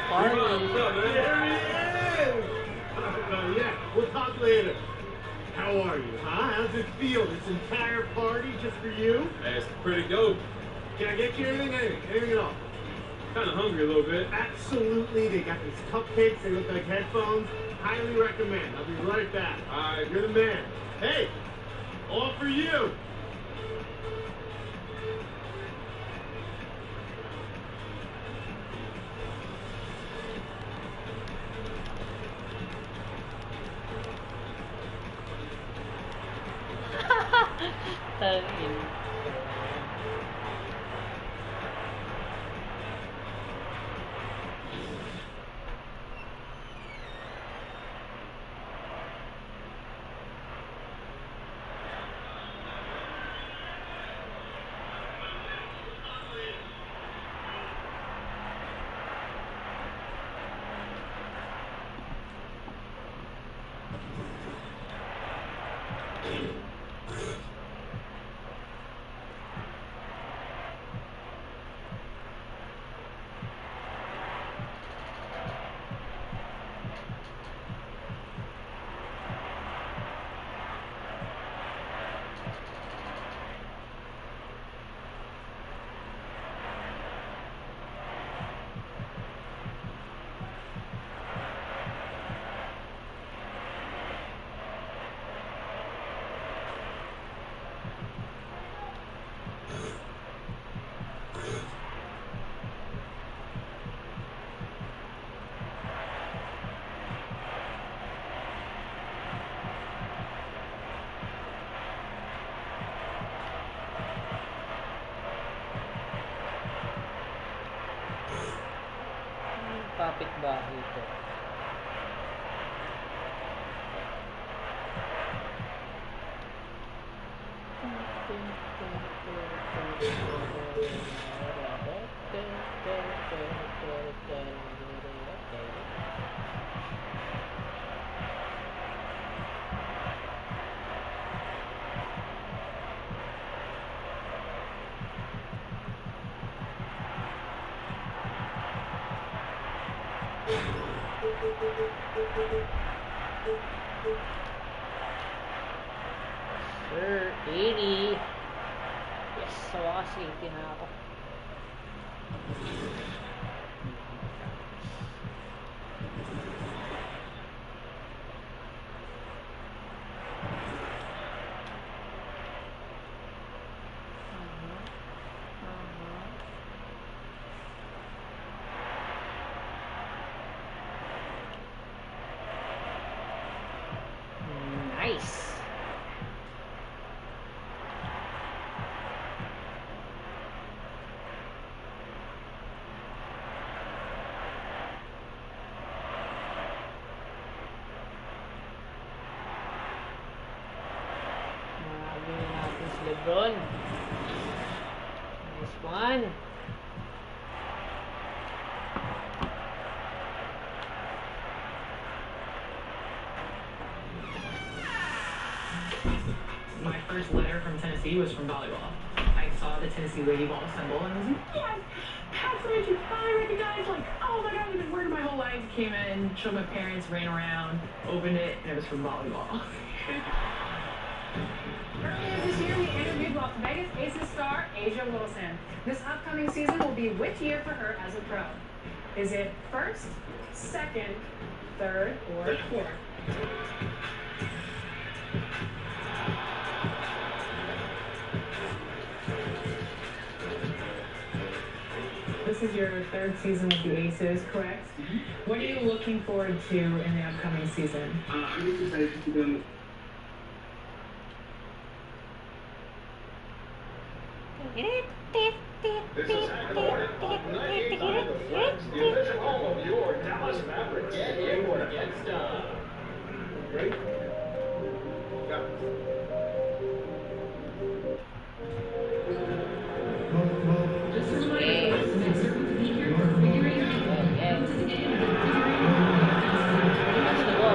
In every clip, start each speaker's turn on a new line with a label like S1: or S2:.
S1: party.
S2: There he is! Yeah, we'll talk later. How are you, huh? How's it feel? This entire party just for you?
S3: Hey, it's pretty dope.
S2: Can I get you anything? Anything at all?
S3: Kind of hungry a little bit.
S2: Absolutely. They got these cupcakes. They look like headphones. Highly recommend. I'll be right back.
S3: All right.
S2: You're the man. Hey, all for you.
S1: Tangin. Kapitbahay ko. Sir, 80. Yes, sa wakas 80 na ako. Nice. Marami natin si Lebron. Nice one.
S4: My first letter from Tennessee was from volleyball. I saw the Tennessee Lady Ball symbol and I was like, yes! Pat's Magic, I recognize, like, oh my god, I've been working my whole life. Came in, showed my parents, ran around, opened it, and it was from volleyball.
S5: Earlier this year, we interviewed Las Vegas Aces star Asia Wilson. This upcoming season will be which year for her as a pro? Is it first, second, third, or fourth?
S4: This is your third season with the Aces, correct? What are you looking forward to in the upcoming season?
S6: I'm just excited to go.
S7: This is Hack Morning on 98.9 The Flex, the official home of your Dallas Mavericks. Get in what gets done. Ready? Go.
S4: Just a reminder, be here for figuring out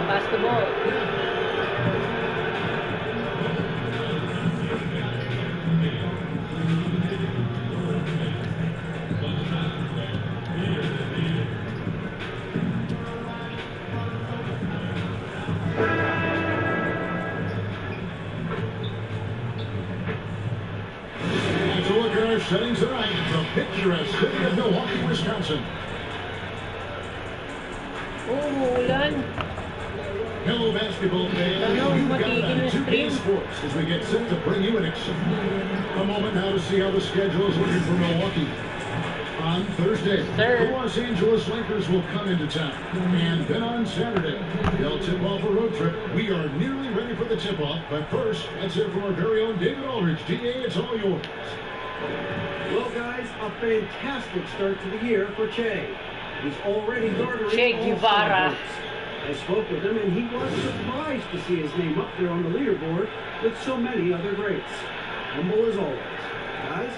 S1: Pass the ball.
S8: setting tonight, the picturesque city of Milwaukee, Wisconsin.
S1: Ulan.
S8: Hello, basketball fans. You've got it on 2K Sports as we get set to bring you an a moment now to see how the schedule is looking for Milwaukee. On Thursday, the Los Angeles Lakers will come into town. And then on Saturday, they'll tip off a road trip. We are nearly ready for the tip-off, but first, let's hear from our very own David Aldridge. DA, it's all yours.
S9: Well, guys, a fantastic start to the year for Che. He's already garnering
S1: Che Guevara.
S9: votes. I spoke with him, and he was surprised to see his name up there on the leaderboard with so many other greats. Humble as always. Guys?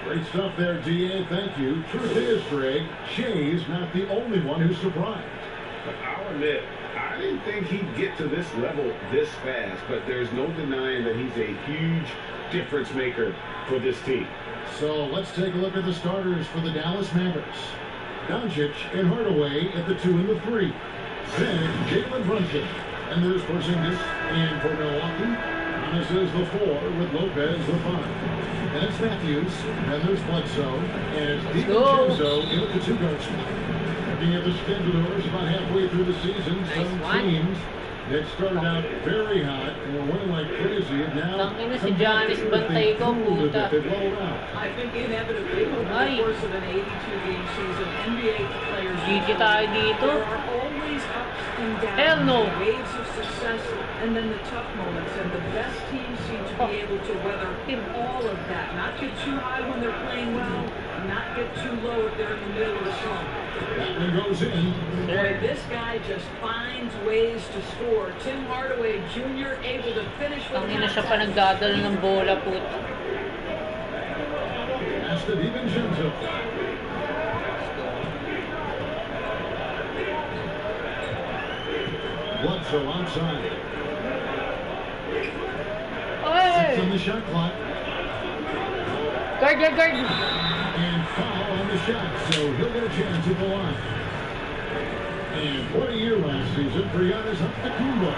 S8: Great stuff there, DA. Thank you. Truth is, Greg, Che's not the only one who's surprised.
S10: I'll admit, I didn't think he'd get to this level this fast, but there's no denying that he's a huge difference maker for this team.
S8: So let's take a look at the starters for the Dallas Mavericks. Doncic and Hardaway at the 2 and the 3. Then Jalen Brunson. And there's Porzingis. And for Milwaukee, Giannis is the 4 with Lopez the 5. Then it's Matthews. And there's Bledsoe. And it's DiVincenzo in at the 2 guard spot. Looking at the schedulers about halfway through the season, some teams that started out very hot and were winning like crazy, and now
S1: si Giannis, bantay ko, puta.
S11: I think inevitably over the course of an 82-game season, NBA players
S1: tayo dito.
S11: there are always ups and downs,
S1: Hell no.
S11: waves of success, and then the tough moments. And the best teams seem to be able to weather all of that. Not get too high when they're playing well, not get too low if they're in the middle of a slump.
S8: That one goes in.
S11: Boy, this guy just finds ways to score. Tim Hardaway Jr. able to finish with
S1: Ang ina siya pa nagdadala ng bola, puto.
S8: That's the DiVincenzo. Bledsoe outside. Six on the shot clock.
S1: Guard.
S8: And foul on the shot, so he'll get a chance at the line. And what a year last season for Giannis Antetokounmpo.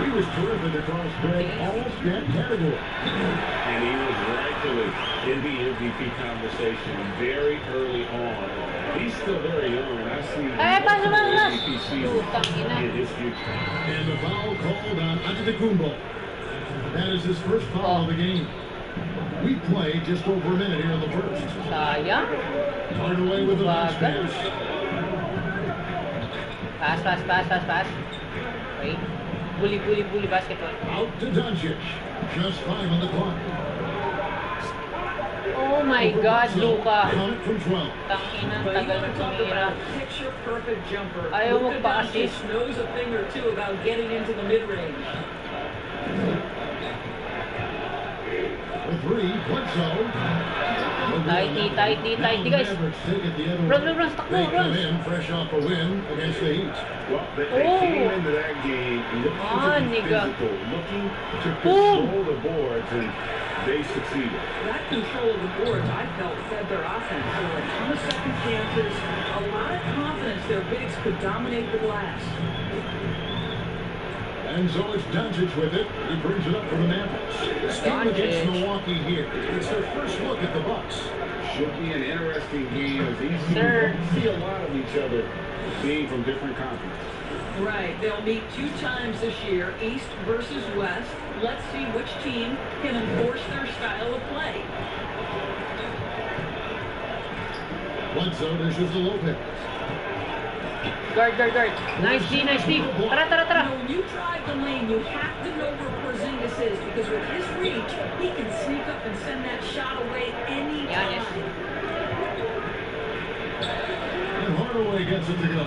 S8: He was terrific across almost that category.
S10: And he was rightfully in the MVP conversation very early on. He's still very young, and I see MVP season in his future.
S8: And the foul called on Antetokounmpo. That is his first foul of the game. We play just over a minute here in the first.
S1: Sayang.
S8: Hardaway with the last pass.
S1: Pass. Wait. Bully basketball.
S8: Out to Doncic. Just 5 on the clock.
S1: Oh my God, Luka.
S8: Count from 12.
S1: Tangina, tagal na tumira.
S11: Picture-perfect jumper.
S1: Ayaw
S11: Luka
S1: magpa-assist.
S11: Doncic knows a thing or two about getting into the mid-range.
S8: The 3, Bledsoe.
S1: Tight, guys. Run,
S8: They come in fresh off a win against the Heat.
S10: Well, they came into that game looking to be physical, looking to control the boards, and they succeeded.
S11: That control of the boards, I felt, fed their offense. There were a ton of second chances, a lot of confidence their bigs could dominate the glass.
S8: And so it's Doncic with it. He brings it up for the Mavericks. This game against Milwaukee here. It's their first look at the Bucks.
S10: Should be an interesting game as these teams don't see a lot of each other being from different conferences.
S11: Right. They'll meet 2 times this year, East versus West. Let's see which team can enforce their style of play.
S8: Bledsoe dishes to Lopez.
S1: Guard. Nice D. Tara.
S11: When you drive the lane, you have to know where Porzingis is, because with his reach, he can sneak up and send that shot away anytime.
S8: And Hardaway gets it to go.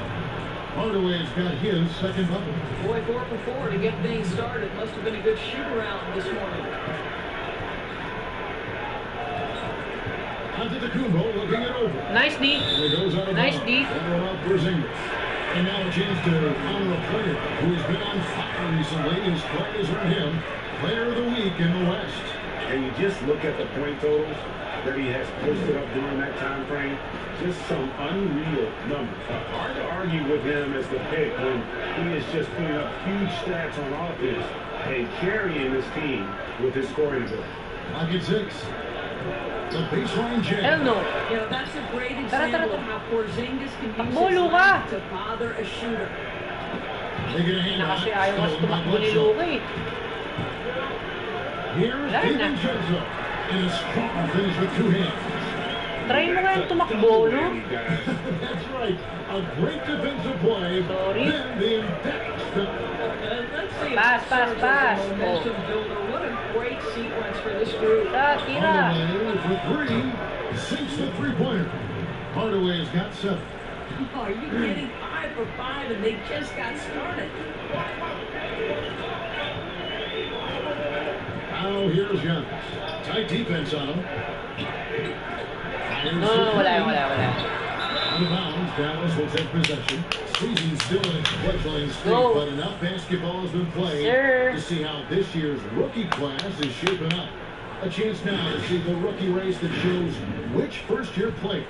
S8: Hardaway's got his second bucket.
S11: Boy, 4 for 4 to get things started. Must have been a good shoot-around this morning.
S8: Antetokounmpo looking it over.
S1: Nice D. Nice D.
S8: And now a chance to honor a player who has been on fire recently. His play has earned him Player of the Week in the West.
S10: And you just look at the point totals that he has posted up during that time frame. Just some unreal numbers. Hard to argue with him as the pick when he is just putting up huge stats on offense and carrying his team with his scoring ability.
S8: Pocket 6. The baseline jam.
S1: Hell no.
S11: You know, that's a great
S1: Tara,
S11: example
S1: tara,
S11: of how Porzingis can use
S1: Takbo,
S11: his
S1: Luka.
S11: length to bother a shooter.
S8: They get a hand
S1: Na
S8: on
S1: kasi
S8: it.
S1: ayaw mas
S8: Stolen by
S1: tumakbo ni
S8: Bledsoe.
S1: Luka eh.
S8: Here's
S1: Wala na.
S8: DiVincenzo. And a strong finish with two hands.
S1: Try mo nga yung tumakbo, no?
S8: That's right. A great defensive play.
S1: Sorry.
S8: Then the emphatic stop.
S11: Let's see if
S1: Pass,
S11: it
S1: pass,
S11: serves
S1: pass.
S11: as a momentum builder. What a great sequence for this group.
S1: Tira.
S8: Hardaway for three. Sinks the three-pointer. Hardaway's got 7.
S11: Oh, are you kidding? 5 for 5, and they just got started.
S8: Now here's Giannis. Tight defense on him.
S1: No, wala.
S8: Out of bounds, Dallas will take possession. Season still in its fledgling state,
S1: Go.
S8: but enough basketball has been played
S1: Sir.
S8: to see how this year's rookie class is shaping up. A chance now to see the rookie race that shows which first-year players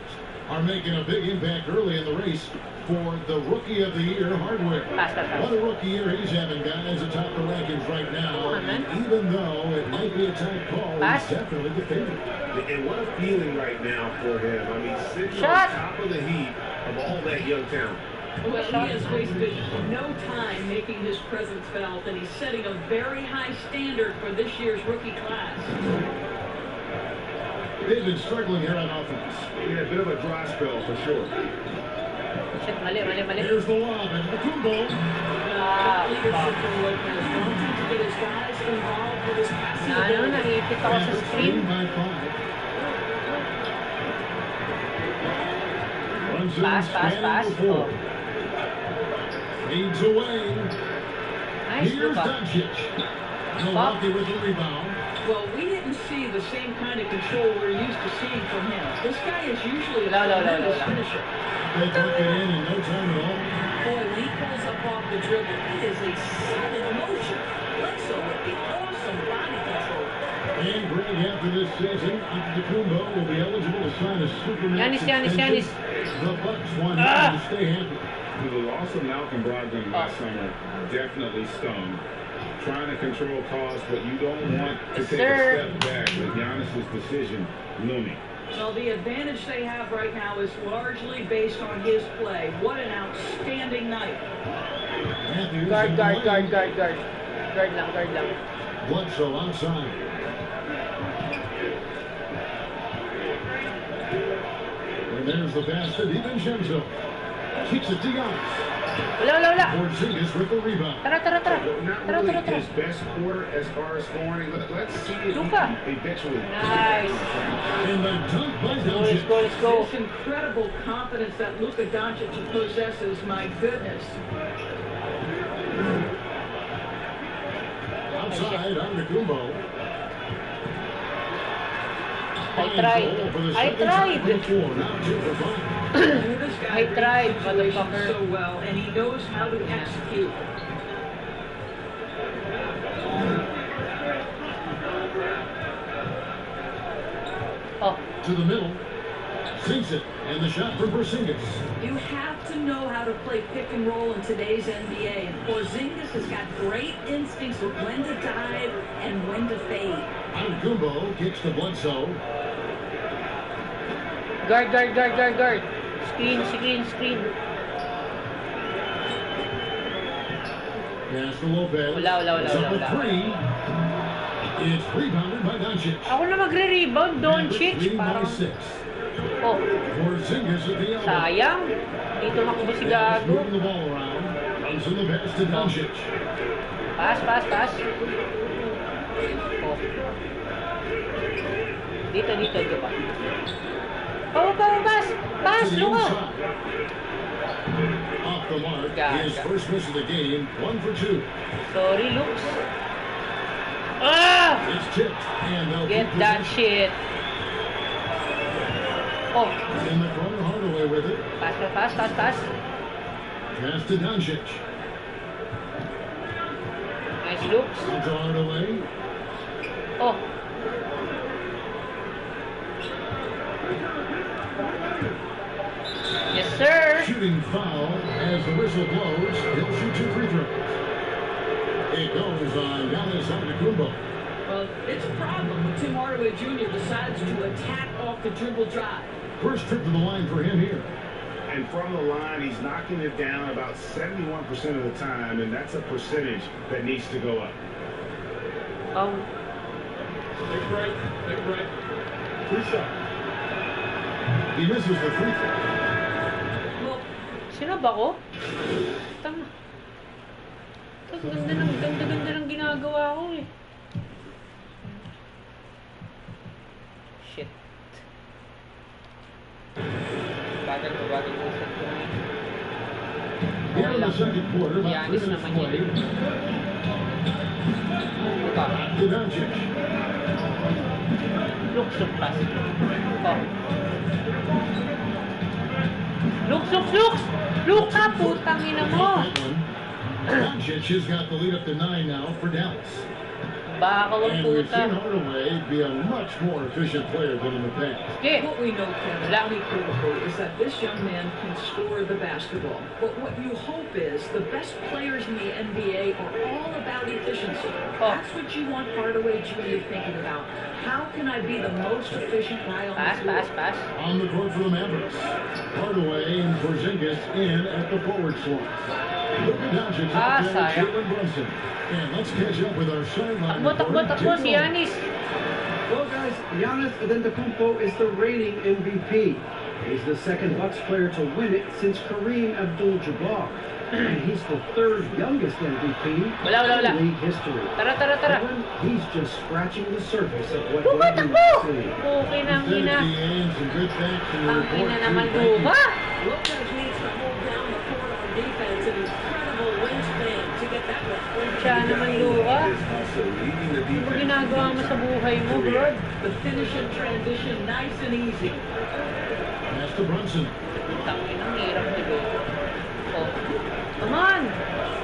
S8: are making a big impact early in the race for the Rookie of the Year hardware.
S1: Pass.
S8: What a rookie year he's having, guys, atop the rankings right now.
S1: Come on, man.
S8: And even though it might be a tight call,
S1: Pass.
S8: he's definitely the favorite.
S10: And what a feeling right now for him. I mean, sitting
S1: Shot.
S10: on top of the heap of all that young talent.
S11: Well, he has wasted no time making his presence felt, and he's setting a very high standard for this year's rookie class.
S8: They've been struggling here on offense.
S10: Yeah, a bit of a dry spell for sure.
S1: Shit, mali.
S8: Here's the lob and the combo.
S11: Leadership from Lopez wanting to get his guys involved with his passing ability.
S1: Naipit ako sa screen.
S8: By 5. Runs in,
S1: Pass.
S8: spanning the floor. Leads away.
S1: Nice,
S8: Here's
S1: Luka.
S8: Doncic. Milwaukee with the rebound.
S11: Well, we didn't see the same kind of control we're used to seeing from him. This guy is usually a
S1: No.
S11: tremendous finisher.
S8: They took it in no time at all.
S11: Boy, when he pulls up off the dribble, it is a sudden motion. Bledsoe with the awesome body control.
S8: And Greg, after this season, Antetokounmpo will be eligible to sign a Supermax
S1: Giannis.
S8: The Bucks want him to stay happy.
S10: The loss of Malcolm Brogdon last summer definitely stung. Trying to control costs, but you don't want to take a step back with Giannis' decision looming.
S11: Well, the advantage they have right now is largely based on his play. What an outstanding night.
S8: Matthews
S1: Guard
S8: in the lane.
S1: Guard lang.
S8: Bledsoe outside. And there's the pass to DiVincenzo. Keeps it to Giannis.
S1: Wala.
S8: Porzingis with the rebound.
S10: Not really
S1: Tara.
S10: his best quarter as far as scoring. Let's see if
S1: Luka.
S10: he can eventually.
S1: Nice.
S8: And the dunk by
S1: Let's
S8: Doncic.
S1: go.
S11: This incredible confidence that Luka Doncic possesses, my goodness.
S8: Outside, Antetokounmpo.
S1: I tried.
S8: Now 2 for 5.
S11: This guy
S1: I tried,
S11: reads situations
S1: motherfucker.
S11: so well, and he knows how to execute.
S1: Oh,
S8: To the middle. Sinks it. And the shot from Porzingis.
S11: You have to know how to play pick and roll in today's NBA, and Porzingis has got great instincts of when to dive and when to fade.
S8: Antetokounmpo kicks to Bledsoe.
S1: guard. Screen.
S8: Pass to Lopez.
S1: Wala.
S8: It's up a 3. It's rebounded by Doncic.
S1: Ako na magre-rebound, Doncic.
S8: 3 by
S1: Parang,
S8: 6.
S1: oh,
S8: Porzingis at the elbow.
S1: sayang. Dito makbo si
S8: Dallas
S1: Gago.
S8: moving the ball around. Runs in the pass to Doncic.
S1: Pass. Oh. Dito pa. Pass! Pass,
S8: To the
S1: Luka!
S8: inside. Off the mark. His first miss of the game. 1 for 2.
S1: Sorry, Lux. Ah!
S8: It's tipped. And they'll
S1: Get
S8: keep
S1: that
S8: possession.
S1: shit. Oh,
S8: In the corner, Hardaway with it.
S1: pass.
S8: Pass to Doncic.
S1: Nice looks.
S8: Out to Hardaway.
S1: Oh. Yes, sir.
S8: Shooting foul as the whistle blows. He'll shoot 2 free throws. It goes on Giannis Antetokounmpo.
S11: Well, of, it's a problem when Tim Hardaway Jr. decides to attack off the dribble drive.
S8: First trip to the line for him here.
S10: And from the line, he's knocking it down about 71% of the time, and that's a percentage that needs to go up.
S3: Big break. Big break.
S10: Free shot.
S8: He misses the free throw.
S11: Well,
S1: Sino ba ko? Tama. Ganda ng ginagawa ko eh. Shit. Bagal ko set ko eh.
S8: Here in the second quarter, about 3
S1: Yanis
S8: minutes
S1: naman
S8: play.
S1: yun. Ito.
S8: To Doncic.
S1: Looks of pass. Oh. Looks! Look ka, putang ina mo!
S8: Doncic has got the lead up to 9 now for Dallas.
S1: Baka wang
S8: And we've seen
S1: puta.
S8: Hardaway be a much more efficient player than in the past.
S1: Okay.
S11: what we know, Kevin, unequivocally, is that this young man can score the basketball. But what you hope is the best players in the NBA are all about efficiency. That's what you want Hardaway Jr. thinking about. How can I be the most efficient guy on the floor?
S1: Pass.
S8: On the court for the Mavericks. Hardaway and Porzingis in at the forward slot. Luka Doncic out there,
S1: sayang.
S8: Jalen Brunson. And let's catch up with our sideline reporter,
S1: Takbo si
S8: Jake
S1: Yanis.
S9: Well, guys, Giannis Antetokounmpo is the reigning MVP. He's the second Bucks player to win it since Kareem Abdul-Jabbar. And he's the third youngest MVP
S1: Wala.
S9: in league history.
S1: Tara.
S9: Kevin, he's just scratching the surface of what
S1: Luka,
S9: he
S1: takbo!
S9: can see.
S1: Okay na,
S8: Instead
S1: ina.
S8: of the ends and good facts in the
S1: Ang
S8: report,
S1: ina naman
S8: thank you.
S1: Luka.
S11: Lopez needs to hold down the court on defense, an incredible wingspan to get that one.
S1: Siya naman Luka.
S10: Is also leading the
S1: Ano
S10: defense.
S1: ginagawa mo sa buhay mo, bro?
S11: The finish and transition, nice and easy.
S8: Pass to Brunson.
S1: Tangin, ang hirap ni bro. Oh. Come on!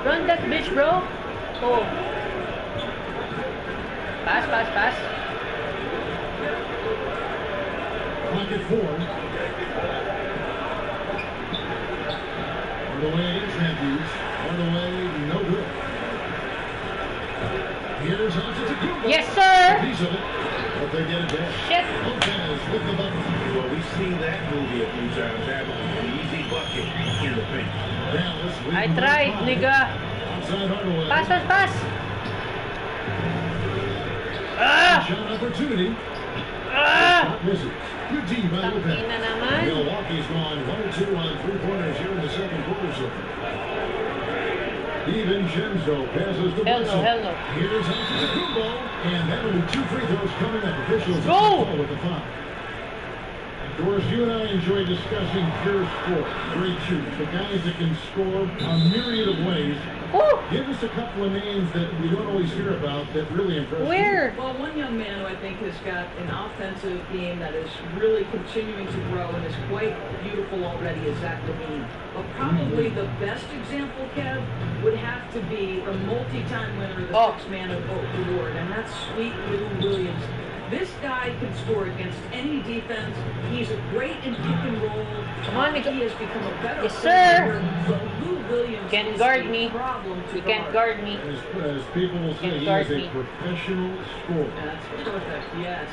S1: Run that bitch, bro! Oh. Pass.
S8: Clock at 4. Hardaway against Matthews. Hardaway, no good. Here's Antetokounmpo.
S1: Yes, sir!
S8: Piece of it. But they get it back.
S1: Shit!
S8: Lopez with the bucket.
S10: Well, we've seen that movie a few times, haven't we? An easy bucket in the paint.
S8: Dallas
S1: I
S8: leading by
S1: tried,
S8: 5.
S1: nigga.
S8: Outside Hardaway.
S1: Pass! Ah!
S8: Shot opportunity.
S1: Ah!
S8: Shot misses. Good D by Lopez.
S1: Tangin na naman.
S8: Milwaukee's gone 1-2 on 3-pointers here in the second quarter. So DiVincenzo passes to Brunson.
S1: Hell no.
S8: Here's Antetokounmpo, and that'll be 2 free throws coming up. Officials
S1: Go!
S8: with the foul. Of course, you and I enjoy discussing pure sport, great shoots, the guys that can score a myriad of ways.
S1: Oh!
S8: Give us a couple of names that we don't always hear about that really impress you.
S1: Where?
S11: Well, one young man who I think has got an offensive game that is really continuing to grow and is quite beautiful already is Zach LaVine. But probably the best example, Kev, would have to be the multi-time winner of the Six-Man Award, and that's Sweet Lou Williams. This guy can score against any defense. He's a great in pick and roll.
S1: Come on,
S11: He has become a better
S1: Yes, sir.
S11: player. But Lou Williams
S1: Can't
S11: is
S1: guard
S11: a
S1: me.
S11: problem to
S1: You can't
S11: guard.
S1: guard me.
S8: As people will say, he
S1: guard
S8: is a
S1: me.
S8: professional scorer.
S11: That's perfect, yes.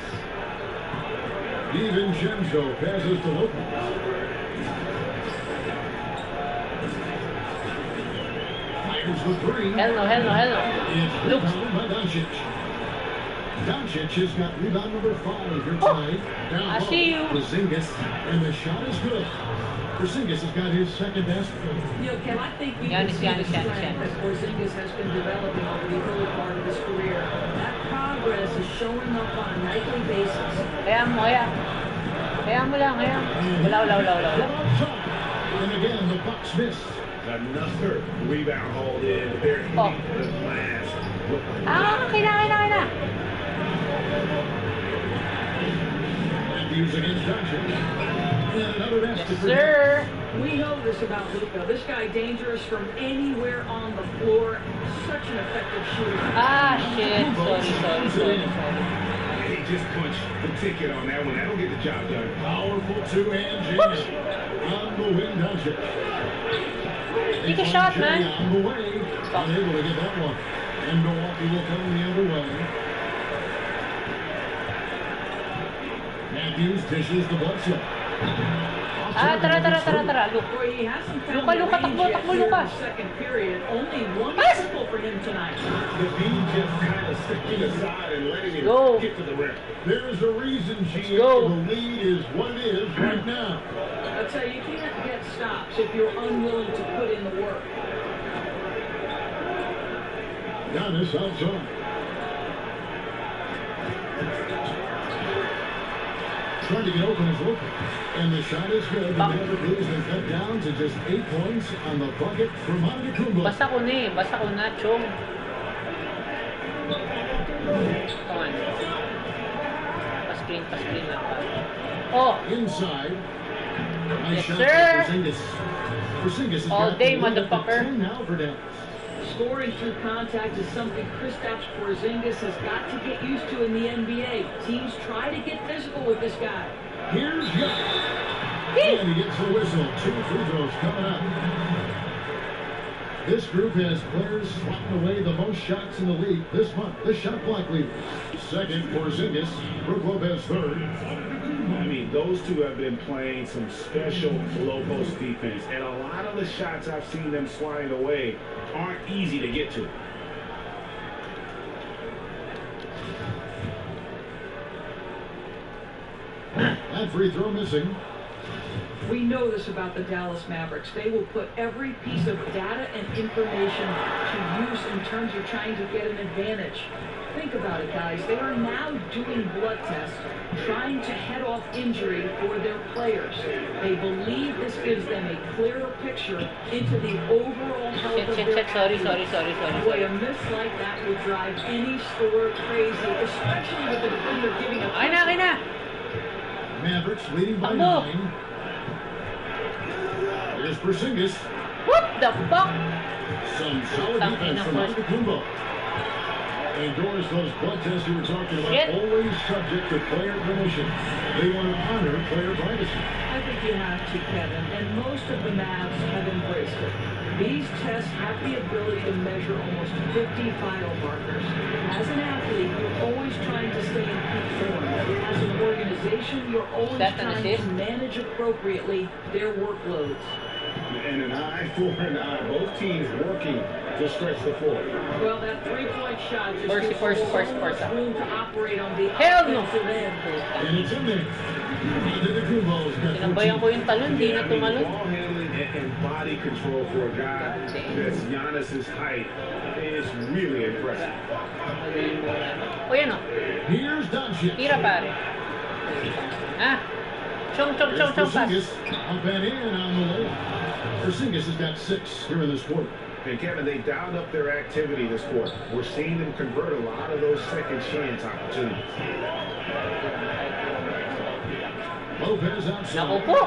S8: DiVincenzo passes to Lopez. Fires the 3.
S1: Hell no.
S8: It's
S1: Look.
S8: rebounded by Doncic. Doncic has got rebound number 5 here tonight. Down
S1: I
S8: low.
S1: see you.
S8: Porzingis, and the shot is good. Porzingis has got his second basket.
S11: You know, Ken, I think you
S1: Giannis,
S11: can see the
S1: Giannis.
S11: strength that Porzingis has been developing over the early part of his career. That progress is showing up on a nightly basis.
S1: Hayaan mo lang. Wala.
S8: And again, the Bucks miss.
S10: Another rebound hauled in. They're hitting the glass.
S1: Kailangan.
S8: Matthews against Doncic. And another basket
S1: Yes,
S8: for
S1: sir.
S11: We know this about Luka. This guy dangerous from anywhere on the floor. Such an effective shooter.
S1: Ah, shit. Sorry.
S10: He just punched the ticket on that one. That'll get the job done.
S8: Powerful two-hand jam. On the wing, Doncic.
S1: Take a shot, man.
S8: On the way. Unable to get that one. And Milwaukee will come the other way. Matthews dishes the Bledsoe.
S1: Tara.
S11: Boy, he hasn't found
S1: Luka,
S11: the
S1: takbo,
S11: range yet
S1: takbo,
S11: here in
S1: Luka.
S11: the second period. Only one triple for him tonight.
S10: The beam just kind of sticking aside and letting him
S1: Go.
S10: get to the rim.
S8: There's a reason, G.
S1: go.
S8: The lead is what it is right now.
S11: I'll tell you, you can't get stops if you're unwilling to put in the work.
S8: Giannis outside. Trying to get open is open. And the shot is good. The Maverick lead has been cut down to just 8 points on the bucket for Mycareer.
S1: Basta ko na, Chong. Come on. Pa-screen lang pa. Oh!
S8: Inside. Nice
S1: Yes,
S8: shot
S1: sir.
S8: by Porzingis. Porzingis has
S1: All
S8: got
S1: day,
S8: the lead at the
S1: motherfucker.
S8: 10 now for Dallas.
S11: Scoring through contact is something Kristaps Porzingis has got to get used to in the NBA. Teams try to get physical with this guy.
S8: Here's Giannis. And he gets the whistle. 2 free throws coming up. This group has players swatting away the most shots in the league this month. The shot block leaders. Second, Porzingis. Brook Lopez third.
S10: I mean, those two have been playing some special low post defense, and a lot of the shots I've seen them swatting away aren't easy to get to.
S8: That free throw missing.
S11: We know this about the Dallas Mavericks. They will put every piece of data and information to use in terms of trying to get an advantage. Think about it, guys. They are now doing blood tests, trying to head off injury for their players. They believe this gives them a clearer picture into the overall health of their athletes.
S1: Sorry.
S11: Boy, a miss like that would drive any scorer crazy, especially with the defender giving a...
S1: Ay na.
S8: Mavericks leading by
S1: Takbo.
S8: 9. Here's Porzingis.
S1: What the fuck?
S8: Some solid defense from Mycareer. Endorse those blood tests you were talking about,
S1: Shit.
S8: always subject to player permission. They want to honor player privacy.
S11: I think you have to, Kevin, and most of the Mavs have embraced it. These tests have the ability to measure almost 50 vital markers. As an athlete, you're always trying to stay in peak form. As an organization, you're always trying to manage appropriately their workloads.
S10: And an eye for an eye. Both teams working to stretch the floor.
S11: Well, that three-point shot just
S1: First.
S11: room to operate on the
S1: Hell no!
S11: offensive end.
S8: And it's in there. Antetokounmpo's got 14.
S1: Sinabayan ko yung talon, di na tumalon.
S10: Ball handling and body control for a guy that's Giannis's height is really impressive.
S1: O yan o.
S8: Here's Doncic.
S1: Tira pare. Ah. Chong
S8: Here's
S1: pass.
S8: Porzingis up and in on the lane. Porzingis has got 6 here in this quarter.
S10: And Kevin, they dialed up their activity this quarter. We're seeing them convert a lot of those second chance opportunities.
S8: Lopez outside.
S1: Naku po.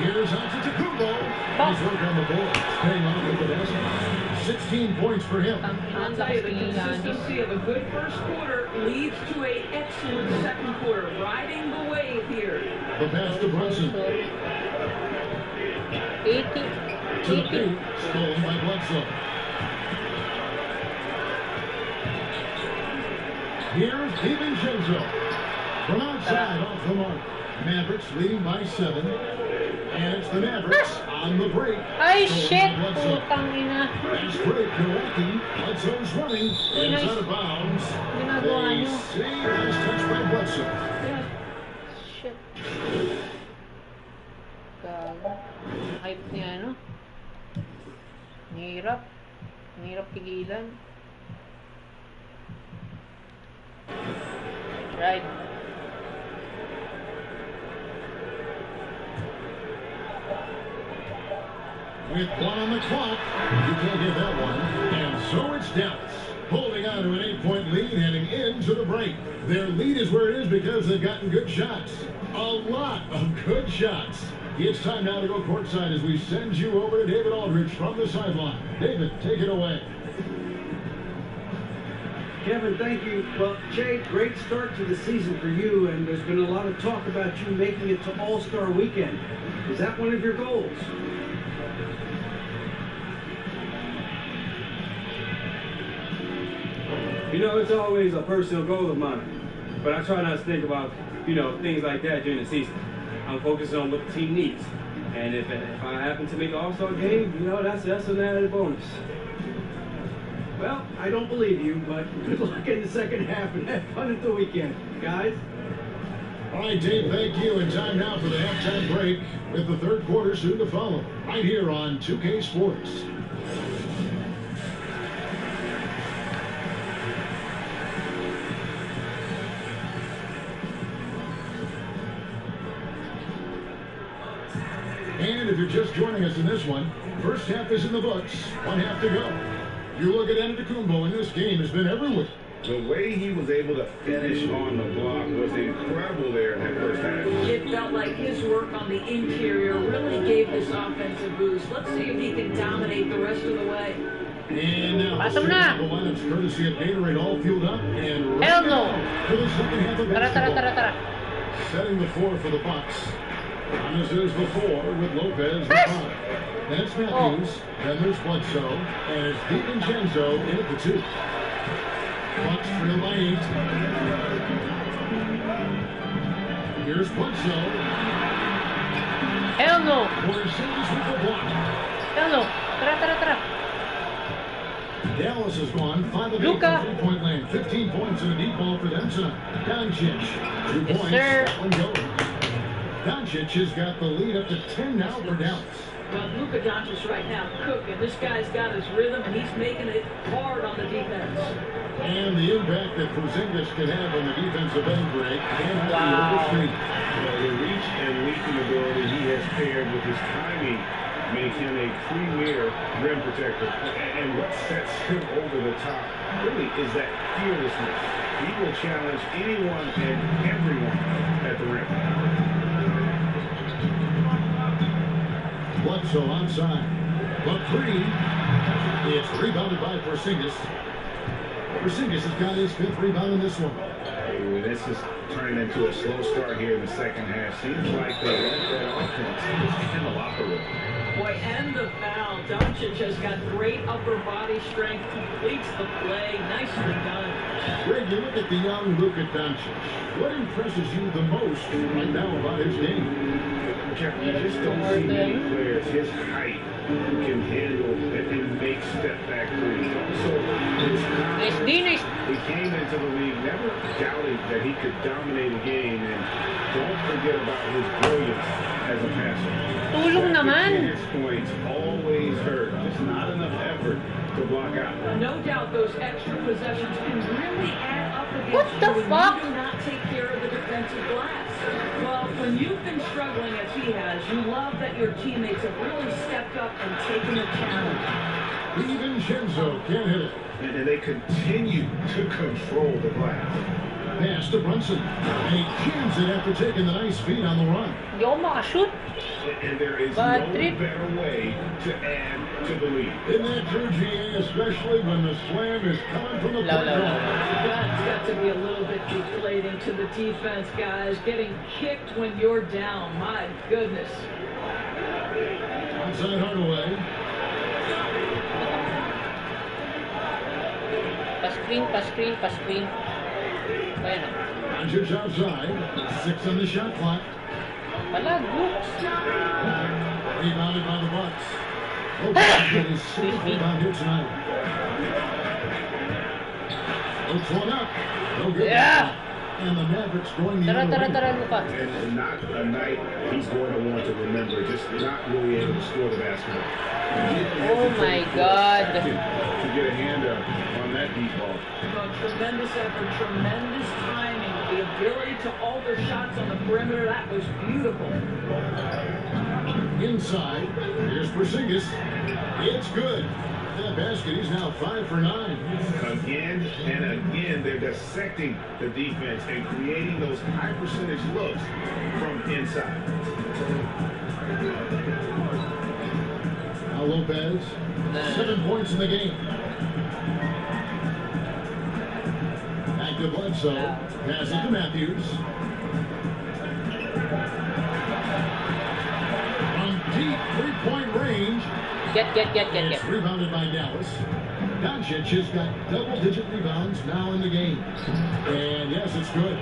S8: Here's Antetokounmpo. Nice work on the board. Paying off with the basket. 16 points for him.
S11: I'll tell you, the consistency of a good first quarter leads to an excellent second quarter. Riding the wave here.
S8: The pass to Brunson.
S1: 80.
S8: To the paint. Stolen by Bledsoe. Here's DiVincenzo. From outside, off the mark. Mavericks leading by 7. And it's the Mavericks on the break.
S1: Ay,
S8: Stolen
S1: shit!
S8: by Bledsoe.
S1: Putang ina.
S8: Nice break, Milwaukee. Bledsoe's running. It's out of bounds.
S1: Ginagawa
S8: They
S1: nyo.
S8: say nice touch by Bledsoe.
S1: Shit. Gago. Hype niya, ano? Hirap. Hirap pigilan. Right.
S8: With 1 on the clock, you can't get that one. And so it's Dallas, holding on to an 8-point lead, heading into the break. Their lead is where it is because they've gotten good shots. A lot of good shots. It's time now to go courtside as we send you over to David Aldridge from the sideline. David, take it away.
S9: Kevin, thank you. Well, Jay, great start to the season for you, and there's been a lot of talk about you making it to All-Star Weekend. Is that one of your goals?
S6: You know, it's always a personal goal of mine.
S12: But I try not to think about, things like that during the season. I'm focused on what the team needs. And if I happen to make an All-Star game, that's an added bonus.
S9: Well, I don't believe you, but good luck in the second half and have fun at the weekend, guys.
S8: All right, Dave, thank you. And time now for the halftime break with the third quarter soon to follow, right here on 2K Sports. And if you're just joining us in this one, first half is in the books, one half to go. You look at Antetokounmpo, and this game has been everywhere.
S10: The way he was able to finish on the block was incredible there in that first half.
S11: It felt like his work on the interior really gave this offensive boost. Let's see if he can dominate the rest of the way.
S8: And now, the lineups courtesy of Gatorade all fueled up and
S1: Hell no.
S8: For the second half of basketball.
S1: Tara.
S8: Setting the floor for the Bucks. And as there's the 4 with Lopez the 5. That's Matthews. Then there's Bledsoe. And it's DiVincenzo in at the 2. Bucks trail by 8. Here's Bledsoe.
S1: Hell no.
S8: Porzingis with the block.
S1: Hell no. Tara.
S8: Dallas has gone 5 of 8 from three-point land. 15 points in a deep ball for them tonight. Doncic, 2 points.
S1: Sir.
S8: One goes. Doncic has got the lead up to 10 now for Dallas.
S11: Well, Luka Doncic right now cooking. This guy's got his rhythm, and he's making it hard on the defense.
S8: And the impact that Porzingis can have on the defensive end break.
S10: Wow. The reach and leaping ability he has paired with his timing make him a premier rim protector. And what sets him over the top really is that fearlessness. He will challenge anyone and everyone at the rim.
S8: Bledsoe onside. The 3. It's rebounded by Porzingis. Porzingis has got his 5th rebound in this one.
S10: This is turning into a slow start here in the second half. Seems like they want that offense in the locker room.
S11: Boy, and the foul. Doncic has got great upper body strength, completes the play. Nicely done.
S8: Greg, you look at the young Luka Doncic. What impresses you the most right now about his game?
S10: Captain, you just don't see many players his height who can handle and make step-back threes. So he came into the league never doubting that he could dominate a game, and don't forget about his brilliance as a passer.
S1: Tulong naman.
S10: His points always hurt. Just not enough effort to block out.
S11: No doubt those extra possessions can really add up against
S1: what the
S11: you
S1: fuck?
S11: when you do not take care of the defensive glass. Well, when you've been struggling as he has, you love that your teammates have really stepped up and taken the challenge.
S8: DiVincenzo can't hit it.
S10: And they continue to control the glass.
S8: Pass to Brunson. And he jams it after taking the nice feed on the run.
S1: Hindi ako makashoot.
S10: And there is no better way to add to the lead.
S8: In that true GA, especially when the slam is coming from the point guard.
S11: That's got to be a little bit deflating to the defense, guys. Getting kicked when you're down. My goodness.
S8: Outside Hardaway.
S1: Pass screen. Ayan o.
S8: Doncic outside. 6 on the shot clock.
S1: Palag, looks.
S8: Rebounded by the Bucks. Lopez with his 6th rebound here tonight. Puts one up. No good.
S1: Yeah.
S8: And the Mavericks going the other way.
S1: Luka.
S10: And not a night he's going to want to remember. Just not really able to score the basketball.
S1: Oh my God.
S10: To get a hand up on that deep ball.
S11: Tremendous effort, tremendous timing, the ability to alter shots on the perimeter. That was beautiful.
S8: Inside, here's Porzingis. It's good. That basket, he's now 5 for 9.
S10: Again and again, they're dissecting the defense and creating those high percentage looks from inside.
S8: Now Lopez, 7 points in the game. Back to Bledsoe. Pass it to Matthews. From deep 3-point range.
S1: Get.
S8: It's rebounded by Dallas. Doncic has got double-digit rebounds now in the game. And yes, it's good.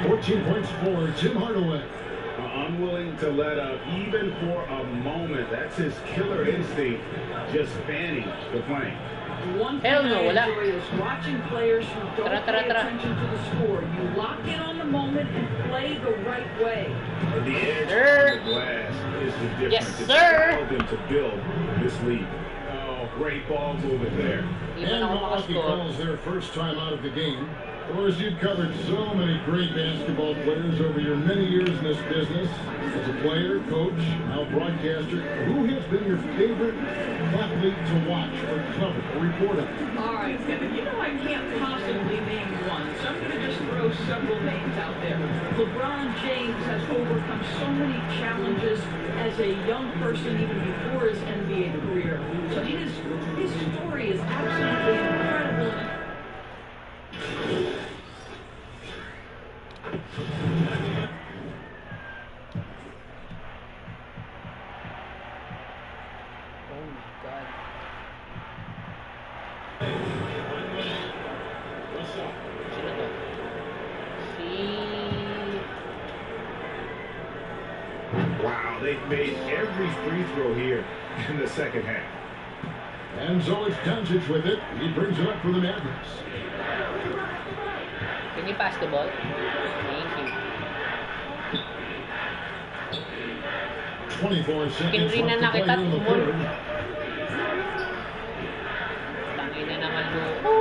S8: 14 points for Tim Hardaway.
S10: Unwilling to let up even for a moment. That's his killer instinct, just fanning the flank.
S11: One thing I enjoy is watching players who don't pay attention to the score. You lock in on the moment and play the right way.
S10: And the edge on the glass is the difference.
S1: Yes,
S10: It's
S1: sir.
S10: allowed them to build this lead. Oh, great ball movement there.
S8: And Milwaukee calls their first time out of the game. Of course, you've covered so many great basketball players over your many years in this business. As a player, coach, now broadcaster, who has been your favorite athlete to watch or cover or report on?
S11: All right, Kevin, you know I can't possibly name one, so I'm going to just throw several names out there. LeBron James has overcome so many challenges as a young person even before his NBA career. So his story is absolutely incredible.
S10: Wow, they've made every free throw here in the second half.
S8: And so it's Doncic with it. He brings it up for the Mavericks.
S1: Can you pass the ball? Thank you.
S8: 24 seconds
S1: Kinrina
S8: left
S1: na
S8: to play
S1: kita,
S8: in the
S1: tumul.
S8: third.
S1: Tangin na naman mo.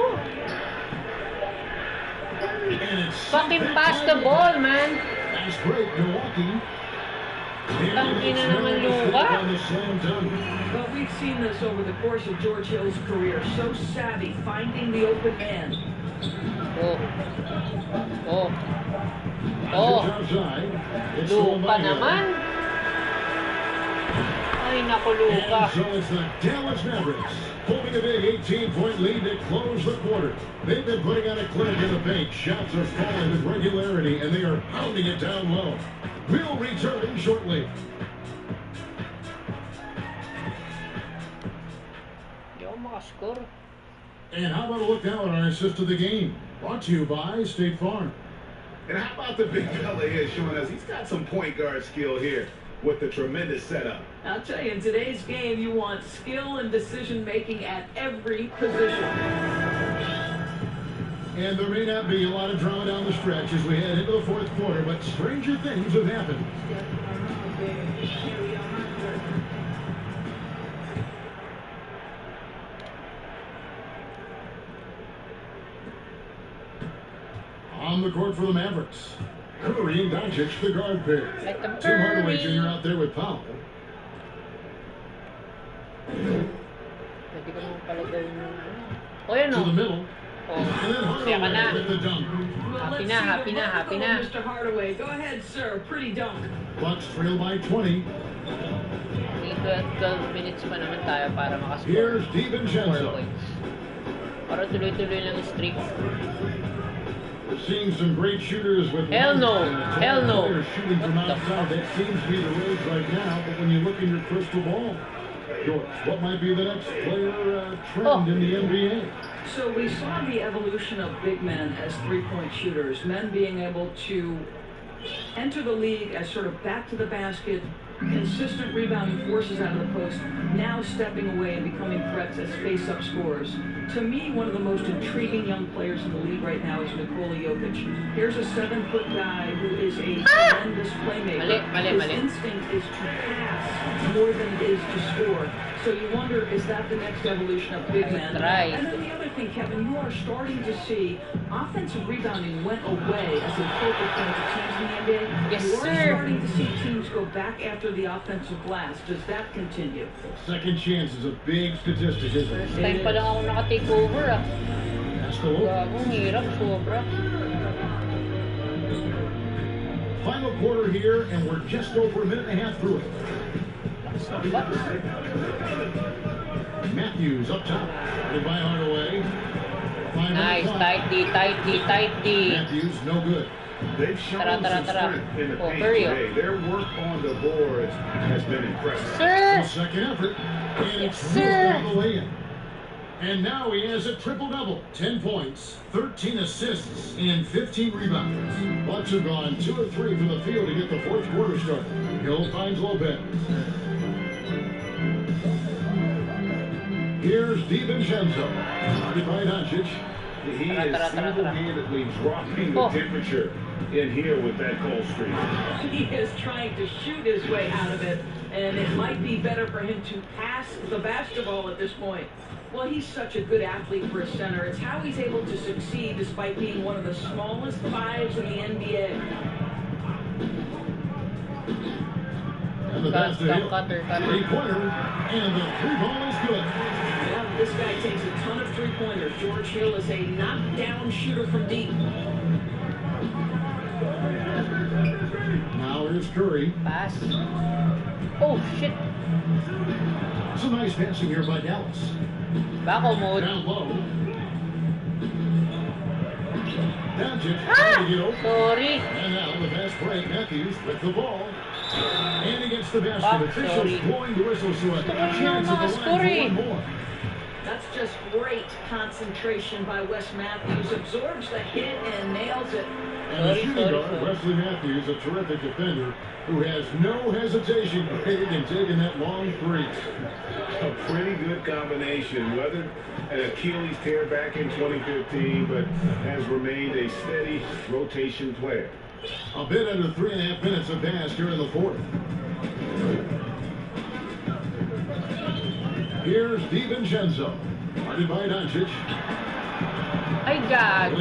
S8: And it's
S1: Fucking pass the ball, man.
S8: That's great, Milwaukee.
S1: Tangin na naman luka.
S11: But we've seen this over the course of George Hill's career. So savvy, finding the open man.
S1: Oh. Luka naman. Ay, naku, Luka.
S8: And so it's the Dallas Mavericks holding a big 18-point lead to close the quarter. They've been putting on a clinic in the paint. Shots are falling with regularity, and they are pounding it down low. We'll return shortly.
S1: Yo, makascore.
S8: And how about a look now at our assist of the game? Brought to you by State Farm.
S10: And how about the big fella here showing us he's got some point guard skill here with the tremendous setup.
S11: I'll tell you, in today's game, you want skill and decision-making at every position.
S8: And there may not be a lot of drama down the stretch as we head into the fourth quarter, but stranger things have happened. On the court for the Mavericks, Curry and Doncic, the guard pair. Tim Hardaway Jr. out there with Powell.
S1: Pwede ko naman pala gawin yung ano. O, yan o.
S8: To the middle.
S1: Oh,
S8: And then
S1: siya ka na.
S8: Hardaway with the dunk.
S1: Happy na, happy na, happy na.
S11: Mr. Hardaway, go ahead, sir. Pretty dunk.
S8: Bucks trail by 20.
S1: May 12 minutes pa naman tayo para makascore.
S8: Here's
S1: 4
S8: DiVincenzo.
S1: points. Para tuloy-tuloy lang yung streak.
S8: We're seeing some great shooters with
S1: Hell no. Hell no.
S8: Players shooting from
S1: What the
S8: outside. That seems to be the rage right now. But when you look in your crystal ball, George, what might be the next player trend in the NBA?
S11: So we saw the evolution of big men as three-point shooters, men being able to enter the league as sort of back to the basket, consistent rebounding forces out of the post, now stepping away and becoming threats as face-up scorers. To me, one of the most intriguing young players in the league right now is Nikola Jokic. Here's a 7-foot guy who is a tremendous playmaker. His instinct is to pass more than it is to score. So you wonder, is that the next evolution of big men?
S1: Right.
S11: And then the other thing, Kevin, you are starting to see offensive rebounding went away as a focal point of teams in the NBA.
S1: Yes,
S11: you are
S1: sir.
S11: starting to see teams go back after the offensive glass. Does that continue?
S8: Second chance is a big statistic, isn't it?
S1: First time pa lang ako naka-take over ah.
S8: That's the look.
S1: Gagong hirap, sobra.
S8: Final quarter here, and we're just over a minute and a half through it. Matthews up top, headed by Hardaway.
S1: Nice, tight D, tight D, tight D.
S10: Matthews, no good. They've shown some strength in the paint today. Their work on the boards has been impressive.
S1: Sir!
S8: Second effort, and
S1: Yes,
S8: it's
S1: sir.
S8: all the way in. And now he has a triple-double. 10 points, 13 assists, and 15 rebounds. Bucks have gone 2 of 3 from the field to get the fourth quarter started. Hill finds Lopez. Here's DiVincenzo. Guarded by Doncic.
S10: He is single-handedly dropping the temperature in here with that cold streak.
S11: He is trying to shoot his way out of it, and it might be better for him to pass the basketball at this point. Well, he's such a good athlete for a center. It's how he's able to succeed despite being one of the smallest fives in the NBA.
S8: And the pass to Hill. Three-pointer, and the three-ball is good.
S11: Yeah, this guy takes a ton of three-pointers. George Hill is a knockdown shooter from deep.
S8: Now here's Curry.
S1: Pass. Oh, shit.
S8: Some nice passing here by Dallas.
S1: Backo mode.
S8: Down low. Doncic trying to get open.
S1: Sorry.
S8: And now the pass break. Matthews with the ball. And against the basket. Officials blowing the whistle, so a chance at the line for one more.
S11: That's just great concentration by Wes Matthews. Absorbs the hit and nails it.
S8: And the shooting guard, Wesley Matthews, a terrific defender who has no hesitation in taking that long three.
S10: A pretty good combination. Weathered an Achilles tear back in 2015, but has remained a steady rotation player.
S8: A bit under 3.5 minutes have passed here in the fourth. Here's DiVincenzo. Guarded by Doncic.
S1: Ay, gaga.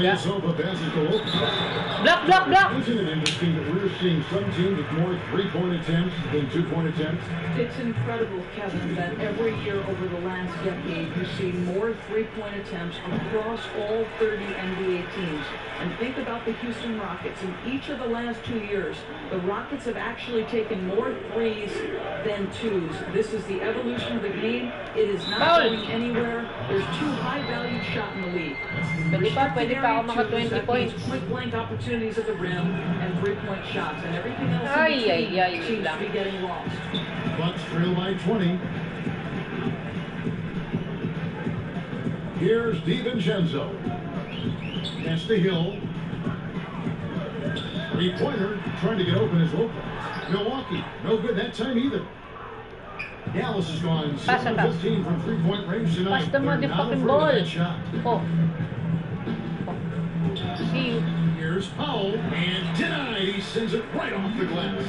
S1: Block.
S8: Isn't it interesting that we're seeing some teams with more three-point attempts than two-point attempts?
S11: It's incredible, Kevin, that every year over the last decade you see more three-point attempts across all 30 NBA teams. And think about the Houston Rockets. In each of the last 2 years, the Rockets have actually taken more threes than twos. This is the evolution of the game. It is not going anywhere. There's two high-valued shots in the league.
S1: Pwede pa ako maka 20 points.
S11: Point-blank opportunities at the rim and three-point shots, and everything else seems to be getting lost.
S8: Bucks trail by 20. Here's DiVincenzo. Pass to Hill. Three-pointer trying to get open is Lopez. Milwaukee, no good that time either. Dallas has gone 7-15 from three-point range tonight.
S1: Pass the motherfucking ball. See you.
S8: Here's Powell, and denied. He sends it right off the glass.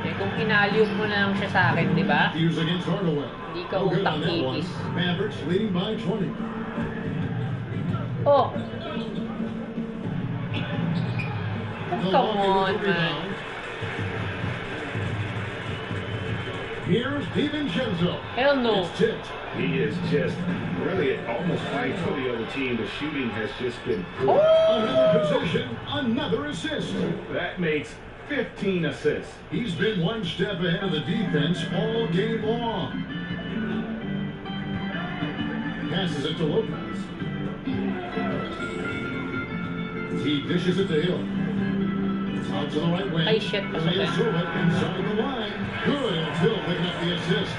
S1: Eh, kung inaliw mo na lang siya sa akin, di ba?
S8: Hughes against Hardaway.
S1: Hindi ka utak itis.
S8: Mavericks leading by 20.
S1: Oh. Come on, man.
S8: Here's DiVincenzo.
S1: Hell no.
S8: It's tipped.
S10: He is just really almost fighting for the other team. The shooting has just been poor.
S8: Another possession, another assist.
S10: That makes 15 assists.
S8: He's been one step ahead of the defense all game long. Passes it to Lopez. He dishes it to Hill. Out to the right wing.
S1: Ay, shit.
S8: Inside the line. Good. Hill picking up the assist.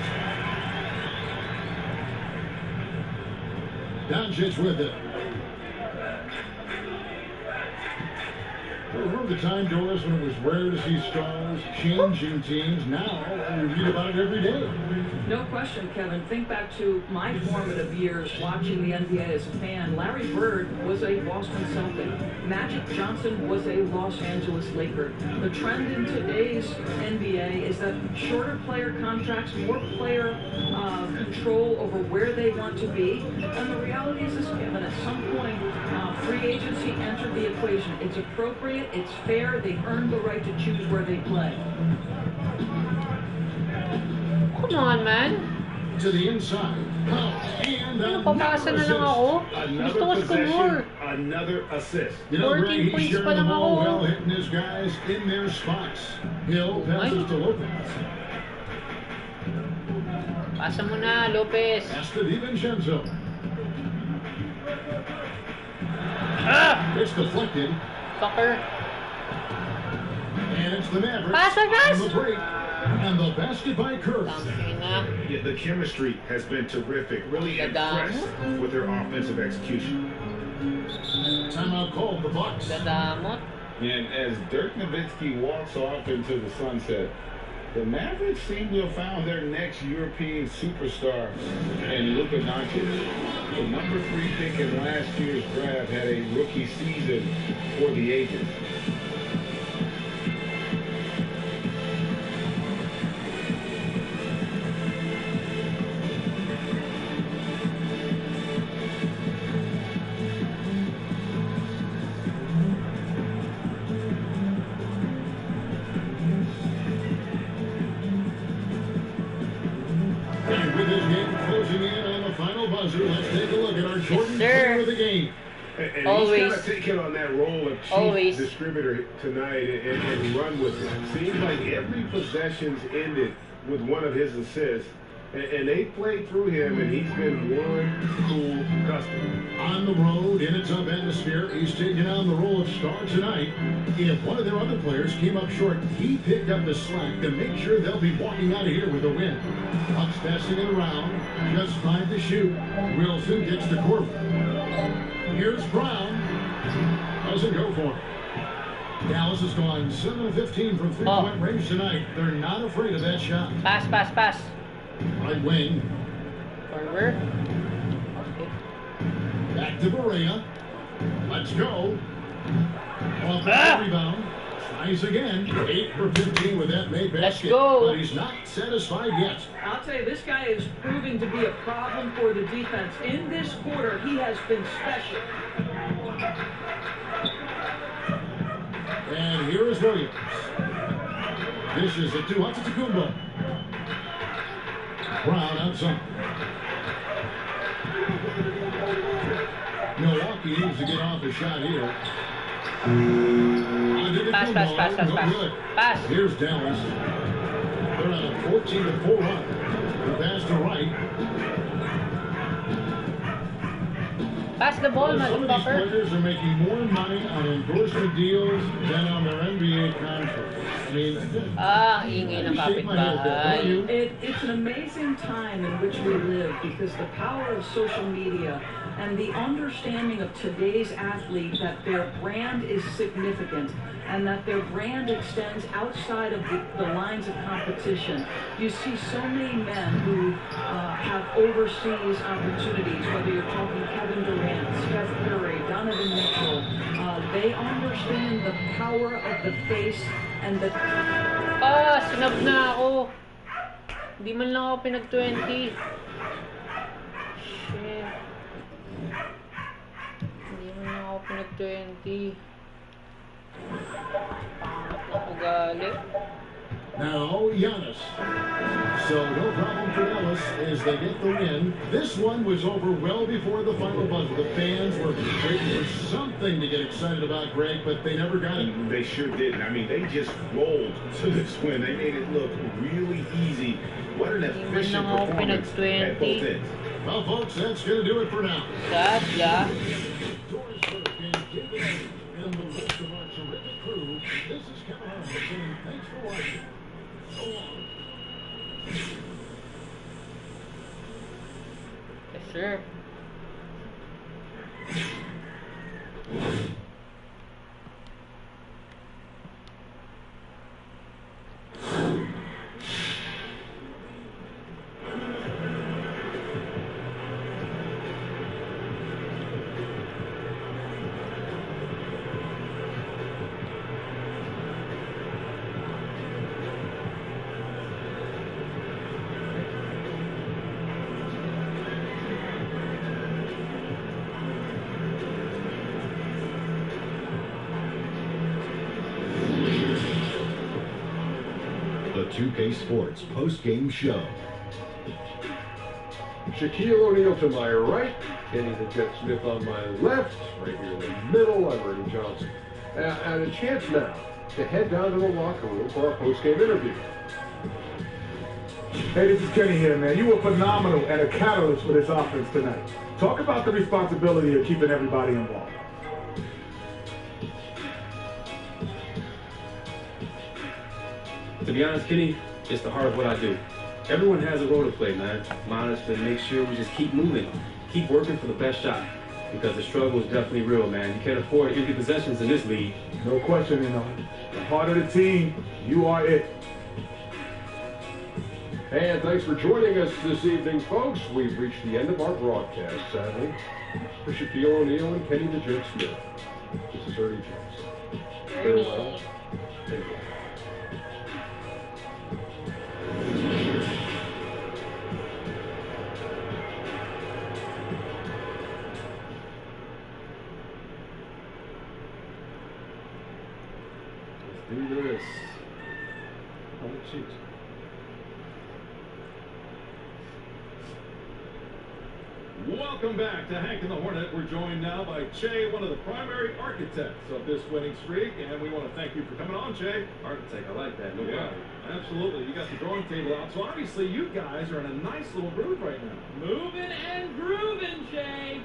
S8: Doncic with it. Remember the time, Doris, when it was rare to see stars changing teams? Now we read about it every day.
S11: No question, Kevin. Think back to my formative years watching the NBA as a fan. Larry Bird was a Boston Celtic. Magic Johnson was a Los Angeles Laker. The trend in today's NBA is that shorter player contracts, more player control over where they want to be. And the reality is this, Kevin, at some point, free agency entered the equation. It's appropriate, it's fair, they've earned the right to choose where they play.
S1: Come on, man.
S8: To the inside. And
S1: Papasa na lang ako. Gusto ko score.
S10: Another assist.
S8: You know,
S1: 14 points pa lang ako.
S8: Well, hitting his guys in their spots. Hill passes to Lopez.
S1: Pasa mo na, Lopez.
S8: Pass to DiVincenzo. It's deflected.
S1: Fucker.
S8: And it's the Mavericks.
S1: Pasa, guys.
S8: On the break. And the basket by Kirk.
S10: Yeah, the chemistry has been terrific. Really impressed with their offensive execution.
S8: Timeout called the Bucks.
S1: Dadamot.
S10: And as Dirk Nowitzki walks off into the sunset, the Mavericks seem to have found their next European superstar in Luka Doncic. The number 3 pick in last year's draft had a rookie season for the ages.
S8: Let's take a look at our Jordan player of the game.
S10: And
S1: Always.
S10: he's got to take it on that role of chief distributor tonight and run with it. Seems like every possession's ended with one of his assists. And they played through him, and he's been one cool customer.
S8: On the road, in a tough atmosphere, he's taking on the role of star tonight. If one of their other players came up short, he picked up the slack to make sure they'll be walking out of here with a win. Bucks passing it around, just 5 to shoot. Wilson gets to Corbin. Here's Brown. Doesn't go for it. Dallas has gone 7 of 15 from three-point range tonight. They're not afraid of that shot.
S1: Pass.
S8: Right wing.
S1: Forward.
S8: Back to Berea. Let's go. Offensive rebound. Tries again. 8 for 15 with that made basket.
S1: Let's go.
S8: But he's not satisfied yet.
S11: I'll tell you, this guy is proving to be a problem for the defense. In this quarter, he has been special.
S8: And here is Williams. Dishes it to Antetokounmpo. Brown outside. Milwaukee needs to get off the shot here.
S1: Pass.
S8: Here's Dallas. They're on a 14-4 run. The pass to right.
S1: Pass the ball,
S8: Some of these
S1: motherfucker.
S8: players are making more money on endorsement deals than on their NBA contracts. I mean,
S1: ingay ng kapitbahay.
S11: It's an amazing time in which we live because the power of social media and the understanding of today's athlete that their brand is significant and that their brand extends outside of the lines of competition. You see so many men who have overseas opportunities, whether you're talking Kevin Durant, Steph Curry, Donovan Mitchell. They understand the power of the face and the...
S1: Sinab na ako. Hindi man lang ako pinag-20. Shit. Hindi man lang ako pinag-20. Pangat na ugali.
S8: Now, Giannis. So, no problem for Dallas as they get the win. This one was over well before the final buzzer. The fans were waiting for something to get excited about, Greg, but they never got it.
S10: They sure didn't. I mean, they just rolled to this win. They made it look really easy. What an efficient performance at both ends.
S8: Well, folks, that's going to do it for now.
S1: Yeah.
S8: And the rest of our terrific crew, this is Kevin Harlan saying thanks for watching. So long.
S1: Yes, sir.
S13: The 2K Sports post-game show.
S14: Shaquille O'Neal to my right, Kenny the Jet Smith on my left, right here in the middle, I'm Ernie Johnson. And a chance now to head down to the locker room for our post-game interview.
S15: Hey, this is Kenny here, man. You were phenomenal and a catalyst for this offense tonight. Talk about the responsibility of keeping everybody involved.
S12: To be honest, Kenny, It's the heart of what I do. Everyone has a role to play, man. Mine is to make sure we just keep moving, keep working for the best shot. Because the struggle is definitely real, man. You can't afford empty possessions in this league.
S15: No question, you know. The heart of the team, you are it.
S14: And thanks for joining us this evening, folks. We've reached the end of our broadcast, sadly. For Shaquille O'Neal and Kenny the Jet Smith, this is Ernie Jones. Farewell. And goodbye.
S12: Let's do this. Oh, shoot.
S3: Welcome back to Hank and the Hornet. We're joined now by Che, one of the primary architects of this winning streak, and we want to thank you for coming on, Che.
S12: Architect, I like that. No
S3: Yeah,
S12: problem.
S3: absolutely. You got the drawing table out, so obviously you guys are in a nice little groove right now.
S1: Moving and grooving, Che.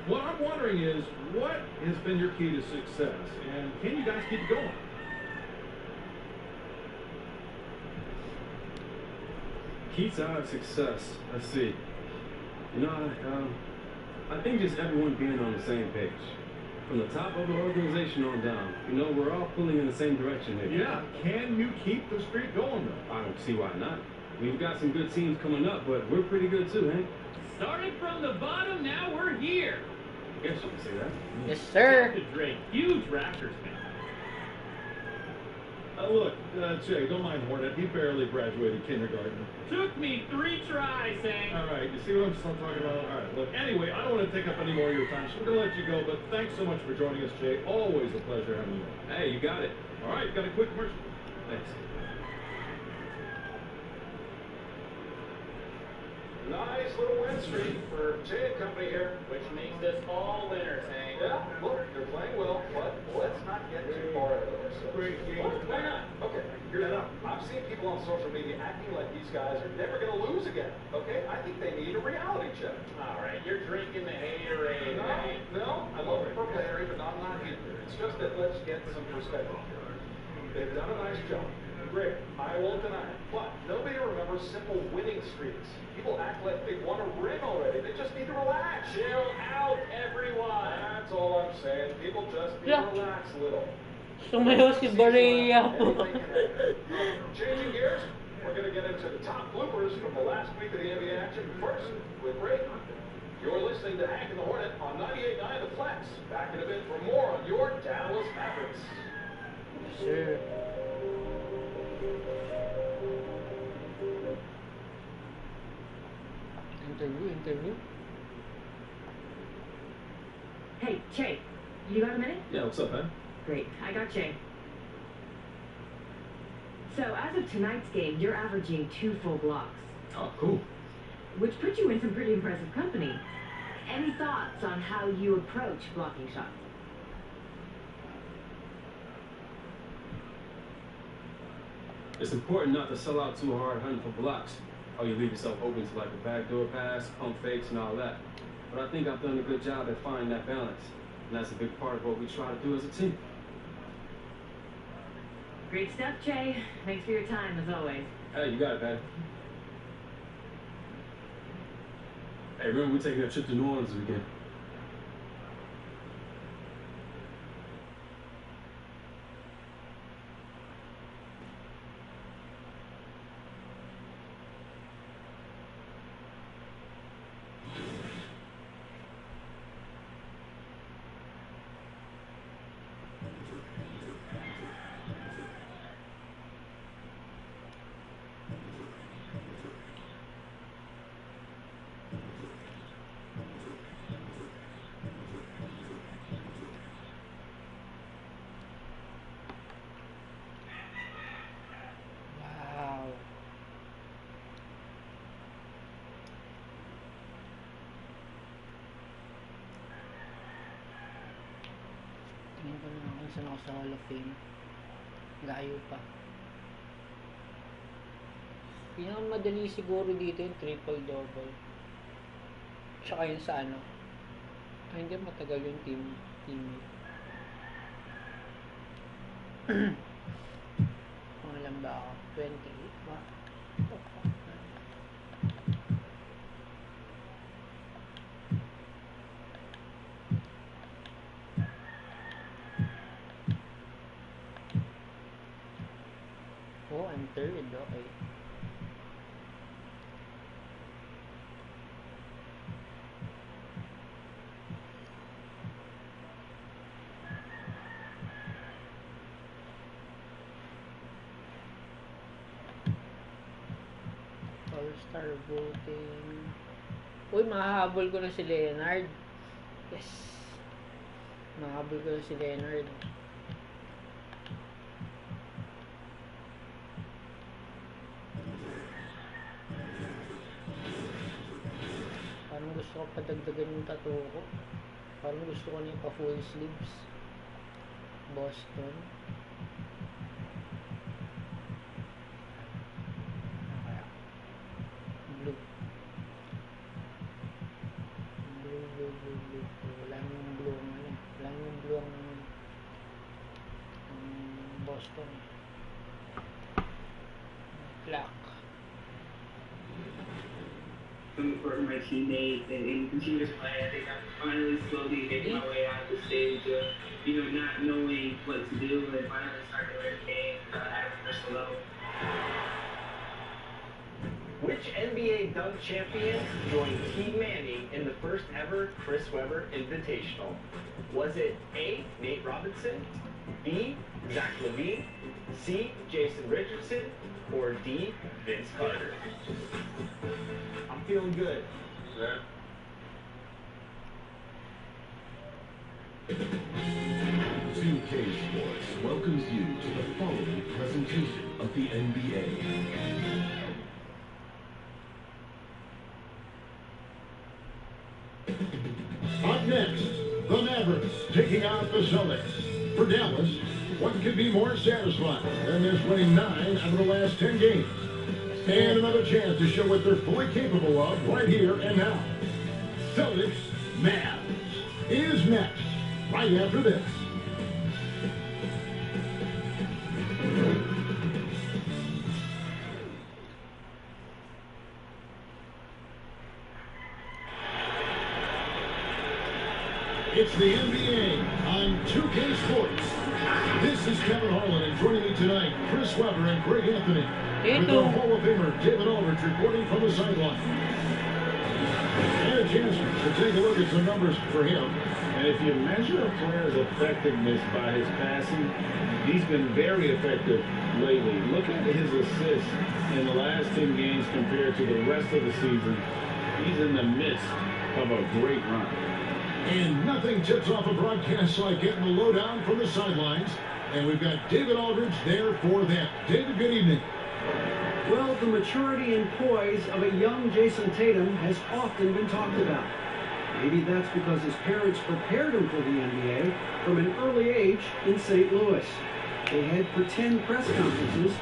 S3: What I'm wondering is, what has been your key to success, and can you guys keep it going?
S12: Key to our success. Let's see. You know, I think just everyone being on the same page. From the top of the organization on down. You know, we're all pulling in the same direction here.
S3: Yeah, can you keep the streak going, though?
S12: I don't see why not. We've got some good teams coming up, but we're pretty good too, Hank.
S1: Started from the bottom, now we're here.
S12: I guess you can say that.
S1: Yes, sir.
S3: Drake, huge Raptors fan. Look, Che, don't mind Hornet. He barely graduated kindergarten.
S1: Took me 3 tries, Hank.
S3: All right, you see what I'm talking about? All right, look, anyway, I don't want to take up any more of your time, so we're going to let you go, but thanks so much for joining us, Che. Always a pleasure having you on.
S12: Hey, you got it.
S3: All right, got a quick commercial.
S12: Thanks.
S7: Nice little win streak for Jay and company here.
S1: Which makes us all winners, Hank.
S7: Yeah, look, they're playing well, but let's not get too far ahead of ourselves.
S3: Great game.
S7: Why not? Okay, here's up. I've seen people on social media acting like these guys are never going to lose again. Okay, I think they need a reality check.
S1: All right, you're drinking the haterade, Hank.
S7: No, I love the purple haterade, but I'm not either. It's just that let's get some perspective here. They've done a nice job. Great, I won't deny it. But nobody remembers simple winning streaks. People act like they've won a ring already. They just need to relax.
S1: Chill out, everyone.
S7: That's all I'm saying. People just need to relax a little.
S1: Sumayo si Barea.
S7: Changing gears, we're going to get into the top bloopers from the last week of the NBA action. First, with Ray. You're listening to Hank and the Hornet on 98.9 The Flex. Back in a bit for more on your Dallas Mavericks.
S1: Sure. Interview.
S16: Hey, Che, you got a minute?
S3: Yeah, what's up, man?
S16: Great, I got Che. So, as of tonight's game, you're averaging 2 full blocks.
S3: Oh, cool.
S16: Which puts you in some pretty impressive company. Any thoughts on how you approach blocking shots?
S12: It's important not to sell out too hard hunting for blocks, or you leave yourself open to like a backdoor pass, pump fakes, and all that. But I think I've done a good job at finding that balance, and that's a big part of what we try to do as a team.
S16: Great stuff, Che. Thanks for your time, as always.
S12: Hey, you got it, man. Hey, remember we're taking a trip to New Orleans this weekend.
S1: Wow. Tingin ko na kung saan ako sa Hall of Fame. Layo pa. Pinakamadali siguro dito yung triple-double. Tsaka yun sa ano. Ay, hindi matagal yung team. Pangalan ba? 28 ba? Oh, I'm third. Okay. All-star voting. Uy, mahahabol ko na si Leonard. Yes. Mahahabol ko na si Leonard. Parang gusto ko padagdagan yung tattoo ko. Parang gusto ko na yung pa-full sleeves. Boston. Blue. Blue. Wala nang blue ang ano. Wala nang blue ang Boston. Black.
S6: For my teammates and continue to play. I think I'm finally slowly making my way out of the stage of, not knowing what to do and finally starting to learn the game at a personal level.
S17: Which NBA dunk champion joined Team Manning in the first ever Chris Webber Invitational? Was it A, Nate Robinson, B, Zach LaVine, C, Jason Richardson, or D, Vince Carter? I'm feeling good.
S14: Yeah.
S13: 2K Sports welcomes you to the following presentation of the NBA.
S8: Up next, the Mavericks taking out the Celtics. For Dallas, what could be more satisfying than this winning 9 out of the last 10 games? And another chance to show what they're fully capable of right here and now. Celtics Mavs is next, right after this. It's the NBA on 2K Sports. This is Kevin Harlan, and joining me tonight, Chris Webber and Greg Anthony. With our Hall of Famer, David Aldridge, reporting from the sideline. And a chance to take a look at some numbers for him.
S10: And if you measure a player's effectiveness by his passing, he's been very effective lately. Look at his assists in the last 10 games compared to the rest of the season. He's in the midst of a great run.
S8: And nothing tips off a broadcast like getting the lowdown from the sidelines. And we've got David Aldridge there for that. David, good evening.
S9: Well, the maturity and poise of a young Jason Tatum has often been talked about. Maybe that's because his parents prepared him for the NBA from an early age in St. Louis. They had pretend press conferences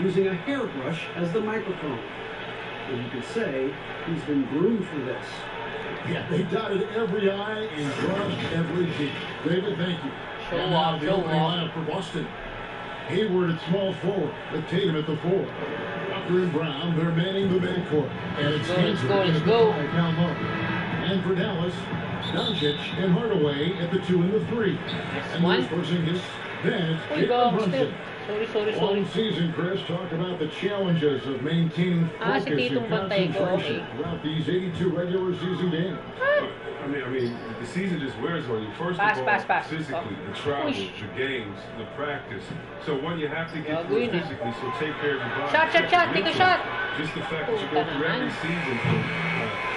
S9: using a hairbrush as the microphone. And you could say he's been groomed for this.
S8: Yeah, they dotted every I and crossed every T. David, thank you. And now the opening lineup for Boston. Hayward at small forward with Tatum at the 4. Tucker and Brown, they're manning the backcourt. And it's Let's go. Down low. And for Dallas, Doncic and Hardaway at the 2 and the 3. And there's Porzingis. Then it's Jalen Brunson.
S1: Sorry.
S8: All season, Chris, talk about the challenges of maintaining focus and concentration throughout these 82 regular season games.
S14: I mean, the season just wears on you. First of all, physically, the travel, the games, the practice. So one, you have to get through physically, so take care of your body.
S1: Shot, take a shot.
S14: Just the fact that you go through every season from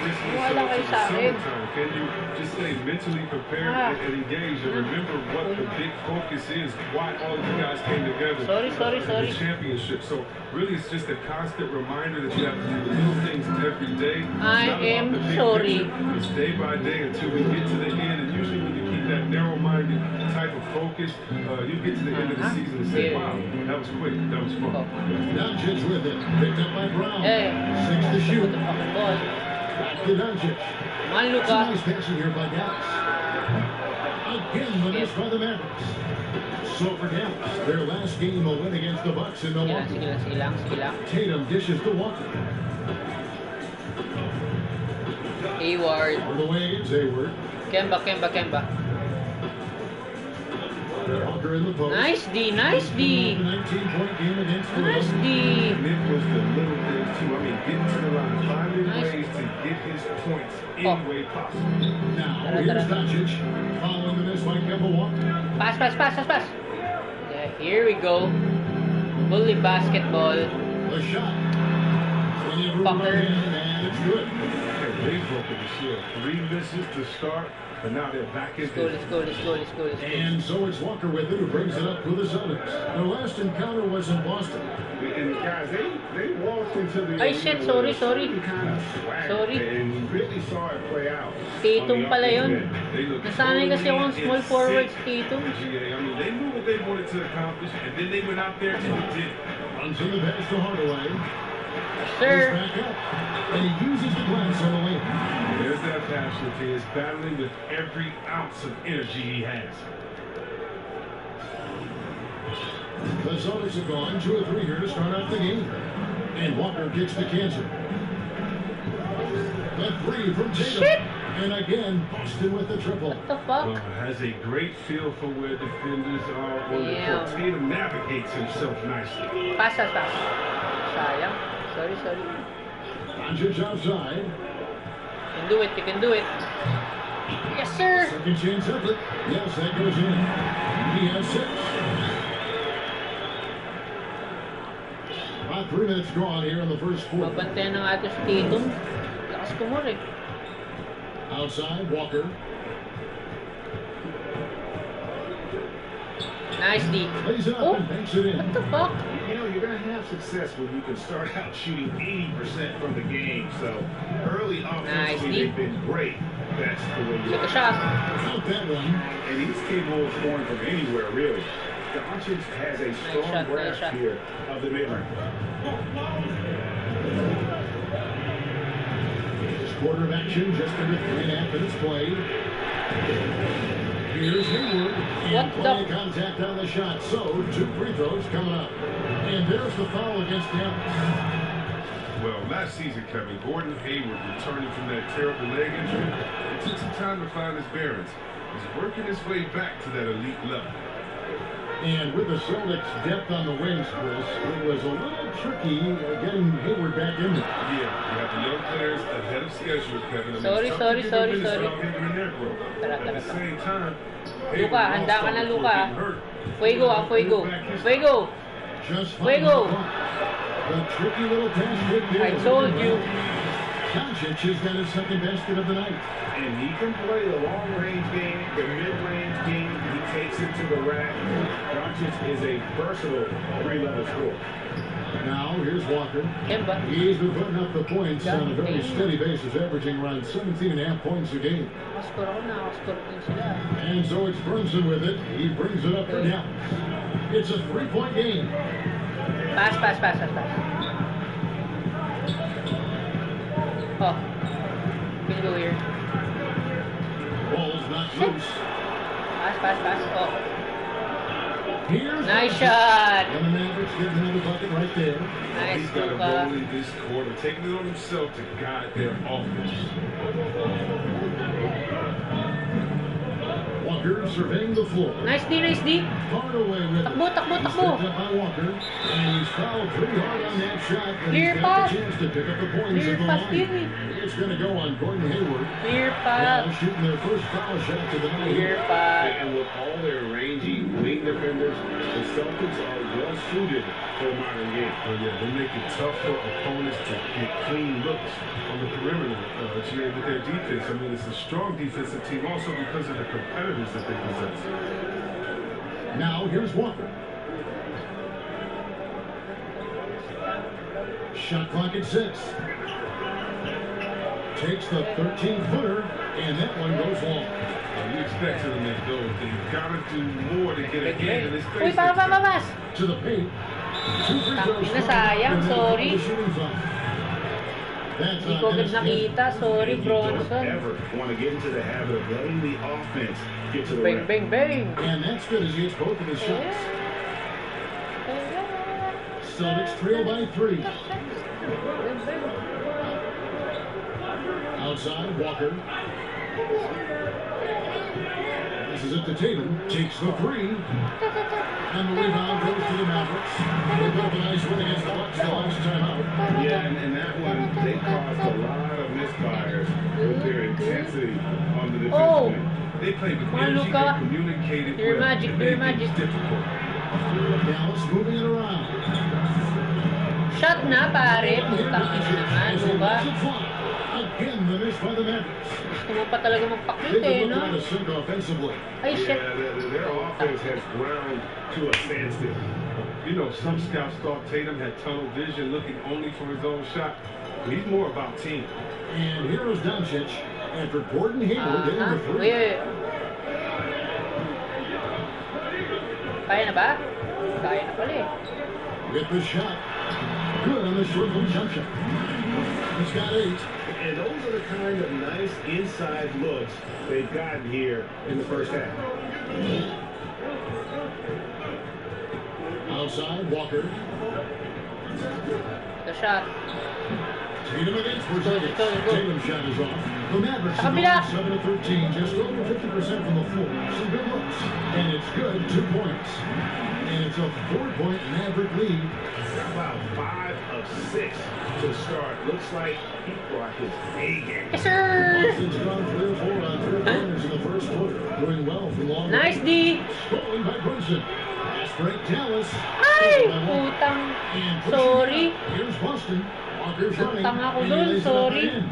S14: Christmas to the summertime. Can you just stay mentally prepared and engaged and remember what the big focus is, why all of you guys came together in the championship. So really, it's just a constant reminder that you have to do the little things every day.
S1: I am sorry.
S14: It's day by day until we get to the end, and usually when you keep that narrow-minded type of focus, you get to the end of the season and say, wow, that was quick, that was fun.
S8: Doncic with it, picked up by Brown. 6 to shoot. Back to Doncic. Nice passing here by Dallas. Again, the miss by the Mavericks. So for Dallas, their last game will win against the Bucks in Milwaukee.
S1: Sige lang.
S8: Tatum dishes to Walker.
S1: Hayward.
S8: On the way against Hayward.
S1: Kemba.
S8: Walker in the post.
S1: Nice D.
S8: 19-point game against
S1: Nice D.
S10: And it was the little things too. I mean, getting to the line, finding ways to get his points any way possible.
S8: Now, here's Doncic, following the miss by Kemba Walker.
S1: Pass. Yeah, here we go. Bully basketball.
S8: The shot.
S1: Fucker.
S8: And it's good.
S10: They broke it this year. 3 misses to start, but now they're back in business.
S1: Let's go.
S8: And so it's Walker with it who brings it up for the Celtics. Their last encounter was in Boston.
S10: And guys, they walked into the
S1: Ay shit, sorry.
S10: kind of
S1: Sorry.
S10: and we really saw it play out.
S1: Tatum pala yun. Nasanay kasi akong small forward Tatum.
S10: Yeah, I mean, they knew what they wanted to accomplish, and then they went out there and did it.
S8: Runs in the pass to Hardaway.
S1: Sir.
S8: He's back up, and he uses the glass on the way.
S10: There's that passion. He is battling with every ounce of energy he has.
S8: The Celtics have gone 2 of 3 here to start out the game. And Walker gets the cancer. The 3 from Tatum.
S1: Shit.
S8: And again, Boston with the triple.
S1: What the fuck?
S10: Has a great feel for where defenders are on the court. Tatum navigates himself nicely.
S1: Pass. Sayang. Sorry.
S8: Doncic outside.
S1: You can do it. Yes, sir.
S8: Second chance effort. Yes, that goes in. He has 6. About 3 minutes gone here in the first quarter.
S1: Mabantayan ng ato si Tatum. Lakas kumuri.
S8: Outside, Walker.
S1: Nice D.
S8: Plays it up and banks it in.
S1: What the fuck?
S10: You know, you're going to have success when you can start out shooting 80% from the game. So, early offensively, they've been great. That's the way you
S1: take a shot.
S8: Out that one.
S10: And he's capable of scoring from anywhere, really. Doncic has a strong grasp here of the mid-range.
S8: This quarter of action, just under 3.5 minutes played. Here's Hayward, and plenty of contact on the shot. So, 2 free throws coming up. And there's the foul against Dallas.
S10: Well, last season, Kevin, Gordon Hayward returning from that terrible leg injury, it took some time to find his bearings. He's working his way back to that elite level.
S8: And with the Celtics' depth on the wings, Chris, it was a little tricky getting Hayward back in there.
S10: Yeah, you have the young players ahead of schedule, Kevin.
S1: Sorry.
S10: At the same time,
S1: Luka, handa ka na, Luka. Fuego. Fuego.
S8: The tricky little pass right there.
S1: I told you.
S8: Doncic has got his second basket of the night.
S10: And he can play the long-range game, the mid-range game. He takes it to the rack. Doncic is a versatile 3-level scorer.
S8: Now, here's Walker. He's been putting up the points on a very steady basis, averaging around 17.5 points a game. And so it's Brunson with it. He brings it up for Dallas. It's a 3-point game.
S1: Pass. Oh. Can you go here?
S8: Ball's not loose.
S1: Pass. Oh.
S8: Here's
S1: nice shot.
S8: And the Mavericks get another bucket right there.
S1: Nice,
S10: he's got a role in this quarter, taking it on himself to guide their offense.
S8: Walker surveying the floor.
S1: Nice D.
S8: Hardaway with it.
S1: Takbo.
S8: He's stepped up by Walker, and he's fouled pretty hard on that shot. But
S1: Clear
S8: he's got
S1: pass.
S8: the chance to pick up the points at the line. It's going to go on Gordon Hayward.
S1: Clear pass.
S8: Now shooting their first foul shot to the night.
S1: Clear pass.
S10: And with all their rangy wing defenders, the Celtics are well suited for a modern game. Oh yeah, they make it tough for opponents to get clean looks on the perimeter. With their defense, I mean, it's a strong defensive team also because of the competitors that they possess.
S8: Now here's Walker. Shot clock at 6. Takes the 13-footer, and that one goes long.
S10: You expect them to make those. They've got to do more to get a hand in this
S1: Uy, pass.
S8: To the paint. 2 free throws.
S1: Sayang, sorry. Hindi ko agad nakita. Sorry, Bronson.
S10: Ever want to get into the habit of letting the offense get to the
S1: Bang,
S10: rim.
S1: bang, bang.
S8: And that's good as he hits both of his shots. Celtics trail by 3. Outside, Walker. This is it to Tatum. Takes the 3. And the rebound goes to the Mavericks. They put up a nice win against the Bucks the last time out.
S10: Yeah, and that one, they caused a lot of misfires with their intensity on the defensive end.
S3: They played with energy,
S1: Luka.
S3: they communicated
S1: Your
S3: well,
S1: magic,
S3: and
S1: your
S3: made things
S1: magic.
S3: difficult.
S8: Dallas moving it around.
S1: Shot na, pare. Putang ina naman, Luka.
S8: Again, the miss by the Mavericks.
S1: Gusto mo pa talaga magpakita
S8: They
S1: eh,
S8: look
S1: no?
S8: out of sync offensively.
S1: Ay, shit.
S10: Yeah, their offense has ground to a standstill.
S3: You know, some scouts thought Tatum had tunnel vision, looking only for his own shot. He's more about team.
S8: And here's Doncic after Gordon Hayward hitting the 3.
S1: Uy. Kaya na ba? Kaya na pala eh.
S8: Get the shot. Good on the short little jump shot. He's got 8.
S10: And those are the kind of nice inside looks they've gotten here in the first half.
S8: Outside, Walker.
S1: The shot.
S8: Tatum against Porzingis. Tatum's shot is off. The Mavericks
S1: Sa
S8: are
S1: kabila.
S8: 7-13, just over 50% from the floor. Some good looks. And it's good, 2 points. And it's a 4-point Maverick lead.
S10: About 5 of 6 to start. Looks like he brought his A game.
S1: Yes, sir.
S8: Boston's gone 3 or 4 on 3-pointers in the first quarter. Doing well from long
S1: Nice,
S8: range.
S1: D.
S8: Stolen by Brunson. Fast break, Dallas.
S1: Ay,
S8: Stolen by Walker.
S1: putang.
S8: And pushing
S1: Sorry.
S8: up. Here's Boston. Walker's running.
S1: Tanga ko
S8: and he
S1: dun,
S8: lays it up
S1: sorry.
S8: and in.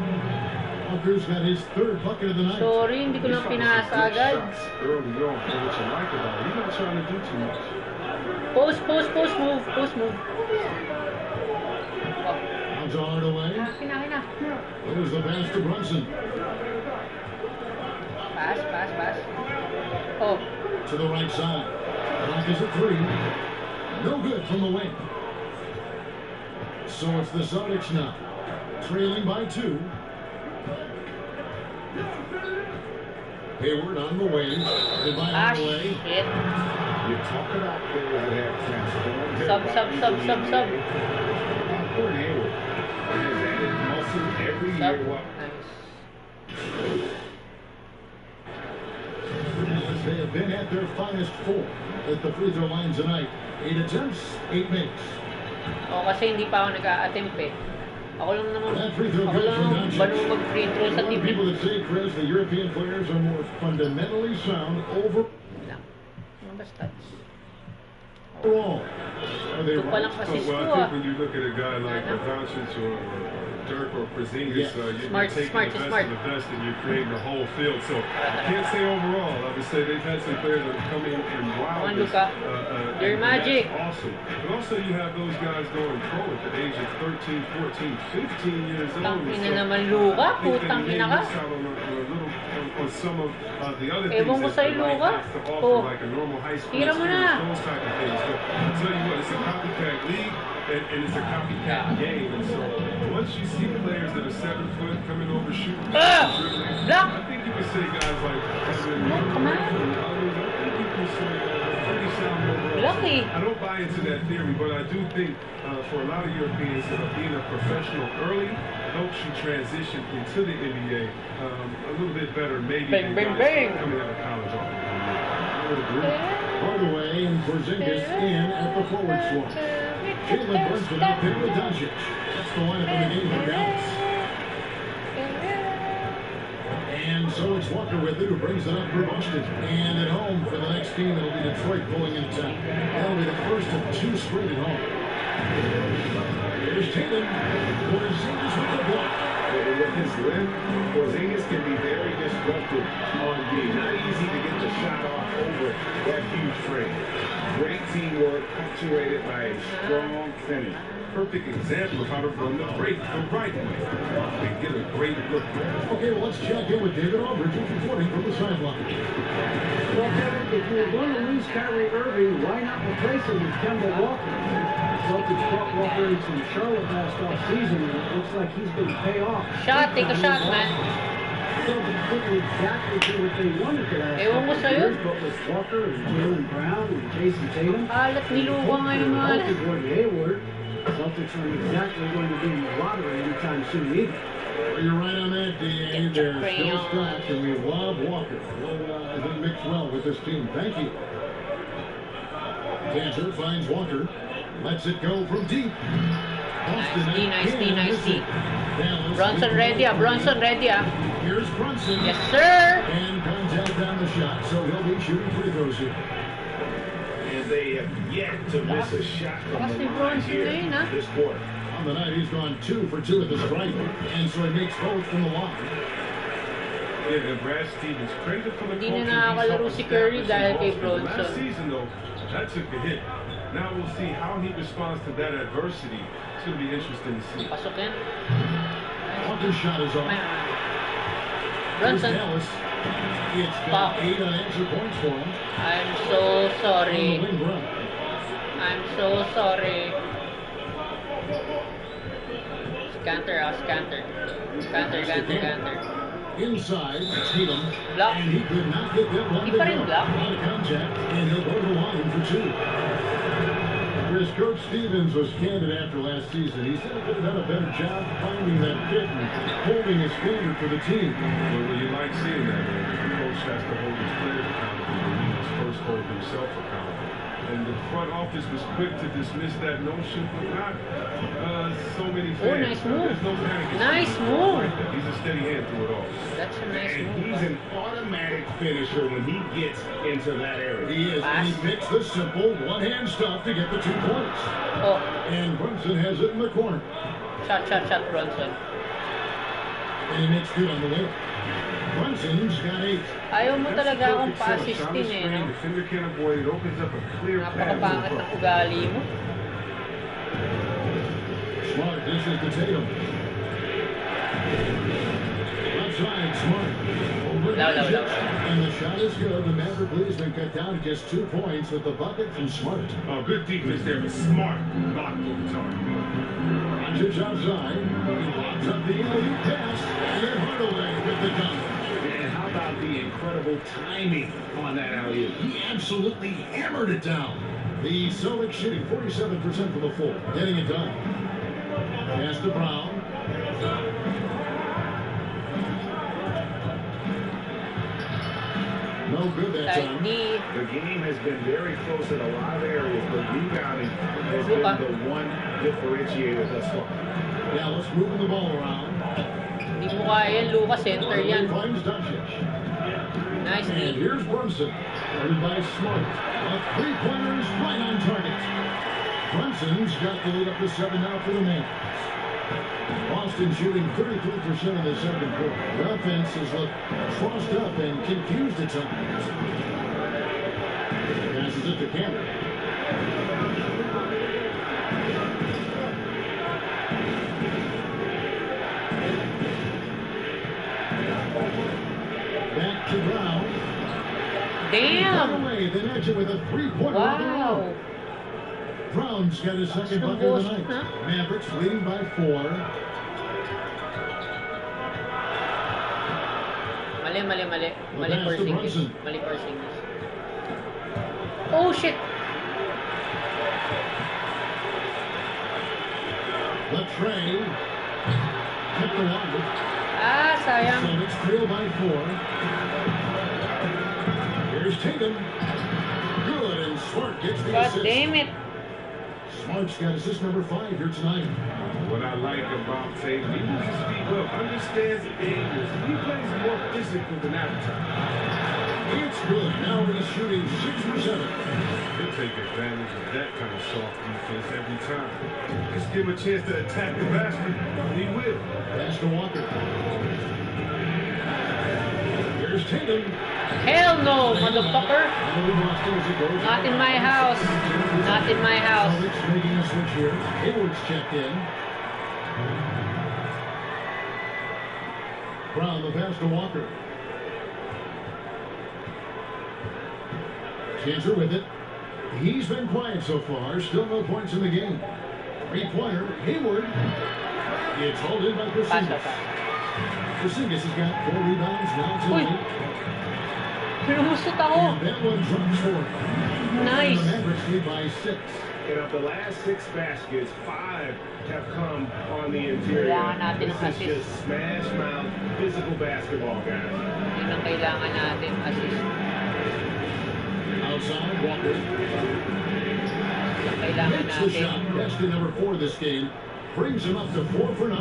S8: Walker's got his 3rd bucket of the night.
S1: Sorry, hindi ko lang pinasa agad.
S3: Early on, and what you like about it, he's not trying to do too much.
S1: Post move. Oh,
S8: Now Hardaway.
S1: akin na.
S8: There's the pass to Brunson.
S1: Pass. Oh,
S8: To the right side. Clock is at 3. No good from the wing. So it's the Celtics now. Trailing by 2. Hayward on the wing. Goodbye Hardaway.
S1: shit.
S10: You talk about players that have transformed their
S1: Sub.
S10: Gordon Hayward has added muscle every year.
S8: As they have been at their finest 4 at the free throw line tonight. 8 attempts, 8 makes.
S1: Oh, kasi hindi pa ako nag-a-attempt eh. Ako lang naman
S8: That free throw
S1: ako
S8: goes
S1: lang
S8: from Doncic.
S1: banong mag-free throw sa
S8: A lot of
S1: team.
S8: people that say, Chris, the European players are more fundamentally sound overall.
S1: Ano ba stats?
S8: Are they
S1: Ito pa lang
S8: right?
S1: assist
S3: Well,
S1: ko
S3: I
S1: ah.
S3: think when you look at a guy like Doncic or Dirk or Porzingis,
S8: Yes.
S3: you're
S1: Smart,
S3: taking
S1: smart,
S3: the best
S1: smart.
S3: of the best and you're creating the whole field. So I can't say overall. I would say they've had some players that have come in and
S1: Come on,
S3: wowed us.
S1: Luka. Your
S3: and
S1: magic.
S3: That's awesome. But also you have those guys going pro at the age of 13, 14, 15 years old.
S1: Tangina naman, Luka.
S3: I think
S1: Putang
S3: they
S1: ina
S3: may
S1: ka.
S3: miss out on some of the other
S1: Ewan ko
S3: things
S1: sa'yo,
S3: that life
S1: Luka.
S3: has to offer,
S1: Oh.
S3: like a normal high school
S1: Tira mo
S3: experience,
S1: na.
S3: those type of things. But I'll tell you what, it's a copycat league, and it's a copycat game. And so once you see players that are 7 foot coming over shooting,
S1: Block.
S3: I think you can say guys like Kevin
S1: Come on.
S3: and others, I think you can say pretty sound overall.
S1: Lucky.
S3: I don't buy into that theory, but I do think for a lot of Europeans, being a professional early helps you transition into the NBA a little bit better, maybe
S1: Bang,
S3: than
S1: bang,
S3: guys
S1: bang.
S3: coming out of college.
S8: I would agree. Hardaway and Porzingis in at the forward swap. Jalen Brunson out there with Doncic. That's the lineup in the game for Dallas. And so it's Walker with it, who brings it up for Boston. And at home for the next game, it'll be Detroit going into town. That'll be the first of 2 straight at home. Here's Tatum. Porzingis with the block.
S10: With his length, Porzingis can be very disruptive on D. Not easy to get the shot off over that huge frame. Great teamwork, punctuated by a strong finish.
S3: Perfect example of how to run the break the right way and get a great look there.
S8: Okay, well, let's check in with David Aldridge reporting from the sideline.
S9: Well, Kevin, if you were going to lose Kyrie Irving, why not replace him with Kemba Walker? Celtics brought Walker in from Charlotte last offseason, and it looks like he's going to pay off.
S1: Shot, take a shot, man.
S9: Celtics didn't exactly do what they wanted the last
S1: Ewan ko
S9: couple of
S1: sa'yo.
S9: years, but with Walker and Jaylen Brown and Jason Tatum,
S1: Alat niluwa ngayon, man.
S9: healthy Gordon Hayward, Celtics aren't exactly going to be in the lottery anytime soon either.
S8: Well, you're right on that, D.A. They're still stacked, and we love Walker. He mixed well with this team. Thank you. Cantor finds Walker. Lets it go from deep.
S1: Nice D. Bronson ready, Bronson ready,
S8: Here's Brunson.
S1: Yes, sir.
S8: And contact on the shot, so he'll be shooting free throws here.
S10: And they have yet to miss a shot from the line
S1: Bronson
S10: here
S1: ngayon,
S10: this quarter.
S8: On the night, he's gone 2 for 2 at the stripe, and so he makes both from the line.
S3: Yeah, and Brad Stevens, credit for the
S1: Hindi
S3: culture
S1: na nakakalaro si Curry dahil kay
S3: Boston. Last
S1: Bronson.
S3: season, though, that took a hit. Now we'll see how he responds to that adversity. It's going to be interesting to see.
S1: Pasok yan.
S8: Walker's shot is off.
S1: Bronson.
S8: Dallas. It's got 8 unanswered points for him.
S1: I'm so sorry. I'm so sorry. Scanter.
S8: Inside, Tatum.
S1: Block.
S8: And he could not get that one to
S1: Di pa rin
S8: go.
S1: block.
S8: Out of contact, and he'll go to the line for 2. Whereas Coach Stevens was candid after last season, he said he could have done a better job finding that fit and holding his standard for the team.
S3: Well, you like seeing that, man. The coach has to hold his players accountable, but he must first hold himself accountable. And the front office was quick to dismiss that notion, but not so many fans.
S1: Oh, nice move.
S3: There's no panic.
S1: Nice move.
S3: Like that. He's a steady hand through it all.
S1: That's a nice
S10: And
S1: move.
S10: he's an automatic finisher when he gets into that area.
S8: He is, and he picks the simple one-hand stuff to get the 2 points.
S1: Oh,
S8: And Brunson has it in the corner.
S1: shot, Bronson.
S8: And he makes good on the way. Brunson's got 8.
S1: Ayaw mo
S3: That's
S1: talaga
S3: a
S1: akong
S3: perfect setup. Shot
S1: pa-assistin
S3: is
S1: eh,
S3: screen,
S1: no?
S3: defender can't avoid it. Opens up a clear path.
S1: Napakapangit ng ugali mo.
S8: Smart dishes to Tatum. Left side, Smart.
S1: Low.
S8: And the shot is good. The Maverick lead has been cut down to just 2 points with the bucket from Smart.
S3: Oh, good defense there, but Smart blocked over target.
S8: Doncic outside. He locks up the alley pass. And Hardaway with the dunk.
S10: And how about the incredible timing on that alley-oop?
S8: He absolutely hammered it down. The Celtics shooting 47% from the floor. Getting it done. Pass to Brown. No good that time.
S10: The game has been very close in a lot of areas, but rebounding has been the one differentiator thus far.
S8: Dallas moving the ball around.
S1: Hindi mo kaya yan, Luka, center yan.
S8: Finds Doncic.
S1: Nice
S8: And
S1: knee.
S8: here's Brunson. Guarded by Smart. A 3-pointers right on target. Brunson's got the lead up to 7 now for the man. Boston shooting 33% in the second quarter. The offense has looked crossed up and confused at times. Passes it to Cameron. Back to Brown.
S1: Damn!
S8: Away, they match it with a 3-pointer.
S1: Wow!
S8: Brown's got his second bucket of the night. Mavericks leading by 4.
S1: Mali for Singles. Oh, shit!
S8: The tray. Kept the line.
S1: Ah, sayang.
S8: Celtics trail by 4. Here's Tatum. Good, and Smart gets the
S1: God
S8: assist.
S1: damn it.
S8: Smart's got assist number 5 here tonight.
S3: What I like about Tatum, he moves his feet well, understands the angles. He plays more physical than advertised.
S8: It's good. Now he's shooting 6 for 7.
S3: He'll take advantage of that kind of soft defense every time. Just give him a chance to attack the basket, and he will.
S8: Pass to Walker. Here's Tatum.
S1: Hell no, motherfucker! Not in my house. Not in my house.
S8: Celtics making a switch here. Hayward's checked in. Brown, the pass to Walker. Chancer with it. He's been quiet so far. Still no points in the game. Three-pointer, Hayward. It's hauled in by Porzingis. Porzingis has got 4 rebounds. Now it's an 8.
S1: Pinumusot ako.
S8: And that one drops for him.
S1: Nice.
S8: And the Mavericks lead by 6.
S10: And of the last 6 baskets, 5 have come on the interior.
S1: Kailangan natin ng
S10: This is
S1: assist.
S10: just smash mouth physical basketball, guys.
S1: Yun ang kailangan natin, assist.
S8: Outside, Walker.
S1: Kailangan
S8: Makes the
S1: natin.
S8: shot. Best in number 4 this game. Brings him up to 4 for 9.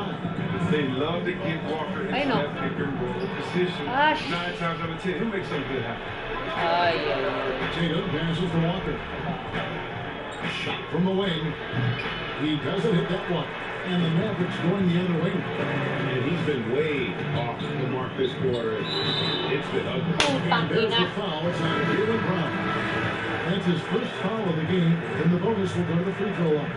S3: They love to get Walker into that pick and roll position. 9 times out of 10, he'll make something good happen.
S8: Tatum passes to Walker. Shot from the wing. He doesn't hit that one. And the Mavericks going the other way.
S10: And he's been way off the mark this quarter. It's been ugly.
S8: And there's the foul. It's on Jaylen Brown. That's his first foul of the game. And the bonus will go to the free throw line.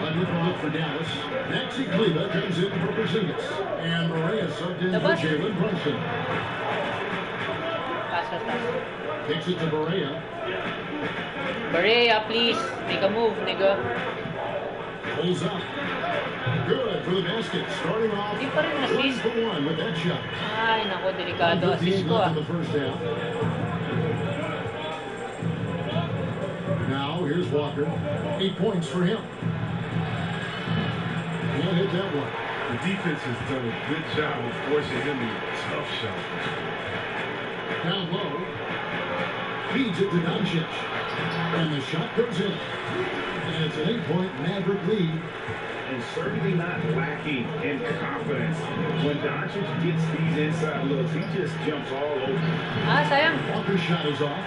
S8: A different look for Dallas. Maxi Kleber comes in for Porzingis. And Maria subbed in for Jalen Brunson. Kicks it to Barea.
S1: Barea, please. Make a move, nigga.
S8: Pulls up. Good for the basket. Starting off 1 for 1 with that shot.
S1: Ay, nako, delikado assist ko
S8: in the first half. Now, here's Walker. 8 points for him. Can't hit that one.
S3: The defense has done a good job of forcing him to tough shots.
S8: Down low. Feeds it to Doncic. And the shot goes in. And it's an 8-point Maverick lead.
S10: And certainly not lacking in confidence. When Doncic gets these inside looks, he just jumps all over.
S1: Sayang.
S8: Walker's shot is off.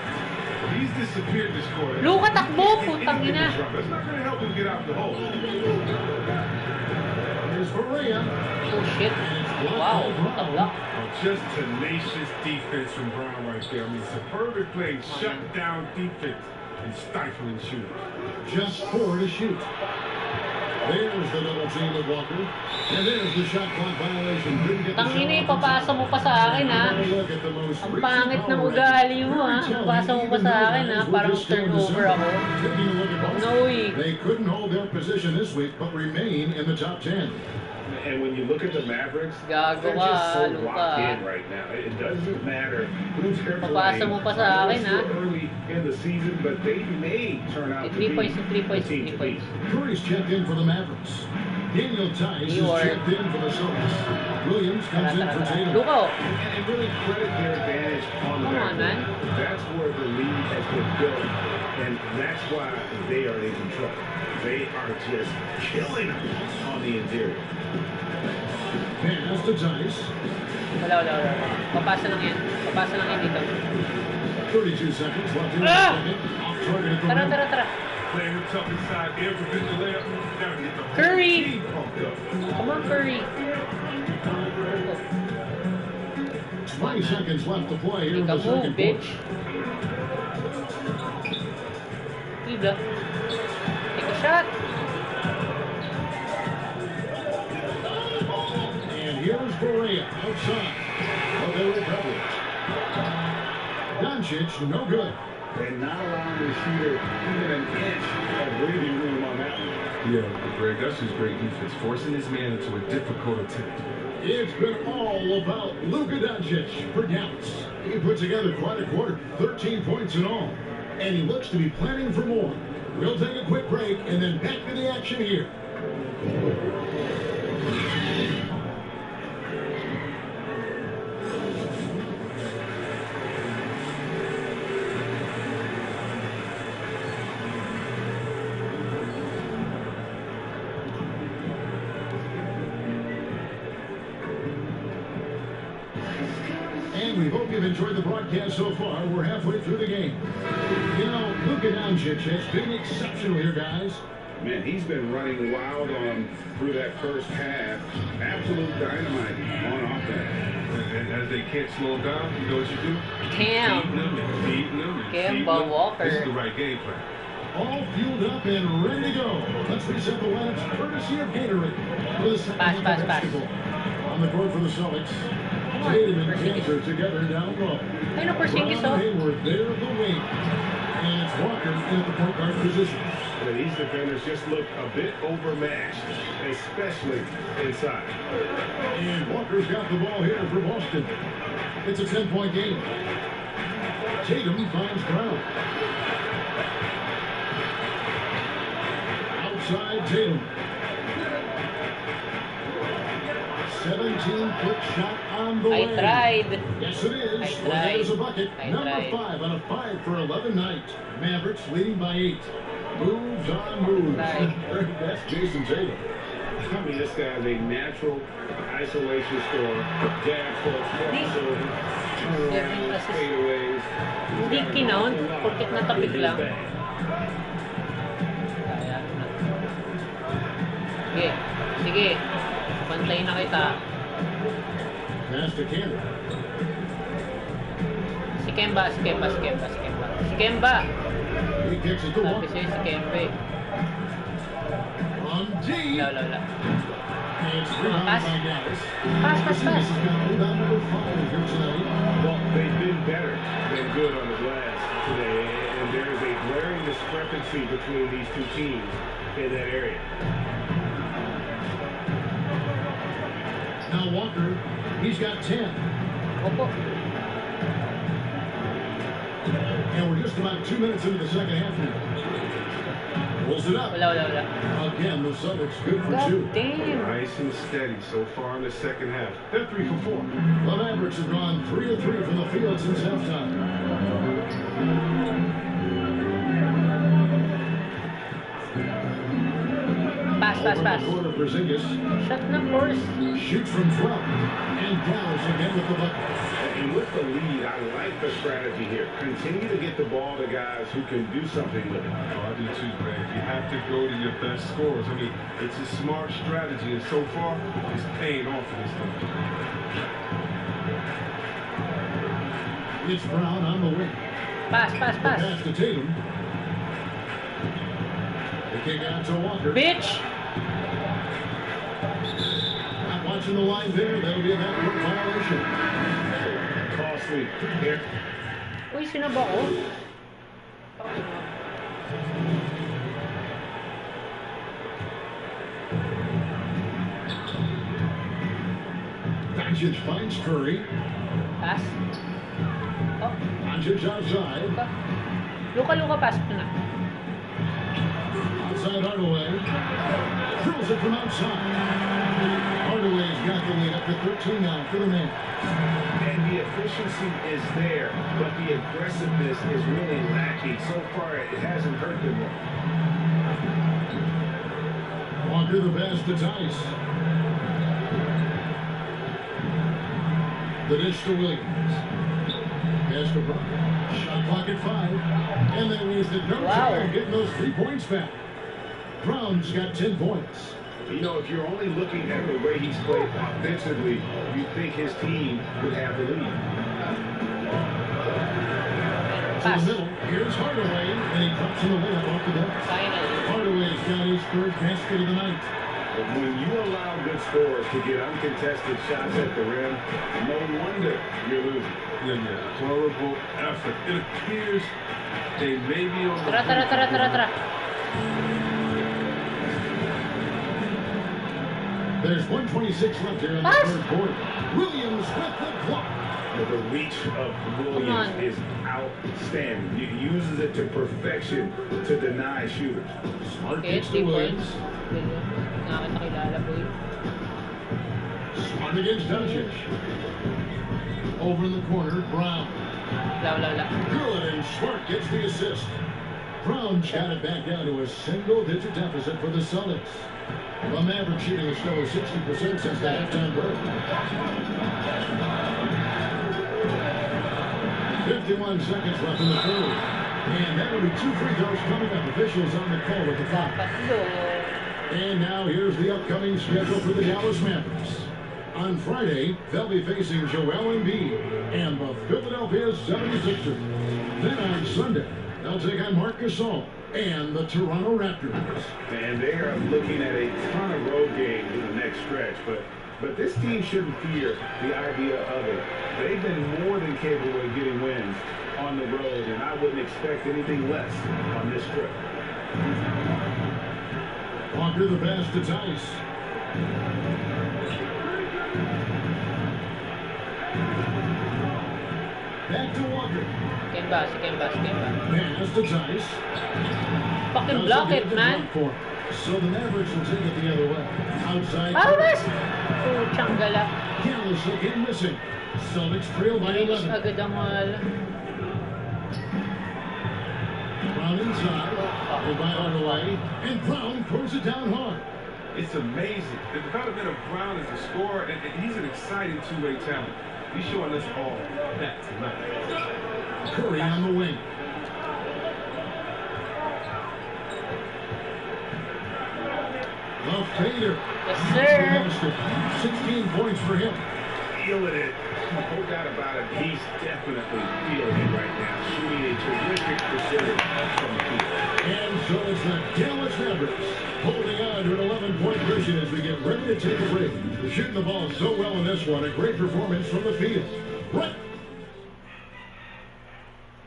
S3: He's disappeared this quarter.
S1: Luka, takbo, putang ina.
S3: That's not going to help him get out the hole.
S8: Here's Barea.
S1: Oh shit. Wow, tabla.
S3: Just tenacious defense from Brown right there. I mean, superbly playing shutdown defense and stifling shooting.
S8: Just 4 to shoot. There's the double team with Walker. And there's the shot clock violation.
S1: Tangina, ipapasa mo pa sa akin, ha? Ang pangit ng ugali mo, ha? Ipapasa mo pa sa akin, ha? Parang turnover ako. No way.
S8: They couldn't hold their position this week, but remain in the top 10.
S10: And when you look at the Mavericks,
S1: Gago
S10: they're just so
S1: ka,
S10: locked
S1: Luka.
S10: in right now. It doesn't matter who's here
S1: Papasa mo pa sa akin, ha?
S10: early in the season, but they may turn out to be
S1: 3 points, 3 points, 3 points.
S8: Curry's checked in for the Mavericks. Daniel Tice is checked in for the Celtics. Williams comes in for Tatum.
S1: Luka.
S10: And really credit their advantage on the
S1: Come on, man.
S10: That's where the lead has been built, and that's why they are in control. They are just killing them on the interior.
S8: Pass to Tice.
S1: Wala. Papasa lang yan. Papasa lang yan dito.
S8: 32 seconds left in the second. Off target at the rim.
S1: Tara.
S3: Playing him tough inside, air prevent the layup. Gotta get the whole
S1: Curry.
S3: team pumped up.
S1: Come on, Curry.
S8: 20 seconds left to play here in
S1: Make a
S8: the second
S1: move, bitch. Libra. Take a shot.
S8: And here's Barea outside. Okay, recovery. Doncic, no good.
S10: And not allowing the shooter even an inch of breathing room on that one.
S3: Yeah, but Greg, that's just great defense, forcing his man into a difficult attempt.
S8: It's been all about Luka Doncic for Dallas. He put together quite a quarter, 13 points in all. And he looks to be planning for more. We'll take a quick break and then back to the action here. And we hope you've enjoyed the broadcast so far. We're halfway through the game. You know, Luka Doncic has been exceptional here, guys.
S10: Man, he's been running wild on him through that first half. Absolute dynamite on offense.
S3: And as they can't slow him down, you know what you do?
S1: Cam.
S3: Feeding them.
S1: Kemba Walker.
S3: This is the right game plan.
S8: All fueled up and ready to go. Let's reset the lineups courtesy of Gatorade. For the second half of basketball. On the court for the Celtics. Tatum and Kanter together down low.
S1: Ay, no, Porzingis, oh.
S8: Brown and Hayward there at the wing. And it's Walker in the point guard position.
S10: And these defenders just look a bit overmatched, especially inside.
S8: And Walker's got the ball here for Boston. It's a 10-point game. Tatum finds Brown. Outside Tatum. 17-foot shot on the way.
S1: I tried.
S8: Yes, it is.
S1: I
S8: Well,
S1: tried.
S8: there's a bucket.
S1: I
S8: Number
S1: tried.
S8: 5 on a 5 for 11 night. Mavericks leading by 8. Moves on moves. That's Jason Tatum.
S10: I mean, this guy is a natural isolation scorer. Jab steps, crossover, turnarounds, fadeaways.
S1: Hindi kinount, porket natapik lang. Sige, sige. Pantay na kita.
S8: Pass to Kanter.
S1: Si Kemba, si Kemba, si Kemba, si Kemba. Si Kemba!
S8: He kicks it to
S1: Sabi
S8: Walker.
S1: sa'yo si Kemba eh.
S8: On deep.
S1: Wala, wala, wala.
S8: It's rebounded
S1: Pass.
S8: by Dallas.
S1: Pass, pass, pass.
S8: This is now rebound number 5 here tonight.
S10: Well, they've been better than good on the glass today, and there is a glaring discrepancy between these two teams in that area.
S8: Now Walker, he's got 10.
S1: Opo.
S8: And we're just about 2 minutes into the second half now. Pulls it up.
S1: Wala, wala, wala.
S8: Again, the Celtics good for
S1: God
S8: 2.
S1: damn.
S3: Nice and steady so far in the second half. They're 3 for 4.
S8: The Mavericks have gone 3 of 3 from the field since halftime.
S1: Pass, pass, pass.
S8: Over the corner, Porzingis
S1: Shot na force.
S8: shoots from 12. And Dallas again with the bucket.
S10: And with the lead, I like the strategy here. Continue to get the ball to guys who can do something with it.
S3: Oh, I do too, Greg. You have to go to your best scorers. I mean, it's a smart strategy, and so far, it's paying off for this team.
S8: It's Brown on the wing.
S1: Pass, pass, pass.
S8: Pass to Tatum. The kick out to Walker.
S1: Bitch!
S8: Not watching the line there. That'll be a backcourt violation.
S10: Costly here.
S1: Uy, sino ba ako?
S8: Doncic finds Curry.
S1: Pass. Oh,
S8: Doncic outside.
S1: Luka, pass ko na.
S8: Outside Hardaway. Throws it from outside. Hardaway's got the lead up to 13 now for the man.
S10: And the efficiency is there, but the aggressiveness is really lacking. So far, it hasn't hurt them well.
S8: Walker the pass to Tice. The dish to Williams. Pass to Brown. Shot clock at 5. And they wasted no time getting those 3 points back. Brown's got 10 points.
S10: You know, if you're only looking at the way he's played offensively, you'd think his team would have the lead.
S8: To the middle. Here's Hardaway, and he drops in the layup off the bench. Hardaway's got his third basket of the night.
S10: But when you allow good scorers to get uncontested shots at the rim, no wonder you're losing.
S3: Yeah. Horrible effort. It appears they may be on the
S1: Tara.
S8: There's 126 left here in the third quarter. Williams with the block.
S10: The reach of Williams is outstanding. He uses it to perfection to deny shooters.
S8: Smart
S1: Okay,
S8: gets
S1: 3
S8: to
S1: points.
S8: Williams.
S1: Nakakilala po yun.
S8: Smart against Doncic. Over in the corner, Brown.
S1: Wala.
S8: Good, and Smart gets the assist. Brown got it back down to a single-digit deficit for the Celtics. The Mavericks shooting as low as 60% since the halftime break. 51 seconds left in the third. And that will be 2 free throws coming up. Officials on the call with the foul. And now here's the upcoming schedule for the Dallas Mavericks. On Friday, they'll be facing Joel Embiid and the Philadelphia 76ers. Then on Sunday, they'll take on Marc Gasol and the Toronto Raptors.
S10: And they are looking at a ton of road games in the next stretch, but But this team shouldn't fear the idea of it. They've been more than capable of getting wins on the road, and I wouldn't expect anything less on this trip.
S8: Walker the pass to Tice. Back to Walker.
S1: Second pass.
S8: Pass to Tice.
S1: Fucking block it, man.
S8: So the Mavericks will take it the other way. Outside.
S1: Palmas! Puchang gala.
S8: Careless again missing. Celtics trail by
S1: Nilinis
S8: 11.
S1: agad ang
S8: Brown inside. By Hardaway. And Brown throws it down hard.
S3: It's amazing. The development of Brown as a scorer, and he's an exciting two-way talent. He's showing us all that tonight.
S8: Curry on the wing. Love Tater.
S1: Yes, sir.
S8: 16 points for him.
S10: Feeling it. No doubt about it. He's definitely feeling it right now. Shooting a terrific percentage from the field.
S8: And so it's the Dallas Mavericks holding on to an 11-point cushion as we get ready to take a break. Shooting the ball so well in this one. A great performance from the field. Right.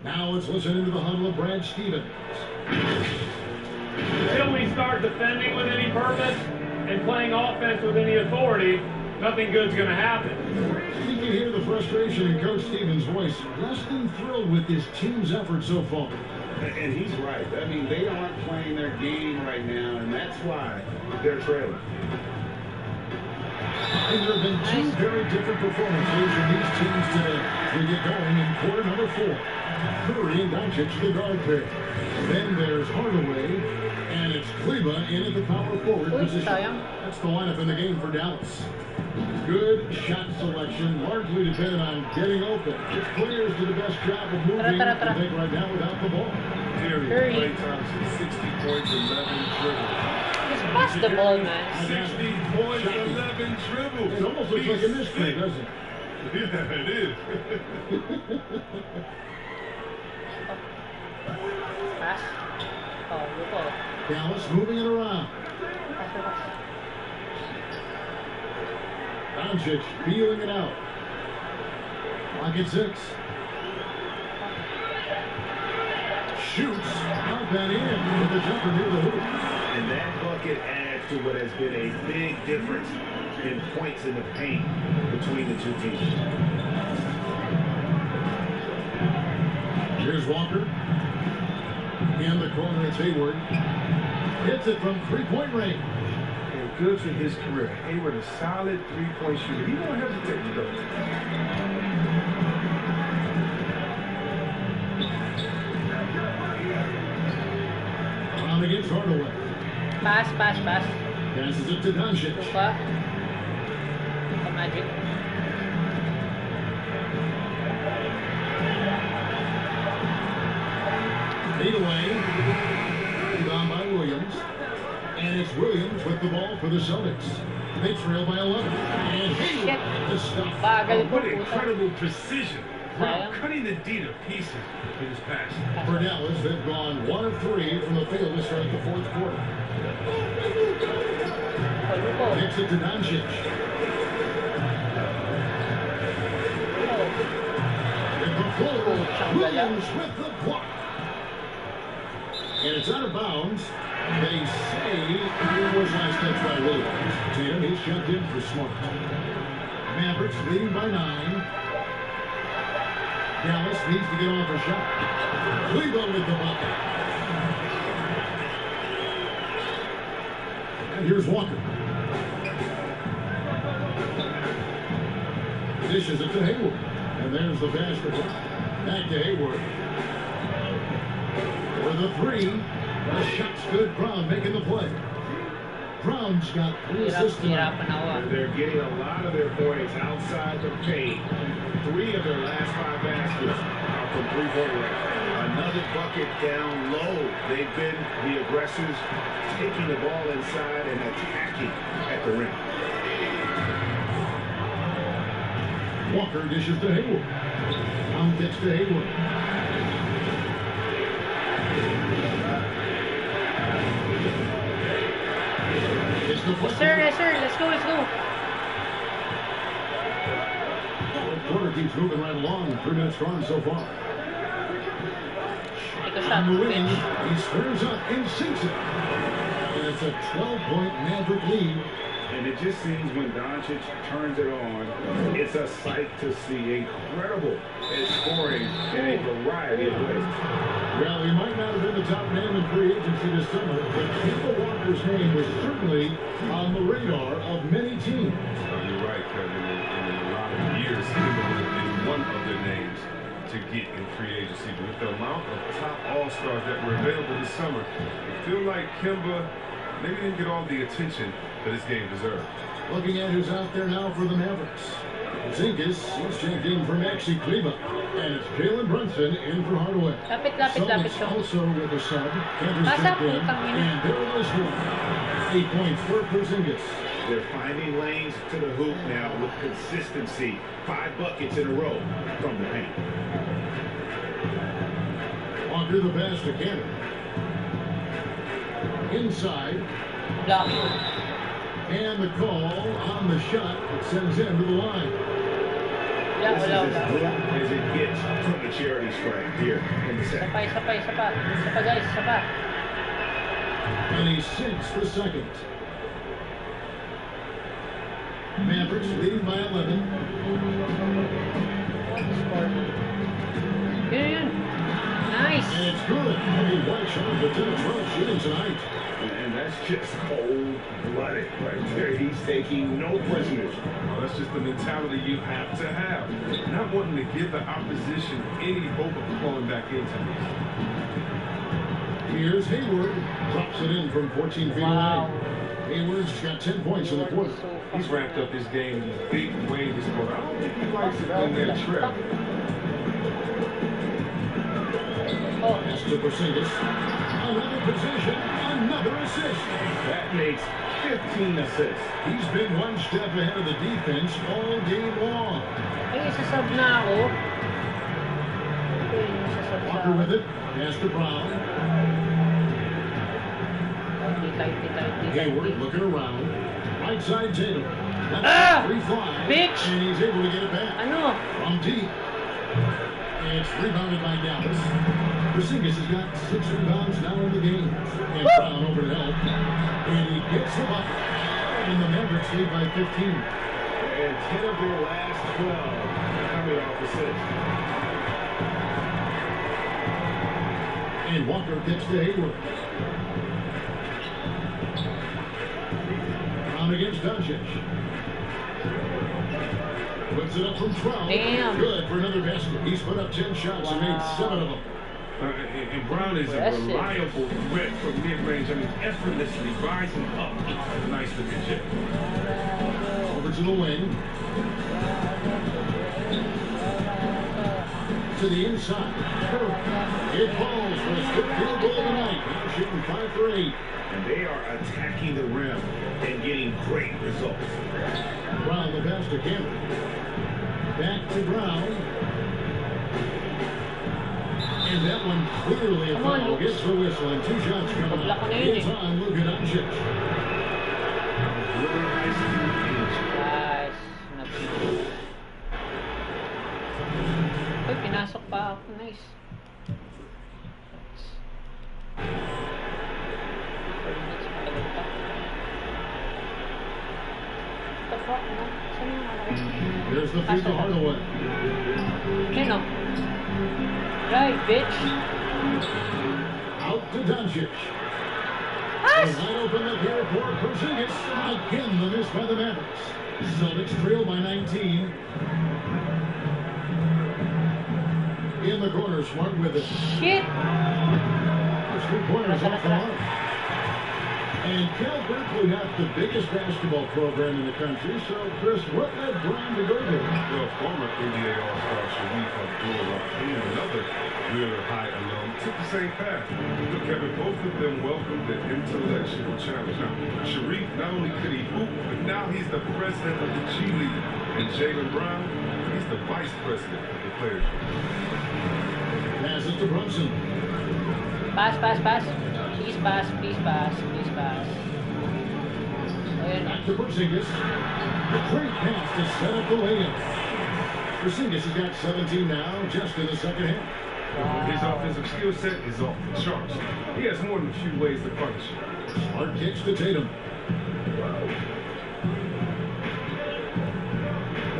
S8: Now let's listen into the huddle of Brad Stevens.
S18: Until we start defending with any purpose and playing offense with any authority, nothing good's going to happen.
S8: You can hear the frustration in Coach Stevens' voice. Less than thrilled with this team's effort so far.
S10: And he's right. I mean, they aren't playing their game right now, and that's why they're trailing.
S8: And there have been two very different performances in these teams today. We get going in quarter number 4. Curry and Doncic, the guard pair. Then there's Hardaway, and it's Kleba in at the power forward position. That's the lineup in the game for Dallas. Good shot selection, largely dependent on getting open. Its players do the best job of moving, I think, right now without the ball.
S3: Curry, Klay Thompson, 60 points, 11 dribbles.
S1: Just pass the ball, man.
S3: 60 points, 11 dribbles.
S8: It almost looks like a mystery, doesn't it?
S3: Yeah, it is.
S1: Pass. Oh, look at
S8: Dallas moving it around. Doncic feeling it out. Clock at 6. Shoots. Out and in with the jumper near the hoop.
S10: And that bucket adds to what has been a big difference in points in the paint between the two teams.
S8: Here's Walker. In the corner, it's Hayward. Hits it from three-point range.
S3: And good for his career. Hayward, a solid three-point shooter. He won't hesitate to go.
S8: On against Hardaway.
S1: Pass.
S8: Passes it to Doncic.
S1: Luka. Magic.
S8: Lead away. Down by Williams. And it's Williams with the ball for the Celtics. They trail by 11. And Hayward the stop.
S3: Oh, what incredible precision. Brown cutting the D to pieces in his pass.
S8: For Dallas, they've gone 1 of 3 from the field to start the fourth quarter. Kicks it to Doncic. And the full Williams with the block. And it's out of bounds. They say it was last touch by Williams. Tatum, he's shoved in for Smart. Mavericks leading by 9. Dallas needs to get off a shot. Kleba with the bucket. And here's Walker. Dishes it to Hayward. And there's the basket. Back to Hayward. For the 3. The shot's good. Brown making the play. Brown's got 3 assists tonight.
S10: They're getting a lot of their points outside the paint. 3 of their last 5 baskets are from three-point range. Another bucket down low. They've been the aggressors, taking the ball inside and attacking at the rim.
S8: Walker dishes to Hayward. Brown gets to Hayward.
S1: Yes, sir. Let's go.
S8: quarter keeps moving right along. 3 minutes gone so far.
S1: Take a shot,
S8: On the wing,
S1: bitch.
S8: he squares up and sinks it. And it's a 12-point Maverick lead.
S10: And it just seems when Doncic turns it on, it's a sight to see. Incredible at scoring in a variety of ways.
S8: Well, he might not have been the top man in free agency this summer, but Kemba Walker's name was certainly on the radar of many teams.
S3: You're right, Kevin. In a lot of years, Kemba would have been one of their names to get in free agency. But with the amount of top all-stars that were available this summer, I feel like Kemba maybe didn't get all the attention that his game deserved.
S8: Looking at who's out there now for the Mavericks. Zingas, he's checking for Maxi Kleba. And it's Jalen Brunson in for Hardaway.
S1: Lapit
S8: Celtics
S1: siya.
S8: also with a sub. Cantor's
S1: Basta
S8: checked in.
S1: putang ina.
S8: And there it is one. 8 points for Porzingis.
S10: They're finding lanes to the hoop now with consistency. 5 buckets in a row from the paint.
S8: Walker the pass to Cantor. Inside.
S1: Block.
S8: And the call on the shot sends him to the line.
S10: This is as good as it gets from the charity stripe here in the second.
S1: Isa pa guys, isa pa.
S8: And he sinks the second. Mavericks leading by 11.
S1: Yun. Nice.
S8: And it's good. A white shot, but 10 of 12 shooting tonight.
S10: And that's just cold-blooded right there. He's taking no prisoners.
S3: Well, that's just the mentality you have to have. Not wanting to give the opposition any hope of falling back into this.
S8: Here's Hayward. Drops it in from 14 feet away. Hayward's got 10 points in the quarter.
S3: He's ramped up his game in a big way this quarter. I don't think he likes it when they're trailing.
S8: Pass to Porzingis. Another possession, another assist.
S10: That makes 15 assists.
S8: He's been one step ahead of the defense all game long.
S1: Ay, isasab na ako.
S8: Walker with it. Pass to Brown. Hayward looking around. Right side Tatum. Free fly.
S1: Bitch!
S8: And he's able to get it back.
S1: Ano?
S8: From deep. It's rebounded by Dallas. Porzingis has got 6 rebounds now in the game. And Brown over to help. And he gets the bucket. And the Mavericks lead by 15.
S10: And 10 of their last 12 coming off assists.
S8: And Walker gets to Hayward. Brown against Doncic. Puts it up from 12.
S1: Damn.
S8: Good for another basket. He's put up 10 shots and made 7 of them.
S3: And Brown is a reliable threat from mid-range. I mean, effortlessly rising up. Nice to get.
S8: Over to the wing. To the inside. It falls for a strip field goal tonight. Now shooting 5 for 8.
S10: And they are attacking the rim and getting great results.
S8: Brown the pass to Cameron. Back to Brown. And that one clearly a foul. Gets the whistle and 2 shots coming up. It's on Luka Doncic.
S1: Nice. Uy, pinasok pa ako. Nice. What the fuck, no? Saan yung ano?
S8: There's the free to Hardaway.
S1: Kino? Right, bitch.
S8: Out to Doncic.
S1: Nice.
S8: Wide open up here for Porzingis. Again, the miss by the Mavericks. Celtics trail by 19. In the corner, Smart with it.
S1: Shit.
S8: There's 3 pointers off the mark. And Cal Berkeley not the biggest basketball program in the country, so Chris, what led Brown to go there?
S3: Well, former NBA All-Star Sharif Abdul-Rahim, another Wheeler High alum, took the same path. Look, Kevin, both of them welcomed the intellectual challenge. Now, Sharif, not only could he hoop, but now he's the president of the G League. And Jalen Brown, he's the vice president of the Players Union.
S8: Pass it to Brunson.
S1: Pass. Please pass.
S8: Back to Porzingis. A great pass to set up the layup. Porzingis has got 17 now, just in the second half.
S3: His offensive skill set is off the charts. He has more than a few ways to punish.
S8: Smart kicks to Tatum.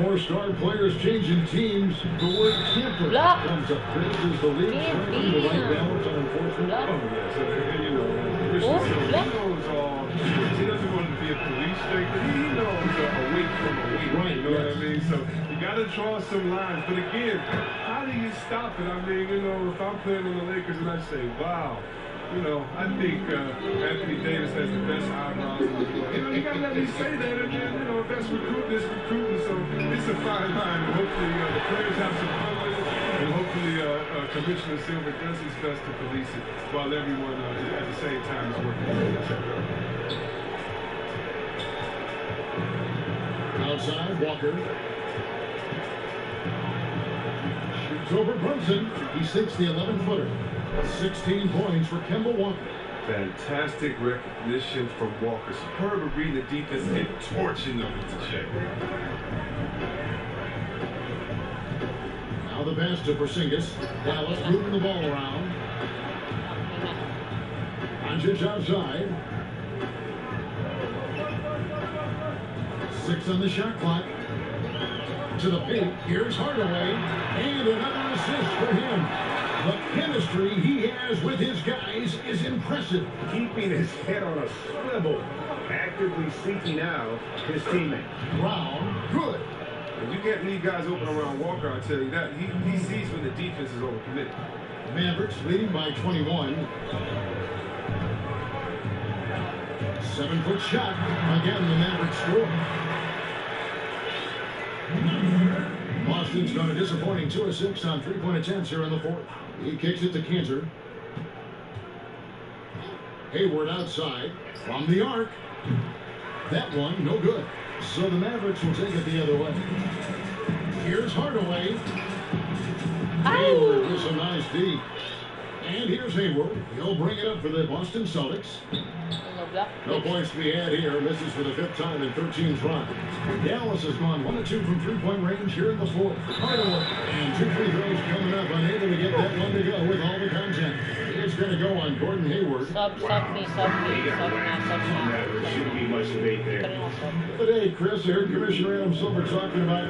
S8: More star players changing teams. The word camper comes up. Chris is the league finding the right balance on enforcement.
S3: Oh, yes. You know, Christian Silver, he knows all. He doesn't want to be a police state, but he knows a week from a week.
S8: Right,
S3: you know what I mean? So you got to draw some lines. But again, how do you stop it? I mean, you know, if I'm playing on the Lakers and I say, wow, you know, I think Anthony Davis has the best eyebrows in the world. You know, you got to let me say that. And then, you know, if that's recruiting, it's recruiting. So it's a fine line. And hopefully the players have some fun with it. And hopefully Commissioner Silver does his best to police it while everyone at the same time is working together.
S8: Outside, Walker. Shoots over Brunson. He sinks the 11-footer. 16 points for Kemba Walker.
S3: Fantastic recognition from Walker. Superb at reading the defense and torching them into check.
S8: Now the pass to Porzingis. Dallas moving the ball around. Doncic outside. 6 on the shot clock. To the paint. Here's Hardaway. And another assist for him. The chemistry he has with his guys is impressive.
S10: Keeping his head on a swivel, actively seeking out his teammate.
S8: Brown, good.
S3: And you can't leave guys open around Walker, I tell you that. He sees when the defense is overcommitted.
S8: Mavericks leading by 21. 7-foot shot. Again, the Mavericks score. Boston's got a disappointing 2 of 6 on 3-point attempts here in the fourth. He kicks it to Cantor. Hayward outside from the arc. That one, no good. So the Mavericks will take it the other way. Here's Hardaway. Hayward with some nice D. And here's Hayward. He'll bring it up for the Boston Celtics. No points to be had here. Misses for the 5th time in 13 tries. Dallas has gone 1 of 2 from 3-point range here in the fourth. Hardaway and 2 free throws coming up. Unable to get that one to go with all the content. It's going to go on Gordon Hayward.
S1: Sub
S10: Shouldn't be much debate there.
S8: Today, Chris, I heard Commissioner Adam Silver talking about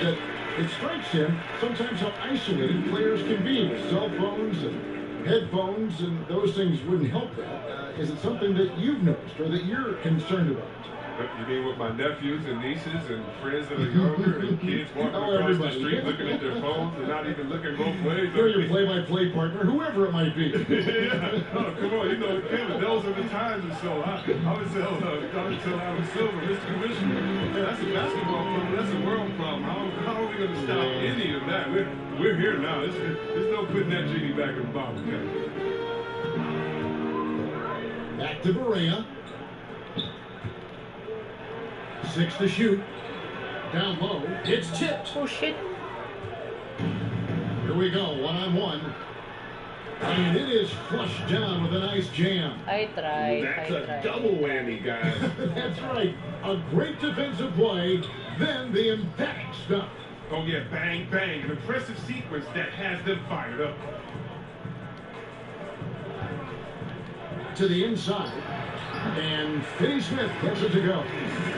S8: that it strikes him sometimes how isolated players can be. Cell phones and headphones and those things wouldn't help that. Is it something that you've noticed or that you're concerned about?
S3: You mean with my nephews and nieces and friends that are younger and kids walking across the street looking at their phones and not even looking both ways?
S8: You're your play-by-play partner, whoever it might be.
S3: Yeah. Oh, come on, you know, Kevin, those are the times and so I would tell Adam Silver, Mr. Commissioner, that's a basketball problem, that's a world problem. How are we going to stop any of that? We're here now. There's no putting that genie back in the bottle, Kevin.
S8: Back to Berea. 6 to shoot. Down low. It's tipped.
S1: Oh, shit.
S8: Here we go. 1-on-1. And it is flushed down with a nice jam.
S1: I tried.
S10: That's a double whammy, guys.
S8: That's right. A great defensive play, then the emphatic stuff.
S3: Oh, yeah, bang, bang. An impressive sequence that has them fired up.
S8: To the inside. And Finney Smith gets it to go.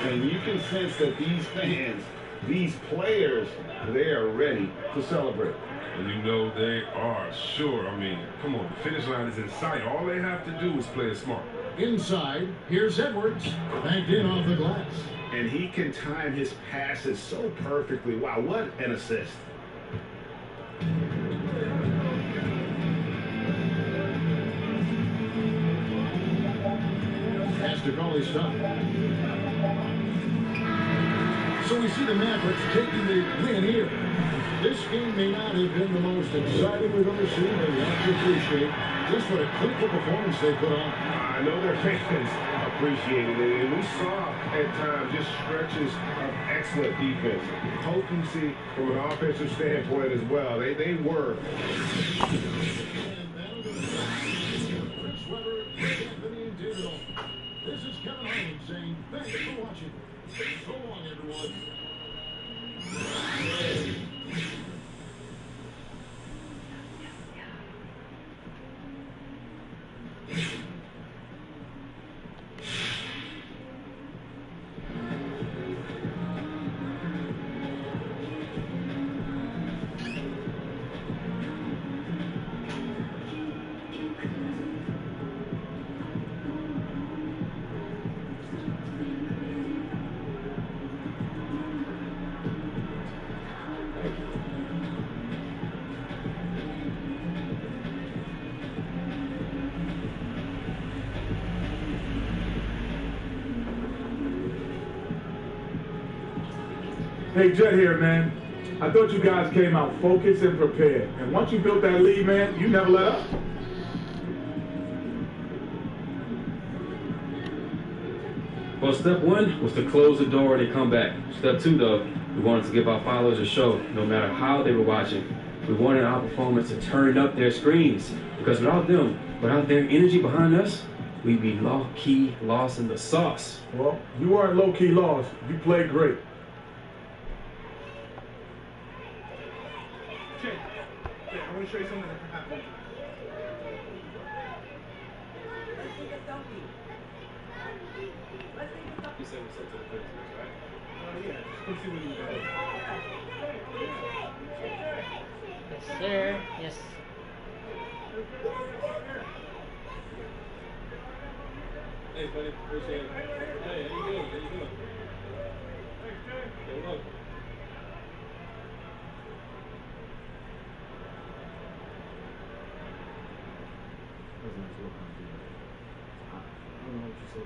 S10: And you can sense that these fans, these players, they are ready to celebrate.
S3: And you know they are, sure. I mean, come on, the finish line is in sight. All they have to do is play it smart.
S8: Inside, here's Edwards. Banked in off the glass.
S10: And he can time his passes so perfectly. Wow, what an assist.
S8: Pass to Cauley Stein. So we see the Mavericks taking the win here. This game may not have been the most exciting we've ever seen, but we have to appreciate just what a clinical performance they put on.
S10: I know their fans appreciated it, and we saw at times just stretches of excellent defense. Potency from an offensive standpoint as well. They were.
S8: This is Kevin Harlan saying thanks for watching. So long, everyone.
S15: Hey, Jet here, man. I thought you guys came out focused and prepared. And once you built that lead, man, you never let up.
S12: Well, step one was to close the door and come back. Step two, though, we wanted to give our followers a show, no matter how they were watching. We wanted our performance to turn up their screens, because without them, without their energy behind us, we'd be low-key lost in the sauce.
S15: Well, you weren't low-key lost. You played great.
S7: Jay, I want to show you something that happened.
S12: You said what's up to the business, right?
S7: Yeah, just come see what you got.
S1: Yes, sir. Yes.
S12: Hey, buddy, appreciate it. Hey, how you doing? How you doing?
S7: Thanks, Jay.
S12: You're welcome.
S9: I don't know what you said.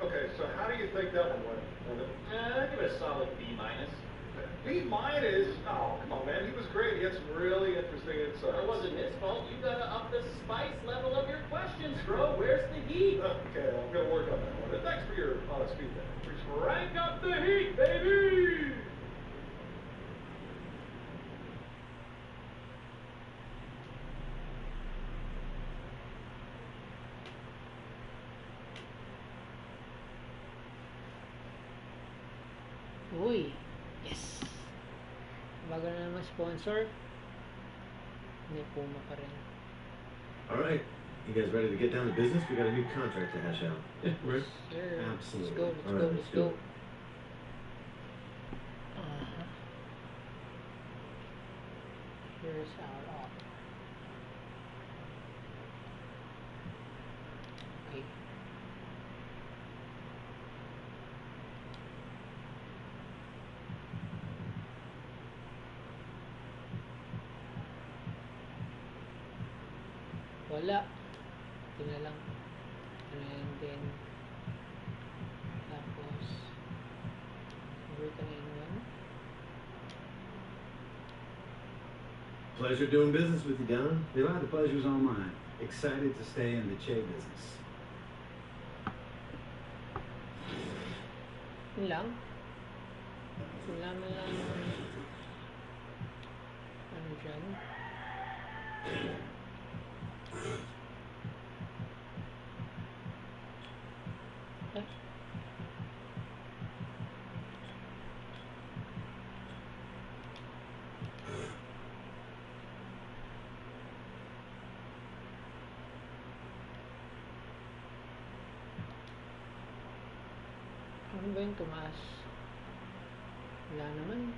S7: Okay, so how do you think that one went?
S17: Give it a solid B minus.
S7: B minus? Oh, come on, man. He was great. He had some really interesting insights.
S17: It wasn't his fault. You gotta up the spice level of your questions, bro. Where's the heat?
S7: Okay, I'm gonna work on that one. And thanks for your honest feedback.
S17: Crank up the heat, baby!
S1: Uy. Yes. Bago na naman sponsor. May Puma pa rin.
S19: All right. You guys ready to get down to business? We got a new contract to hash out.
S12: Yeah, right.
S1: Sure.
S19: Absolutely.
S1: Let's go, let's
S19: All
S1: go,
S19: right,
S1: let's go.
S19: it.
S1: Here's our op. Okay. Wala. Ito na lang. And then tapos convert na yun one.
S19: Pleasure doing business with you, Don.
S9: The pleasure's all mine. Excited to stay in the Che business.
S1: Yun lang. Wala man lang ano dyan. Eh? Ano ba yung tumaas? Wala naman.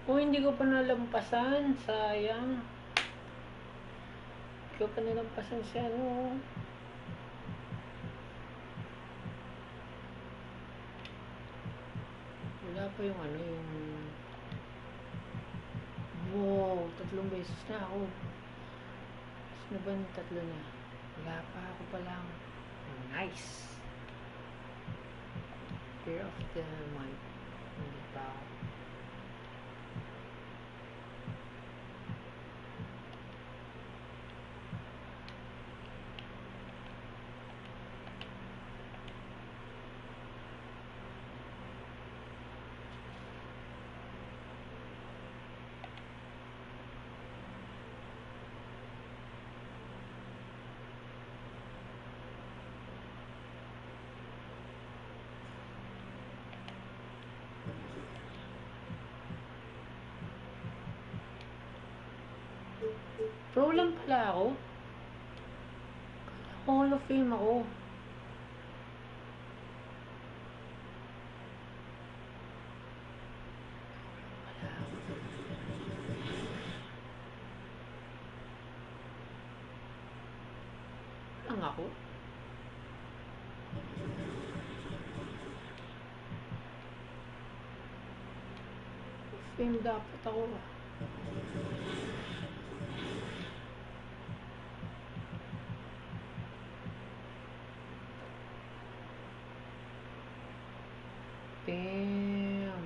S1: Oh, hindi ko pa nalampasan. Sayang. Hindi ko pa nalampasan si ano. Wala pa yung ano, yung... Wow, 3 beses na ako. Mas na ba yung 3 na? Wala pa ako pa lang. Nice! Year of the month. Hindi pa ako. Pro lang pala ako. Hall of Fame ako. Lang ako. Fame dapat ako. Damn.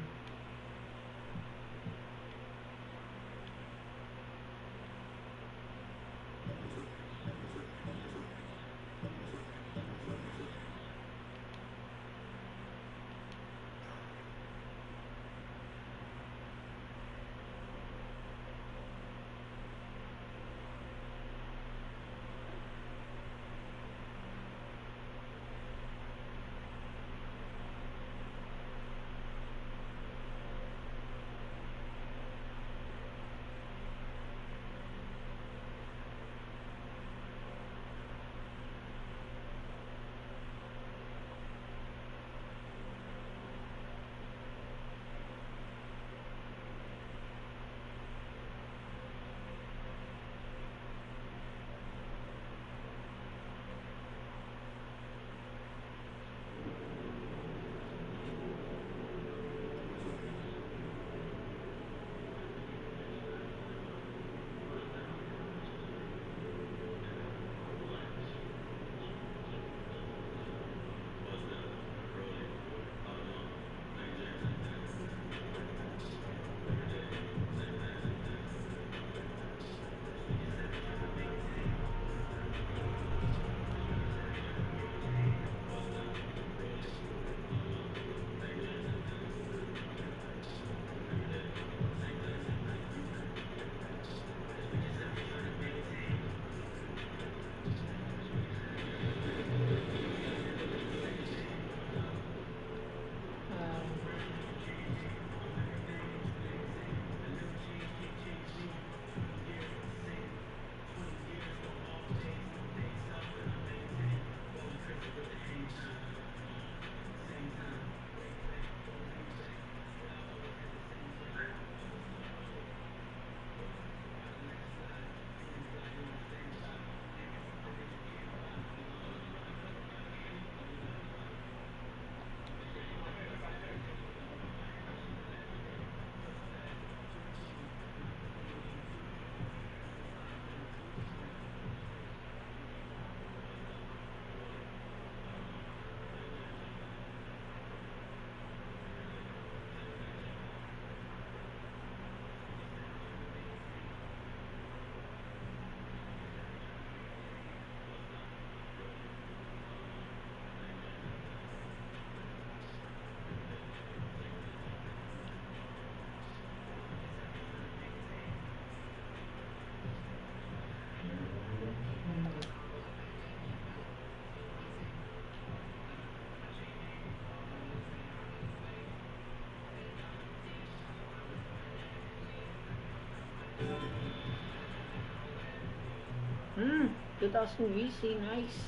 S1: Hmm, 2000 VC, nice.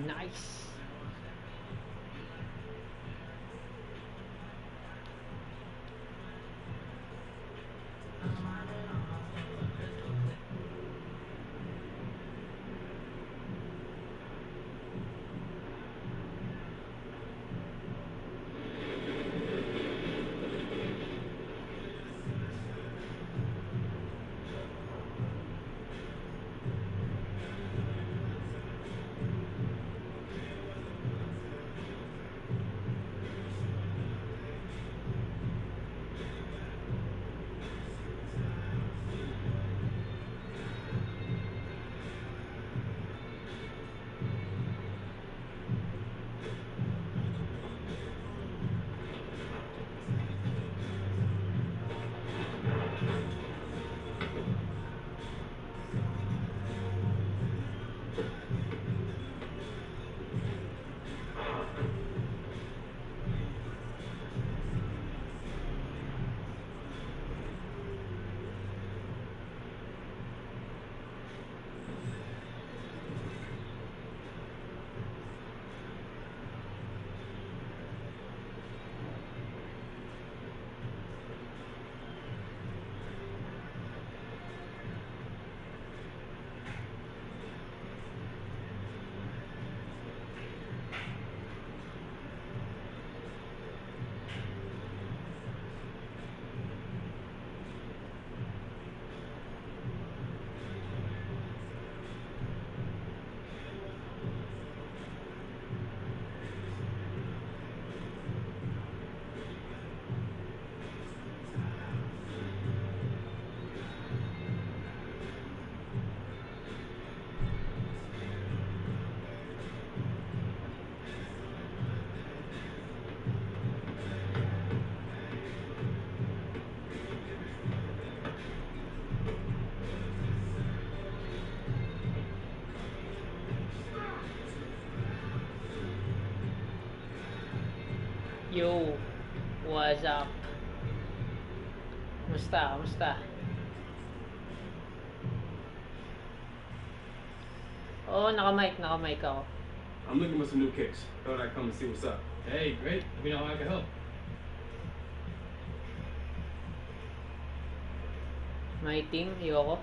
S1: Nice. Yo, what's up? Kamusta? Oh, naka-mic ako.
S12: I'm looking for some new kicks. Thought I'd come and see what's up.
S18: Hey, great. Let me know how I can help.
S1: My team, Yoko.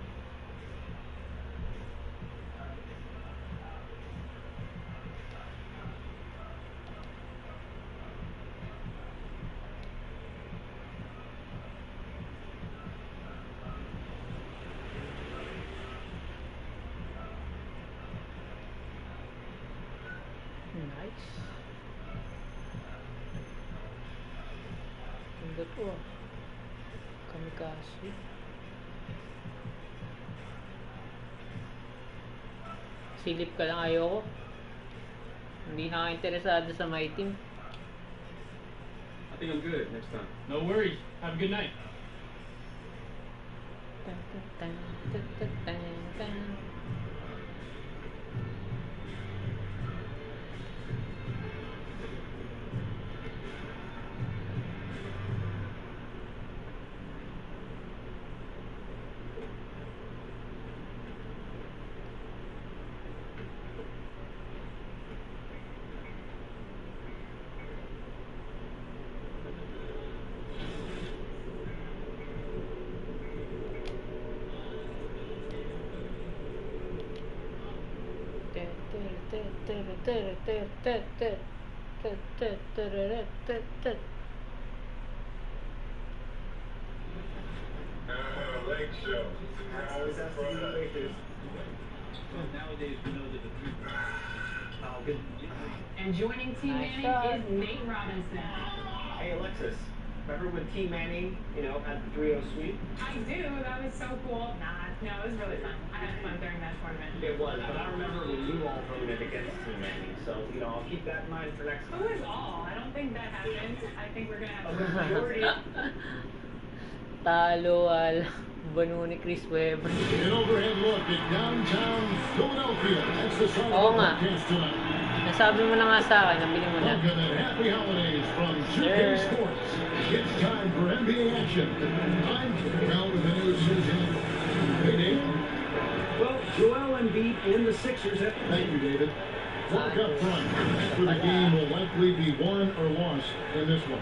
S1: Nice. Ganda to ah. Kamikaze. Silip ka lang, ayoko. Hindi na ako interesado sa my team.
S12: I think I'm good next time.
S18: No worries. Have a good night.
S2: Leg show.
S17: Always has to be the Lakers.
S2: Nowadays, we know that the three.
S5: And joining Team Manning is Nate Robinson.
S17: Hey Alexis, remember when Team Manning, had the 3-0 sweep?
S5: I do. That was so cool. No, it was really fun. I had fun during that tournament.
S17: It was, but I remember when you all voted against Team Manning, so I'll keep that in mind for next time.
S5: Who is all? I don't think that happened. I think we're gonna have
S17: The majority.
S1: Talo al banu ni Chris Webber.
S8: An overhead look at downtown Philadelphia. That's the start
S1: Oo
S8: of
S1: nga.
S8: the broadcast tonight.
S1: Nasabi mo na nga sa akin, nabili mo na.
S8: Welcome and happy holidays from 2K
S1: Sure.
S8: Sports. It's time for NBA action. I'm Mel with the news. Hey, Dave.
S9: Well, Joel Embiid and the Sixers have...
S8: Thank you, David. Work up front. For the game will likely be won or lost in this one.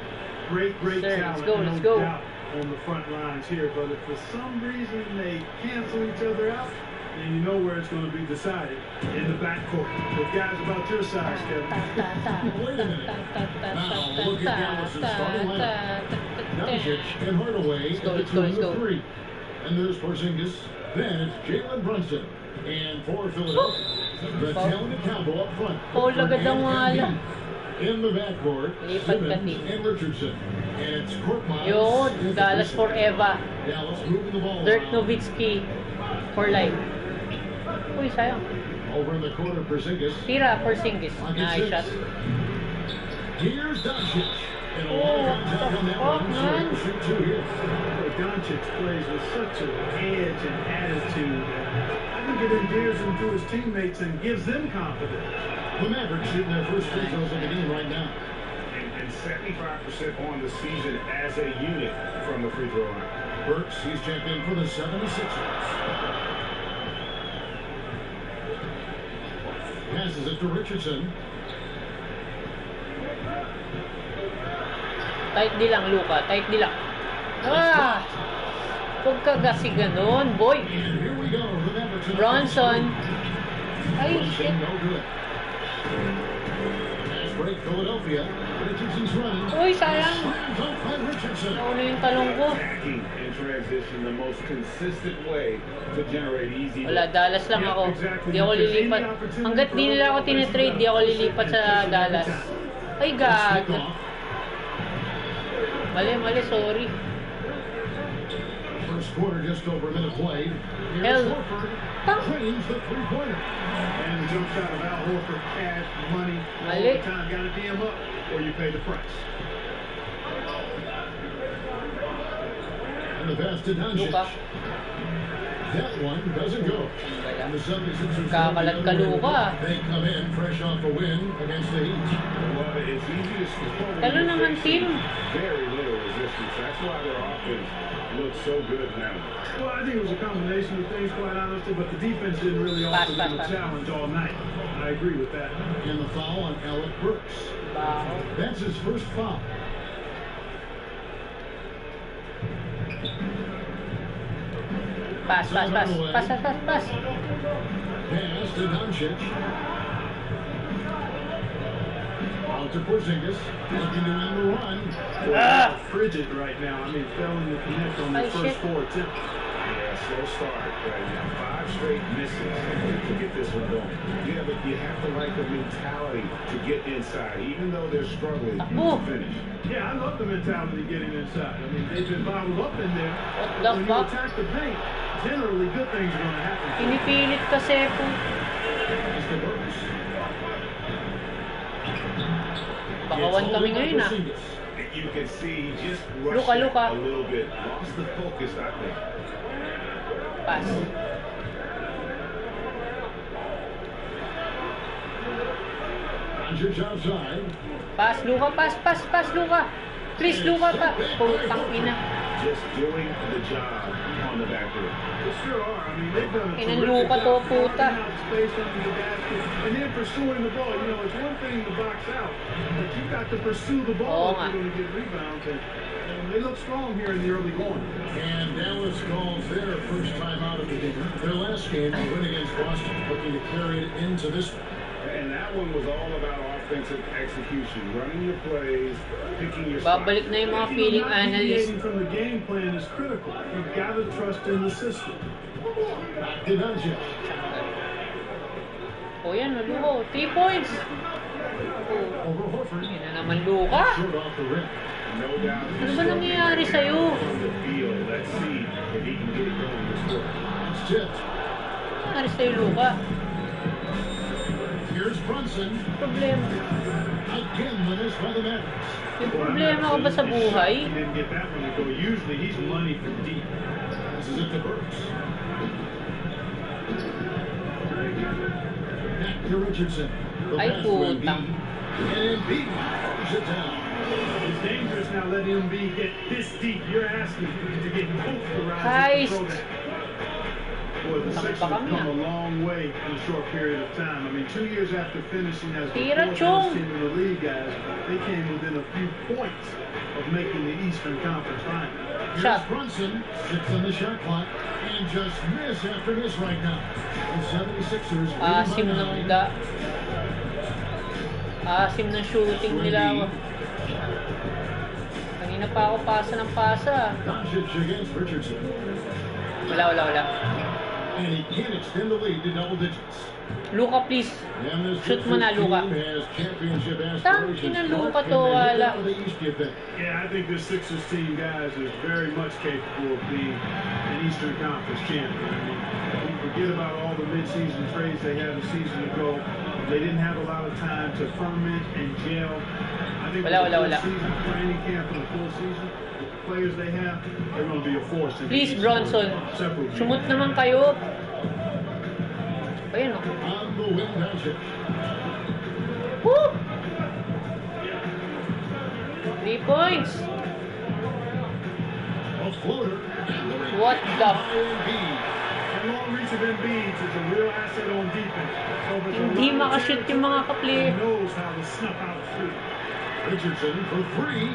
S20: Great
S1: Sure,
S20: talent.
S1: let's go.
S20: No doubt on the front lines here, but if for some reason they cancel each other out, then you know where it's going to be decided in the backcourt. With guys about your size, Kevin.
S8: Wait a minute. Now look at Dallas' starting lineup. Doncic and Hardaway at the 2 and the 3. And there's Porzingis. Then it's Jalen Brunson. And for Philadelphia, the talented combo up front.
S1: Paul agad ang wala.
S8: In the backcourt,
S1: Lipat ka,
S8: Simmons
S1: team.
S8: and Richardson. And it's Court Miles.
S1: Yun, Dallas forever.
S8: Dallas moving the ball
S1: Dirk
S8: around.
S1: Nowitzki for life. Uy, sayang.
S8: Over in the corner, Porzingis.
S1: Tira, Porzingis. Nice shot.
S8: Here's Doncic. And a lot of contact on that one. So he'll shoot 2 here.
S20: Doncic plays with such an edge and attitude. I think it endears him to his teammates and gives them confidence.
S8: The Mavericks shooting their first free throws of the game right now.
S10: And 75% on the season as a unit from the free throw line.
S8: Burks, he's checked in for the 76ers. Passes it to Richardson.
S1: Tight di lang, Luka. Tight di lang. Ah! Huwag ka kasi ganun, boy.
S8: And here we go. The Mavericks.
S1: Bronson. Ay, shit.
S8: No good. Fast break, Philadelphia. Richardson's running.
S1: Uy, sayang.
S8: Slams up by Richardson.
S1: Nauna yung talong ko.
S10: Attacking in transition, the most consistent way to generate easy.
S1: Wala, Dallas lang ako. Di ako lilipat. Hanggat di nila ako tinitrade, di ako lilipat sa Dallas. Ay, God. Mali, sorry.
S8: First quarter, just over a minute played.
S1: Hell.
S8: Here's Horford. Drains the three-pointer.
S20: And the jump shot of Al Horford, cash, money, all
S1: Mali.
S20: the time. Got to DM up, or you pay the price.
S8: And the pass to Doncic.
S1: Luka.
S8: That one doesn't go. And the 76ers
S1: Kakalat ka, Luka.
S8: They come in fresh off a win against the Heat.
S10: Well, it's easy to score when
S1: Talo
S10: you're
S1: naman,
S10: facing
S1: team.
S10: very little resistance. That's why their offense looks so good now.
S20: Well, I think it was a combination of things, quite honestly, but the defense didn't really offer them a challenge all night. I agree with that.
S8: And the foul on Alec Burks.
S1: Wow.
S8: That's his first foul.
S1: Pass.
S8: Pass to Doncic. Out to Porzingis. Looking to end the run.
S20: Well, frigid right now. I mean, failing to connect on the first 4 attempts.
S10: Yeah, slow start right now. 5 straight misses to get this one going. Yeah, but you have to like the mentality to get inside, even though they're struggling to finish.
S20: Yeah, I love the mentality getting inside. I mean, they've been bottled up in there.
S1: What
S20: When
S1: the
S20: you
S1: fuck?
S20: attack the paint, generally good things are going to happen.
S1: Pinipilit kasi po. Bakawan kami ngayon ah.
S10: You can see he just
S1: Luka.
S10: rushed a little bit, lost the focus, I think.
S1: Pass.
S8: Doncic outside.
S1: Pass, Luka. Pass, Luka. Please, Luka pa. Putang ina.
S10: Just doing the job on the back door.
S20: They sure are. I mean, they've done a
S1: Inang
S20: terrific
S1: Luka to,
S20: job
S1: puta.
S20: blocking out space under the basket and then pursuing the ball. You know, it's one thing to box out, but you got to pursue the ball if you're going to get rebounds. And they look strong here in the early going.
S8: And Dallas calls their first time out of the game. Their last game, a win against Boston, looking to carry it into this one.
S10: And that one was all about offensive execution, running your plays, picking your spots.
S1: Babalik na yung mga feeling analyst.
S20: Deviating from the game plan is critical. You've got to trust in the system.
S8: Back to Doncic.
S1: O yan, Luka. 3 points.
S8: Over Horford.
S1: Yan na naman, Luka.
S8: Short off the rim.
S10: No doubt.
S1: Ano ba nangyayari sa'yo?
S10: Let's see if he can get it going this quarter.
S8: It's tipped.
S1: Ano nangyayari sa'yo, Luka?
S8: Here's Brunson.
S1: Problema.
S8: Again, the miss by the Mavericks.
S1: May problema ka ba sa buhay?
S20: He didn't get that one to go. Usually he's money from deep.
S8: This is it to Burks. Back to Richardson. The
S1: Ay,
S8: pass to
S1: putang.
S8: Embiid. And Embiid throws it down.
S20: It's dangerous now letting him get this deep. You're asking to get both the rounds
S1: Heist.
S20: to throw that. Boy, the Sixers have come a long way in a short period of time. I mean, 2 years after finishing as the
S1: Tira,
S20: fourth
S1: Chong.
S20: best team in the league, guys, they came within a few points of making the Eastern Conference Final.
S8: Here's Brunson, 6 on the shot clock, and just miss after miss right now. The 76ers
S1: Asim ng da. Asim ng shooting nila. Kanina pa ako pasa ng pasa.
S8: Doncic against Richardson.
S1: Wala.
S8: And he can't extend the lead to double digits.
S1: Luka, please.
S8: And this
S1: Shoot mo na, Luka.
S8: team has championship
S1: Tangin
S8: aspirations.
S1: na Luka to,
S8: Can they make it
S1: wala.
S8: out of the East, you think?
S20: Yeah, I think this Sixers team, guys, is very much capable of being an Eastern Conference champion. I mean, we forget about all the midseason trades they had a season ago. They didn't have a lot of time to ferment and gel. I think
S1: Wala.
S20: season, training camp and the full season, the players they have, they're going to be a force. In the
S1: Please,
S20: East.
S1: Bronson.
S20: Several games.
S1: Sumut naman kayo. Ayun o.
S8: On the wing, Doncic.
S1: Woo! 3 points.
S8: A floater.
S1: What the
S20: The long reach of Embiid is a real asset on defense. So there's a
S1: Hindi
S20: lot of
S1: makashoot yung mga ka-player.
S20: He knows how to snuff out shoot.
S8: Richardson for 3.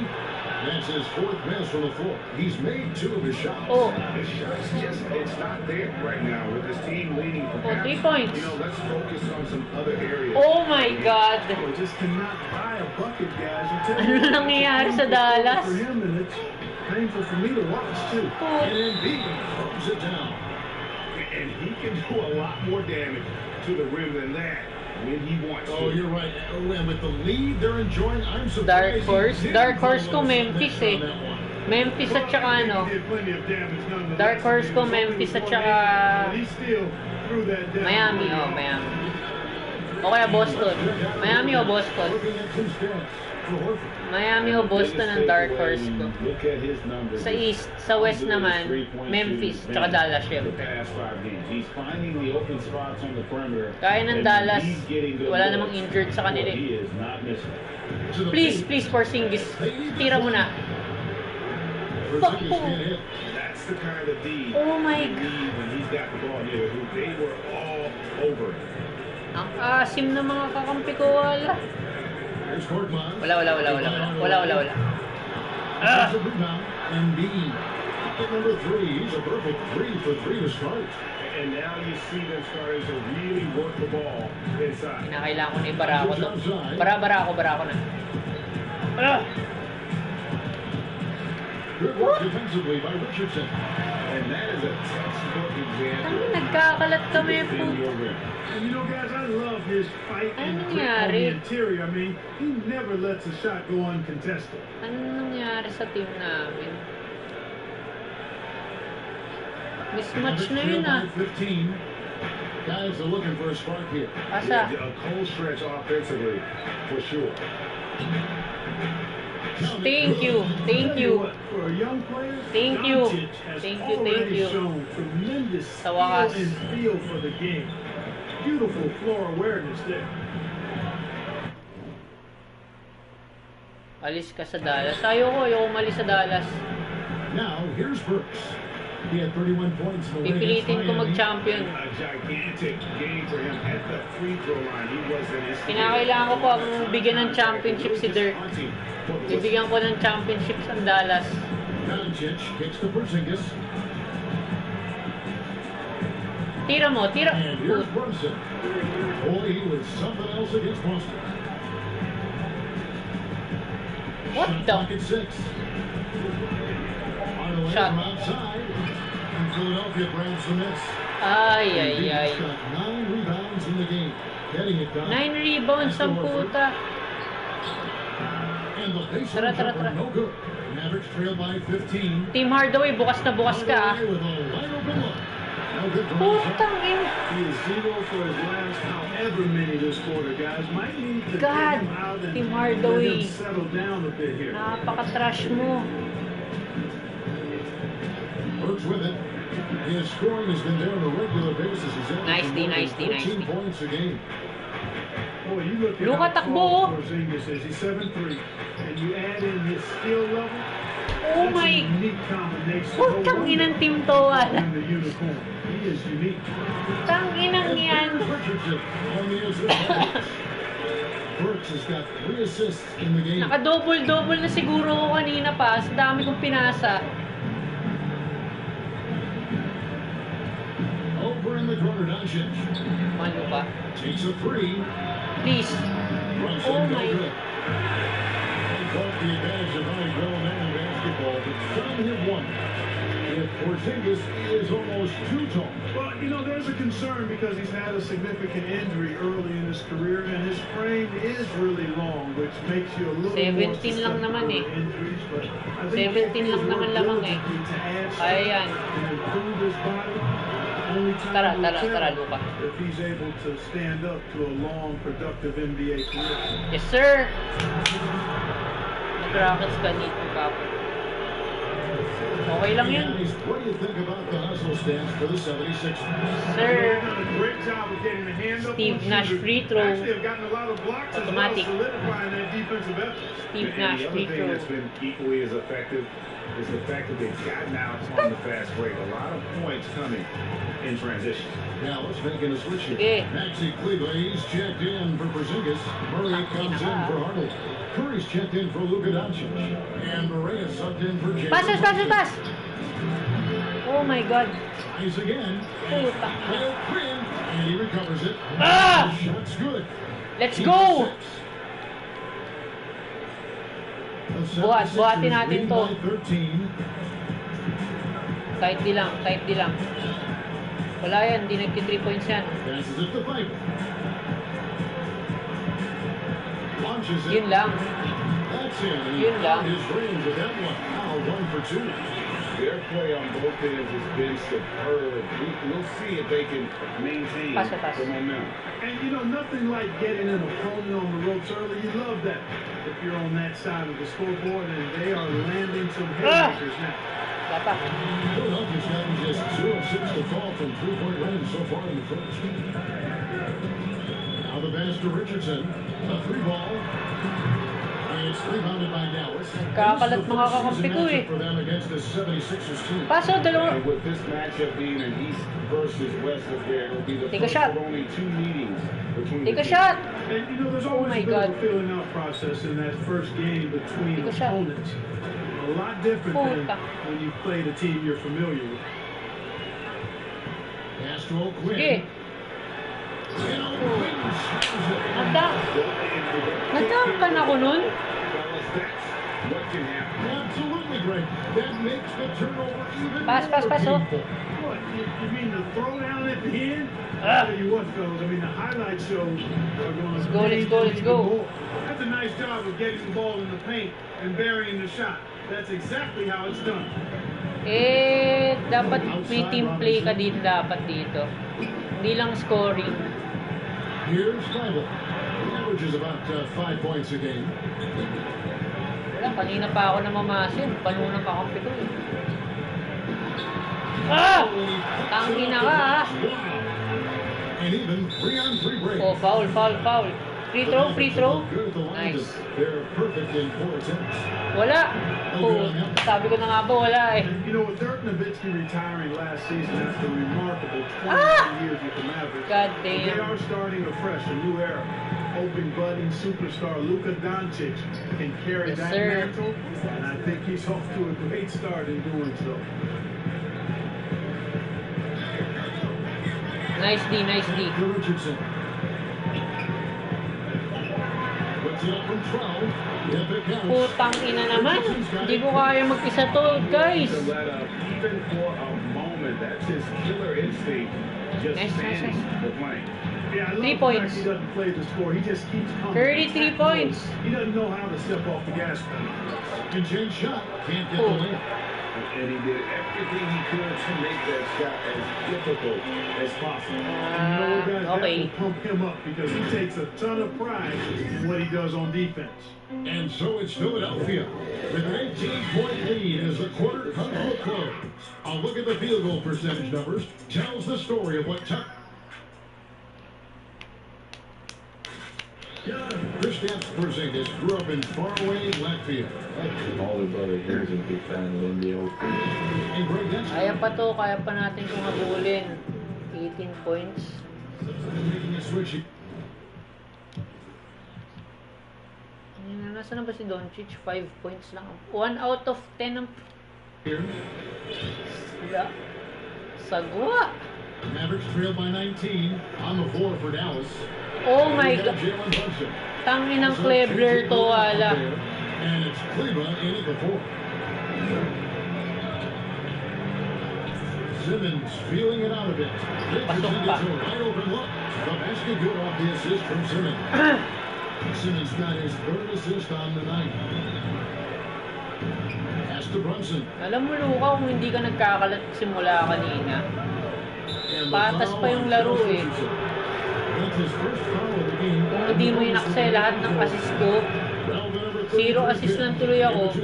S8: That's his 4th miss from the floor. He's made 2 of his shots.
S1: Oh.
S10: His shots just, it's not there right now with his team leading from half.
S1: 3 points.
S10: You know, let's focus on some other areas.
S1: Oh my God.
S20: Boy, just cannot buy a bucket, guys.
S1: Ano nangyayari sa Dallas?
S20: For him, and it's painful for me to watch, too.
S8: And Embiid throws it down.
S10: And he can do a lot more damage to the rim than that when he wants
S8: Oh,
S10: to.
S8: you're right. Oh, and with the lead they're enjoying, I'm surprised.
S1: Dark Horse ko Memphis eh. Memphis at saka ano. Dark Horse ko Memphis at saka Miami. Oh, Miami. O kaya Boston. Miami o Boston. Miami o Boston ang dark horse ko.
S10: Look at his numbers.
S1: Sa East, sa West naman, Memphis, tsaka Dallas, syempre.
S10: He's finding the open spots on the perimeter.
S1: Kaya ng Dallas, wala namang injured sa kanila.
S10: He is not missing.
S1: Please, Porzingis, tira mo na. Fuck po.
S10: That's the kind of D.
S1: Oh my
S10: God. When he's got the ball here, they were all over it.
S1: Ang asim ng mga kakampi ko, wala. Wala. Ah!
S8: And B. At number 3, he's a perfect 3 for 3 to start.
S10: And now you see them starting to really work the ball inside.
S1: Kinakailangan ko na ibara ko to. Bara ko na. Ah!
S8: Good work defensively by Richardson.
S10: And that is a textbook example.
S1: Nagkakalat kami po.
S20: And you know, guys, I love his fight and grip on the interior. I mean, he never lets a shot go uncontested.
S1: Ano nangyari sa team namin? Mismatch na yun ah.
S8: 15. Guys are looking for a spark here.
S1: Asa?
S10: A cold stretch offensively, for sure.
S1: Thank you.
S20: For a young player,
S1: Thank you.
S20: Shown tremendous skill and feel for the game. Beautiful floor awareness there.
S1: Alis ka sa Dallas. Ayoko umalis sa Dallas.
S8: Now, here's Brooks. He had 31 points in the
S1: Pipilitin ko mag-champion.
S10: A gigantic game for him at the free throw line. He was an
S1: Kinakailangan ko po ang bigyan ng championship si Dirk. Bibigyan ko ng championship sa Dallas.
S8: Doncic kicks to Porzingis.
S1: Tira mo.
S8: And here's Brunson. Boy, he was something else against Boston.
S1: What
S8: Shot
S1: the?
S8: clock at 6. Hardaway from outside. And Philadelphia grabs the miss.
S1: Ay.
S8: He's got 9 rebounds in the game. Getting it done.
S1: 9 rebounds ang puta.
S8: And the baseline jumper, no good. Mavericks trail by 15.
S1: Team Hardaway, bukas na bukas ka ah.
S8: With a wide open look. No good for
S1: Putang ina.
S20: He is 0 for his last however many this quarter, guys. Might need to
S1: God,
S20: get him out and
S1: Team
S20: let
S1: Hardaway.
S20: him settle down a bit here.
S1: Napaka-trash mo.
S8: Brooks with it. His scoring has been there on a regular basis. He's
S1: Nice D.
S8: 14 points a game.
S20: Boy, you look at
S1: Luka,
S20: how
S1: takbo.
S20: tall Porzingis is. He's 7'3", and you add in his skill level.
S1: Oh
S20: that's
S1: my.
S20: a unique combination.
S1: Putang inang team to wala.
S20: The unicorn. He is unique.
S1: Putang inang yan.
S8: Richardson on the inside. Brooks has got 3 assists in the game.
S1: Naka-double na siguro ako kanina pa. Sa dami kong pinasa.
S8: Over in the corner, Doncic.
S1: Malo pa.
S8: Takes a 3.
S1: Please.
S8: Brunson,
S1: Oh
S8: no
S1: my.
S8: good. He caught the advantage of running grown man in basketball, but found him one. If Porzingis is almost too tall.
S20: Well, you know, there's a concern because he's had a significant injury early in his career, and his frame is really long, which makes you a little
S1: 17 lang naman eh. 17 lang naman lamang eh. Kaya yan. Tara, Luka.
S20: If he's able to stand up to a long, productive NBA career.
S1: Yes, sir. Nag-Rockets ka nito kapon. Okay lang yun.
S8: What do you think about the hustle stance for the 76ers?
S1: Sir.
S20: Great job of getting the hand up.
S1: Steve Nash free throw.
S20: Actually have gotten a lot of blocks
S1: Automatic.
S20: as well, solidifying that defensive effort.
S1: Steve Nash free
S10: The other thing
S1: throw.
S10: that's been equally as effective is the fact that they've gotten out on the fast break. A lot of points coming in transition.
S8: Now let's make a switch here.
S1: Okay.
S8: Maxi Kleber's checked in for Porzingis. Murray comes in for Hardaway. Curry's checked in for Luka Doncic. And Murray is sucked in for Jalen.
S1: Pass! Oh my God.
S8: Tries again.
S1: Puta.
S8: And he recovers it.
S1: Ah!
S8: The shot's good.
S1: Let's go! Buhatin natin to. Kahit di lang. Wala yan, di nagki 3 points yan.
S8: Passes it to Piper. Launches it.
S1: Yun lang.
S8: That's it.
S1: Yun lang.
S8: His range with that one. Now 1 for 2.
S10: Their play on both ends has been superb. We'll see if they can maintain the momentum.
S20: And you know, nothing like getting an opponent on the ropes early. You love that if you're on that side of the scoreboard, and they are landing some haymakers now.
S8: Philadelphia's gotten just 2 of 6 to fall from 3-point range so far in the first. Now the pass to Richardson. A 3 ball. It's rebounded by Dallas.
S1: Kakalat mga kakampi ko eh.
S8: For them against the 76ers team.
S1: Paso, dalawa.
S10: And with this matchup being an East versus West affair, it'll be the
S1: Take a
S10: first
S1: shot.
S10: of only 2 meetings between
S1: Take
S10: the
S1: a shot.
S20: And you know, there's always a bit of a filling out process in that first game between opponents. A lot different than when you play the team you're familiar with.
S8: Castro Quinn.
S1: Sige. Nadampan ako nun.
S8: Absolutely great. That makes the turnover even
S1: Pass,
S8: more
S1: oh.
S8: painful.
S20: What, you mean the throwdown at the end? I'll tell you what, fellas, I mean, the highlight shows are going to
S1: Let's go.
S20: That's a nice job of getting the ball in the paint and burying the shot. That's exactly how it's done.
S1: Eh, dapat may team play ka din dapat dito. Hindi lang scoring.
S8: Here's Bible. He averages about 5 points a game.
S1: Wala, kanina pa ako na mamasin. Panunang kakampi ko eh. Ah! Tangina ka ha.
S8: And even 3-on-3 break.
S1: Oh, foul. Free throw. Nice.
S8: They're perfect in 4 attempts.
S1: Wala. Oh, sabi ko na nga ba, wala eh.
S20: You know, with Dirk Nowitzki retiring last season after a remarkable 29 years with the Mavericks,
S1: God damn.
S20: they are starting afresh, a new era. Hoping budding superstar Luka Doncic can carry that mantle, and I think he's off to a great start in doing so.
S1: Nice D.
S8: Richardson. Puts it up from 12.
S1: Putang ina naman. Hindi ko kaya mag-isa to, guys.
S10: Even for a moment, that's his killer instinct. Just standing the plane.
S20: Yeah, I love
S1: 3
S20: the
S1: points.
S20: fact he doesn't play the score. He just keeps coming.
S1: 33 points.
S20: He doesn't know how to step off the gas pedal.
S8: Contained shot. Can't get the layup.
S10: And he did everything he could to make that shot as difficult as possible.
S20: That will pump him up because he takes a ton of pride in what he does on defense.
S8: And so it's Philadelphia with an 18-point lead as the quarter comes to a close. A look at the field goal percentage numbers tells the story of what took. Kristaps Porzingis grew up in faraway Latvia.
S21: All his brother here is a big fan of NBA.
S1: Kaya pa natin kung habulin. 18 points. Nasaan na ba si Doncic? 5 points lang. 1 out of 10 ang... Wala. Sagwa.
S8: Mavericks trailed by 19 on the floor for Dallas.
S1: Oh my God. Tangin ng Klebler to, wala.
S8: And it's Cleveland in at the 4. Simmons feeling it out a bit. Richardson gets a wide open look. The basket good off the assist from Simmons. Simmons got his 3rd assist on the night. Pass to Brunson.
S1: Alam mo, Luka, kung hindi ka nagkakalat simula kanina, patas pa yung laro eh. Kung hindi mo inakse lahat ng assist ko, 0 assist lang tuloy ako.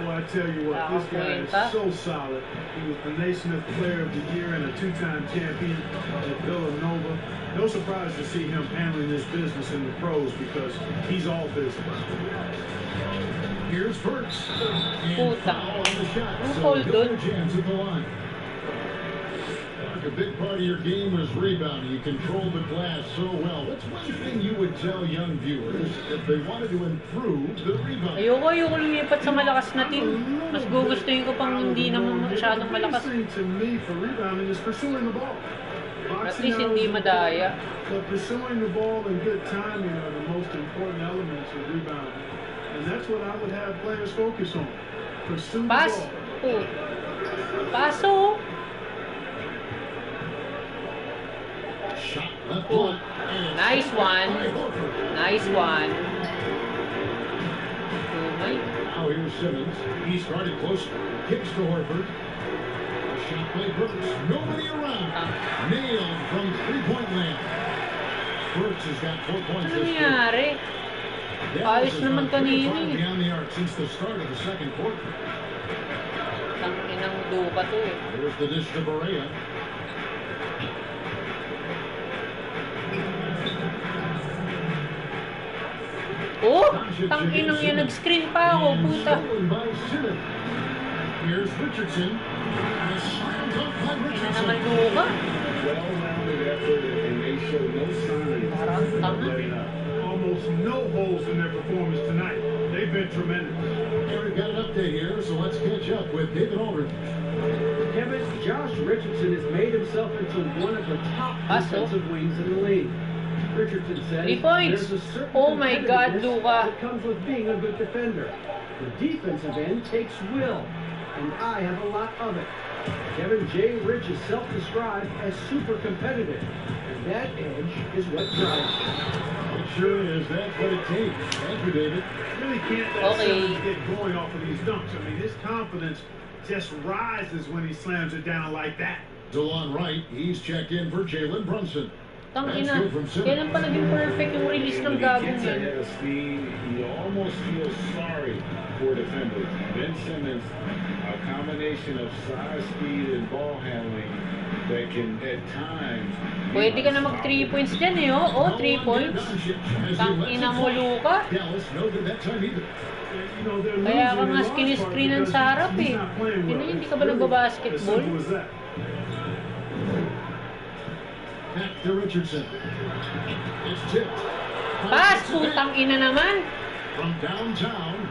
S20: Well, I tell you what, this guy is so solid. He was the Naismith Player of the Year and a 2-time champion at Villanova. No surprise to see him handling this business in the pros because he's all business.
S8: Here's Burks.
S1: Puta. Ang hold doon.
S8: A big part of your game was rebounding. You controlled the glass so well. What's one thing you would tell young viewers if they wanted to improve the rebound?
S1: Ayoko lumipat sa malakas na team. Mas gugustuhin ko pang hindi naman masyadong malakas.
S20: To me for rebounding is pursuing the ball.
S1: At least hindi madaya.
S20: But pursuing the ball and good timing are the most important elements of rebounding. And that's what I would have players focus on. Pursue the
S1: Pass.
S20: ball.
S1: Paso.
S8: Oh,
S1: nice one. Nice one. Oh my.
S8: here's Simmons. He started close. Kicks to Horford. A shot play Brooks. Nobody around. Nailed from three-point land. Brooks has got 4 points
S1: Ano
S8: this
S1: nangyari? Ayos naman kanina eh.
S8: Beyond the arc since the start of the second quarter.
S1: Ang inang duka to eh.
S8: Here's the dish to Barea.
S1: Oh! Tang-inang yan, nag-screen pa ako, puta.
S8: Here's Richardson.
S1: Ina naman duka.
S14: Well-rounded effort, and they show no signs of letting up.
S20: Almost no holes in their performance tonight. They've been tremendous.
S8: Here we've got an update here, so let's catch up with David Aldridge.
S9: Kevin, Josh Richardson has made himself into one of the top defensive wings in the league. Richardson says
S1: 3 points.
S9: there's a certain
S1: Oh my God,
S9: competitiveness
S1: Luka.
S9: that comes with being a good defender. The defensive end takes will, and I have a lot of it. Kevin J. Rich is self-described as super competitive, and that edge is what drives him.
S8: It sure is. That's what it takes. Thank you, David.
S20: Really can't let Simmons get going off of these dunks. I mean, his confidence just rises when he slams it down like that.
S8: DeLon Wright, he's checked in for Jalen Brunson.
S1: Tang-ina. Kailan pa naging perfect yung release ng gagong
S10: Gets
S1: yan?
S10: ahead of steam. You almost feel sorry for defenders. Ben Simmons, a combination of size, speed, and ball handling that can at times.
S1: Pwede ka na mag 3 points dyan eh, oh. Oh, 3 points. Tang-ina mo, Luka. Kaya ka nga skin-screenan sa harap eh. Hindi ka ba nagbabasketball?
S8: Back to Richardson. It's tipped.
S1: Pass, putang ina naman.
S8: From downtown,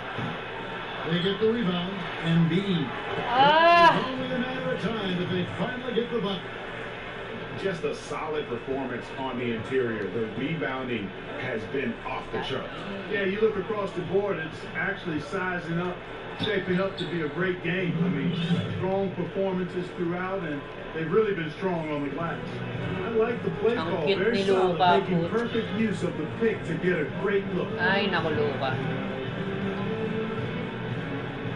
S8: they get the rebound, and B.
S1: Ah!
S8: It's only a matter of time that they finally get the bucket.
S10: Just a solid performance on the interior. The rebounding has been off the charts.
S20: Yeah, you look across the board, it's actually sizing up, shaping up to be a great game. I mean, strong performances throughout, and they've really been strong on the glass. I like the play call, very solid, making perfect use of the pick to get a great look.
S1: Ay, naku, Luka.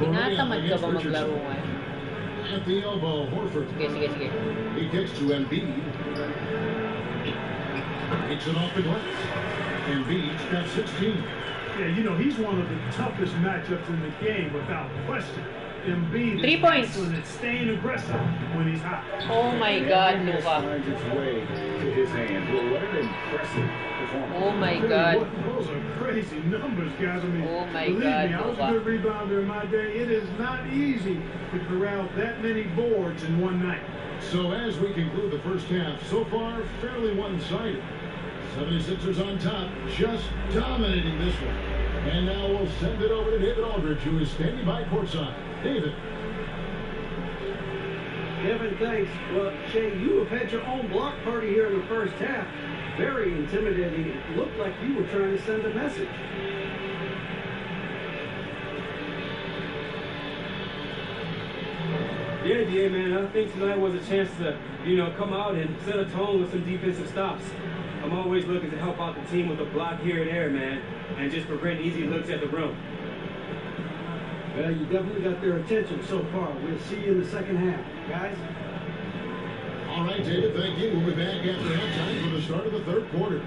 S1: Tinatamad ka ba maglaro ngayon?
S8: At the elbow, Horford.
S1: Sige.
S8: He kicks to Embiid. Kicks it off the glass. Embiid's got 16.
S20: Yeah, you know, he's one of the toughest matchups in the game, without question. Embiid
S1: 3 points.
S20: excellent at staying aggressive when he's hot.
S1: Oh my God, Luka.
S10: Finds its way to his hand. Well, what an impressive performance.
S1: Oh my God.
S20: Those are crazy numbers, guys. I mean,
S1: oh my
S20: believe
S1: God,
S20: me, I was a
S1: Luka.
S20: good rebounder in my day. It is not easy to corral that many boards in one night.
S8: So as we conclude the first half, so far fairly one-sided. 76ers on top, just dominating this one. And now we'll send it over to David Aldridge, who is standing by courtside. David.
S9: Kevin, thanks. Well, Shay, you have had your own block party here in the first half. Very intimidating. It looked like you were trying to send a message.
S12: Yeah, man. I think tonight was a chance to, come out and set a tone with some defensive stops. I'm always looking to help out the team with a block here and there, man, and just prevent easy looks at the rim.
S9: Well, you definitely got their attention so far. We'll see you in the second half, guys.
S8: All right, David, thank you. We'll be back after halftime for the start of the third quarter.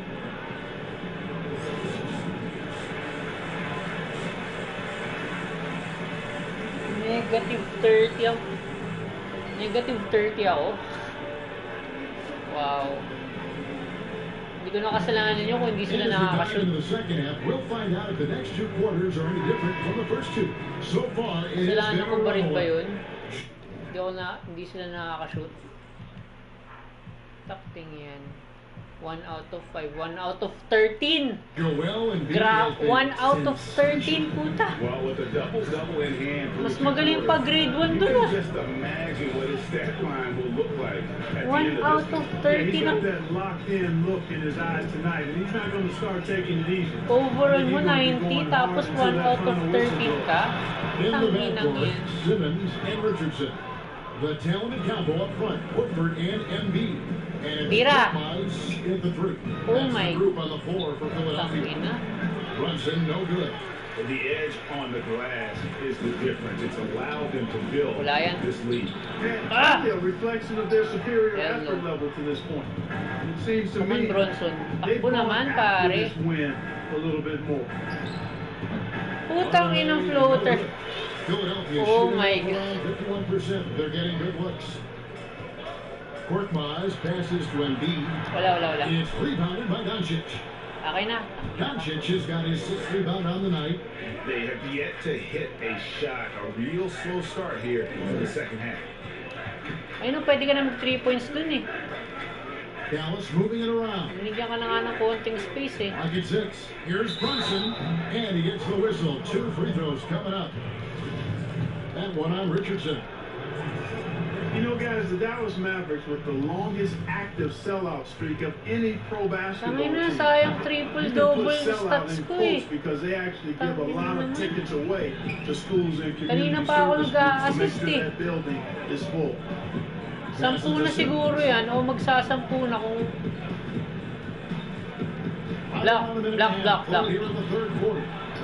S1: Negative 30 ako. Wow. Hindi ko nakasalanan yun kung hindi sila nakakashoot.
S8: In the second half, we'll find out if the next two quarters are any different from the first two. So far, it has
S1: Kasalanan
S8: been
S1: ko ba rin ba
S8: a
S1: yun? Hindi sila nakakashoot. Takting yan. 1 out of 5. 1 out of 13.
S8: Joel and
S1: 1 out of 13, puta.
S10: Well, with a double-double in hand.
S1: Mas magaling pa grade 1 dun ah.
S10: Just imagine what his stat line will look like at
S1: 1 out of 13.
S20: He's got that locked-in look in his eyes tonight, and he's not going to start taking it easy.
S1: Overall mo 90, tapos 1 out of 13 ka.
S8: In the
S1: Tanginang
S8: backcourt,
S1: yan.
S8: Simmons and Richardson. The talented combo up front, Woodford and Embiid. And
S1: Tira.
S8: at the 3.
S1: Oh
S8: That's
S1: my
S8: the group on the floor for Philadelphia.
S1: Tangina.
S8: Brunson, no good.
S10: The edge on the glass is the difference. It's allowed them to build this lead.
S20: And a reflection of their superior effort level to this point. It seems to me they've gone after this win a little bit more.
S1: Putang inang floater.
S8: Philadelphia
S1: Oh
S8: shooting
S1: my
S8: around 51%. They're getting good looks. Korkmaz passes to Embiid.
S1: Wala.
S8: It's rebounded by Doncic.
S1: Okay na.
S8: Doncic has got his 6th rebound on the night.
S10: They have yet to hit a shot. A real slow start here for the second half.
S1: Ayun, pwede ka na mag 3 points dun eh.
S8: Dallas moving it around.
S1: Binigyan ka na nga ng konting space eh.
S8: Pocket 6. Here's Brunson. And he gets the whistle. 2 free throws coming up. That one on Richardson.
S20: You know, guys, the Dallas Mavericks with the longest active sellout streak of any pro basketball team.
S1: Tangina, sayang triple-double stats ko eh.
S20: Because they actually give a lot of tickets away to schools and community
S1: Kanina pa ako
S20: service to make
S1: nag-a-assist
S20: sure
S1: eh.
S20: that building is full.
S1: 10 na siguro yan o magsasampu na kung... Block.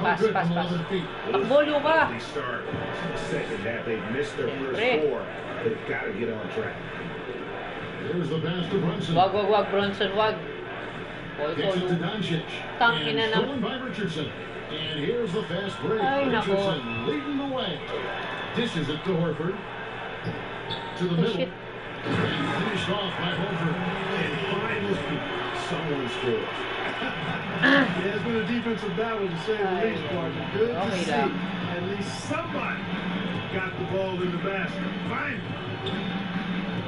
S1: Pass. Takbo, Luka.
S10: Second half, they've missed their first 4. They've got to get on track.
S8: Here's the pass to Brunson.
S1: Wag, Brunson, wag.
S8: Gets it to Doncic.
S1: Tangina na.
S8: Stolen by Richardson. And here's the fast break.
S1: Ay,
S8: Richardson
S1: nako.
S8: leading the way. Dishes it to Horford. To the middle. And finished off by Horford.
S10: And finally, someone scores.
S20: Yeah, it's been a defensive battle to say the least, partner. Good to see. At least somebody got the ball in the basket. Fine.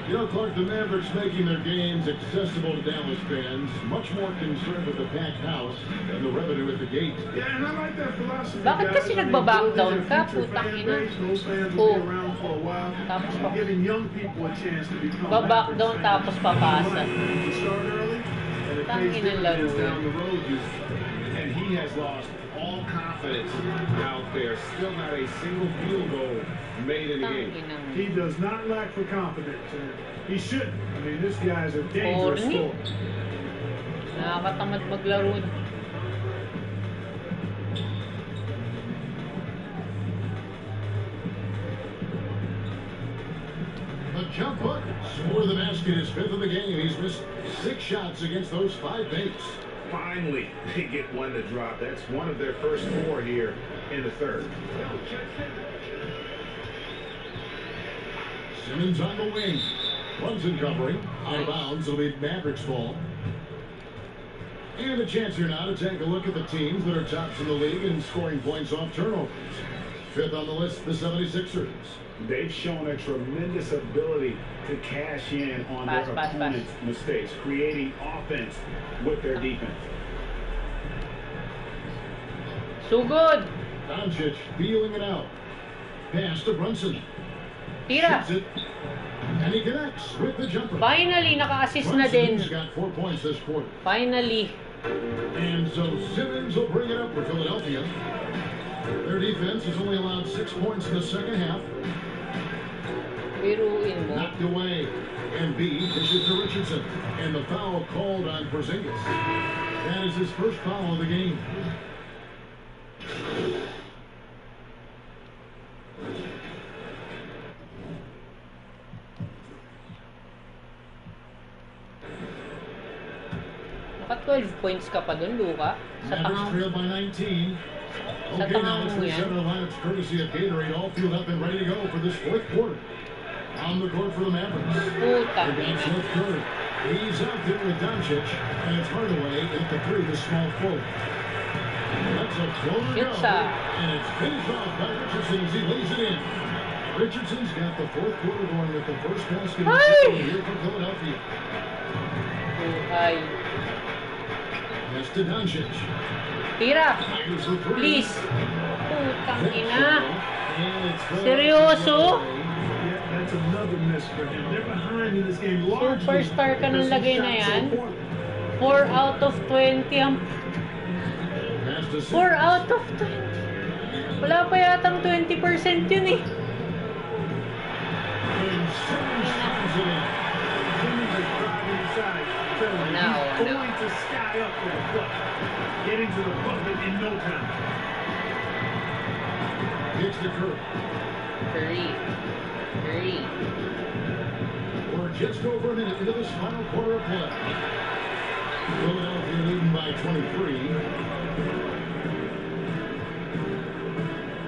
S8: You know, Clark, the Mavericks making their games accessible to Dallas fans, much more concerned with the packed house than the revenue at the gate.
S20: Yeah, and I like that philosophy.
S1: Bakit kasi nagba-backdown ka? Putang ina. Oh. Tapos pa.
S20: Giving young people a chance to become
S1: Ba-backdown tapos papasa.
S20: Start early, and it pays
S1: Tangina laro.
S20: dividends down the road.
S10: And he has lost all confidence out there. Still not a single field goal made in the game.
S20: He does not lack for confidence. He shouldn't. I mean, this guy's a dangerous scorer.
S1: Nakakatamad maglaro.
S8: The jump hook. Score the basket is 5th of the game. He's missed 6 shots against those 5 makes.
S10: Finally, they get one to drop. That's one of their first 4 here in the third.
S8: Simmons on the wing. Brunson covering. Out of bounds. It'll be Mavericks ball. And a chance here now to take a look at the teams that are tops in the league in scoring points off turnovers. 5th on the list, the 76ers.
S10: They've shown a tremendous ability to cash in on their opponent's mistakes, creating offense with their defense.
S1: So good.
S8: Doncic feeling it out. Pass to Brunson.
S1: Tira.
S8: Shoots it. And he connects with the jumper.
S1: Finally, naka-assist na din.
S8: Brunson's got 4 points this quarter.
S1: Finally.
S8: And so Simmons will bring it up for Philadelphia. Their defense has only allowed 6 points in the second half.
S1: Biruin mo.
S8: Knocked away. Embiid pushes to Richardson. And the foul called on Porzingis. That is his first foul of the game.
S1: Naka 12 points ka pa dun, Luka. Sa
S8: Mavericks trail by 19. Okay, now let's reset our lineups courtesy of Gatorade, all fueled up and ready to go for this 4th quarter. On the court for the Mavericks. Advance left court. He's out there with Doncic, and it's Hardaway at the 3, the small forward. That's a floater go, and it's finished off by Richardson as he lays it in. Richardson's got the 4th quarter going with the first basket here for Philadelphia. That's to Doncic.
S1: Tira. Please. Putang ina. Seryoso?
S20: That's another miss for him. They're behind in this game.
S1: Superstar ka ng lagay na yan. 4 out of 20 ang... 4 out of 20. Wala pa yatang 20% yun eh.
S20: Going to sky up for the bucket. Getting to the bucket in no time.
S8: Hits the curve.
S1: Hurry.
S8: We're just over a minute into this final quarter of play. Philadelphia leading by 23.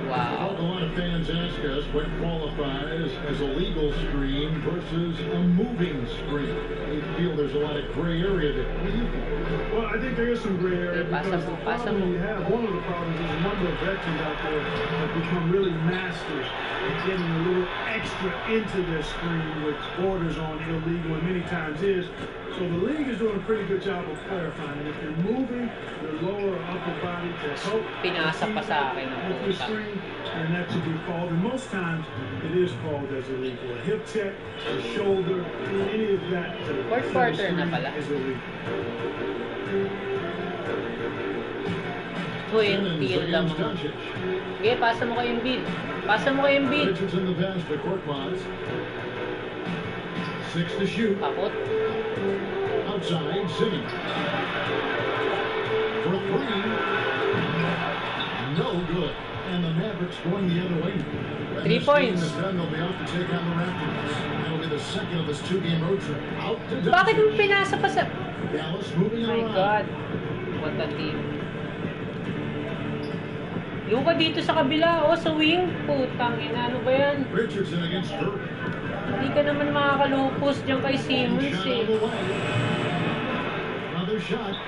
S1: Wow.
S8: A lot of fans ask us what qualifies as a legal screen versus a moving screen. They feel there's a lot of gray area there. What do you think?
S20: Well, I think there is some gray area because the problem you have, one of the problems is a number of veterans out there have become really masters at getting a little extra into their screen, which borders on illegal and many times is. So the league is doing a pretty good job of clarifying. If you're moving your lower or upper body to help
S1: pinasa pa sa akin ng
S20: with your screen, and that should be called. And most times it is called as illegal. A hip check, a shoulder, any of that
S1: fourth quarter na pala.
S20: is illegal.
S1: 20 lang. Okay, pasa mo kay Embiid.
S8: Richardson the pass to Korkmaz. 6 to shoot.
S1: Takot.
S8: Outside, Simmons. For 3. No good. And the Mavericks going the other way.
S1: 3 points.
S8: Done, they'll be off to take on the Raptors. That'll be the second of this 2-game road trip. Out to
S1: Bakit mo pinasa pa sa...
S8: Dallas moving
S1: my
S8: around.
S1: God. What a team. Luka dito sa kabila. O, sa wing. Putang ina. Ano ba yan?
S8: Richardson against Kirk.
S1: Hindi ka naman makakalupos dyan kay Simmons eh.
S8: Another shot.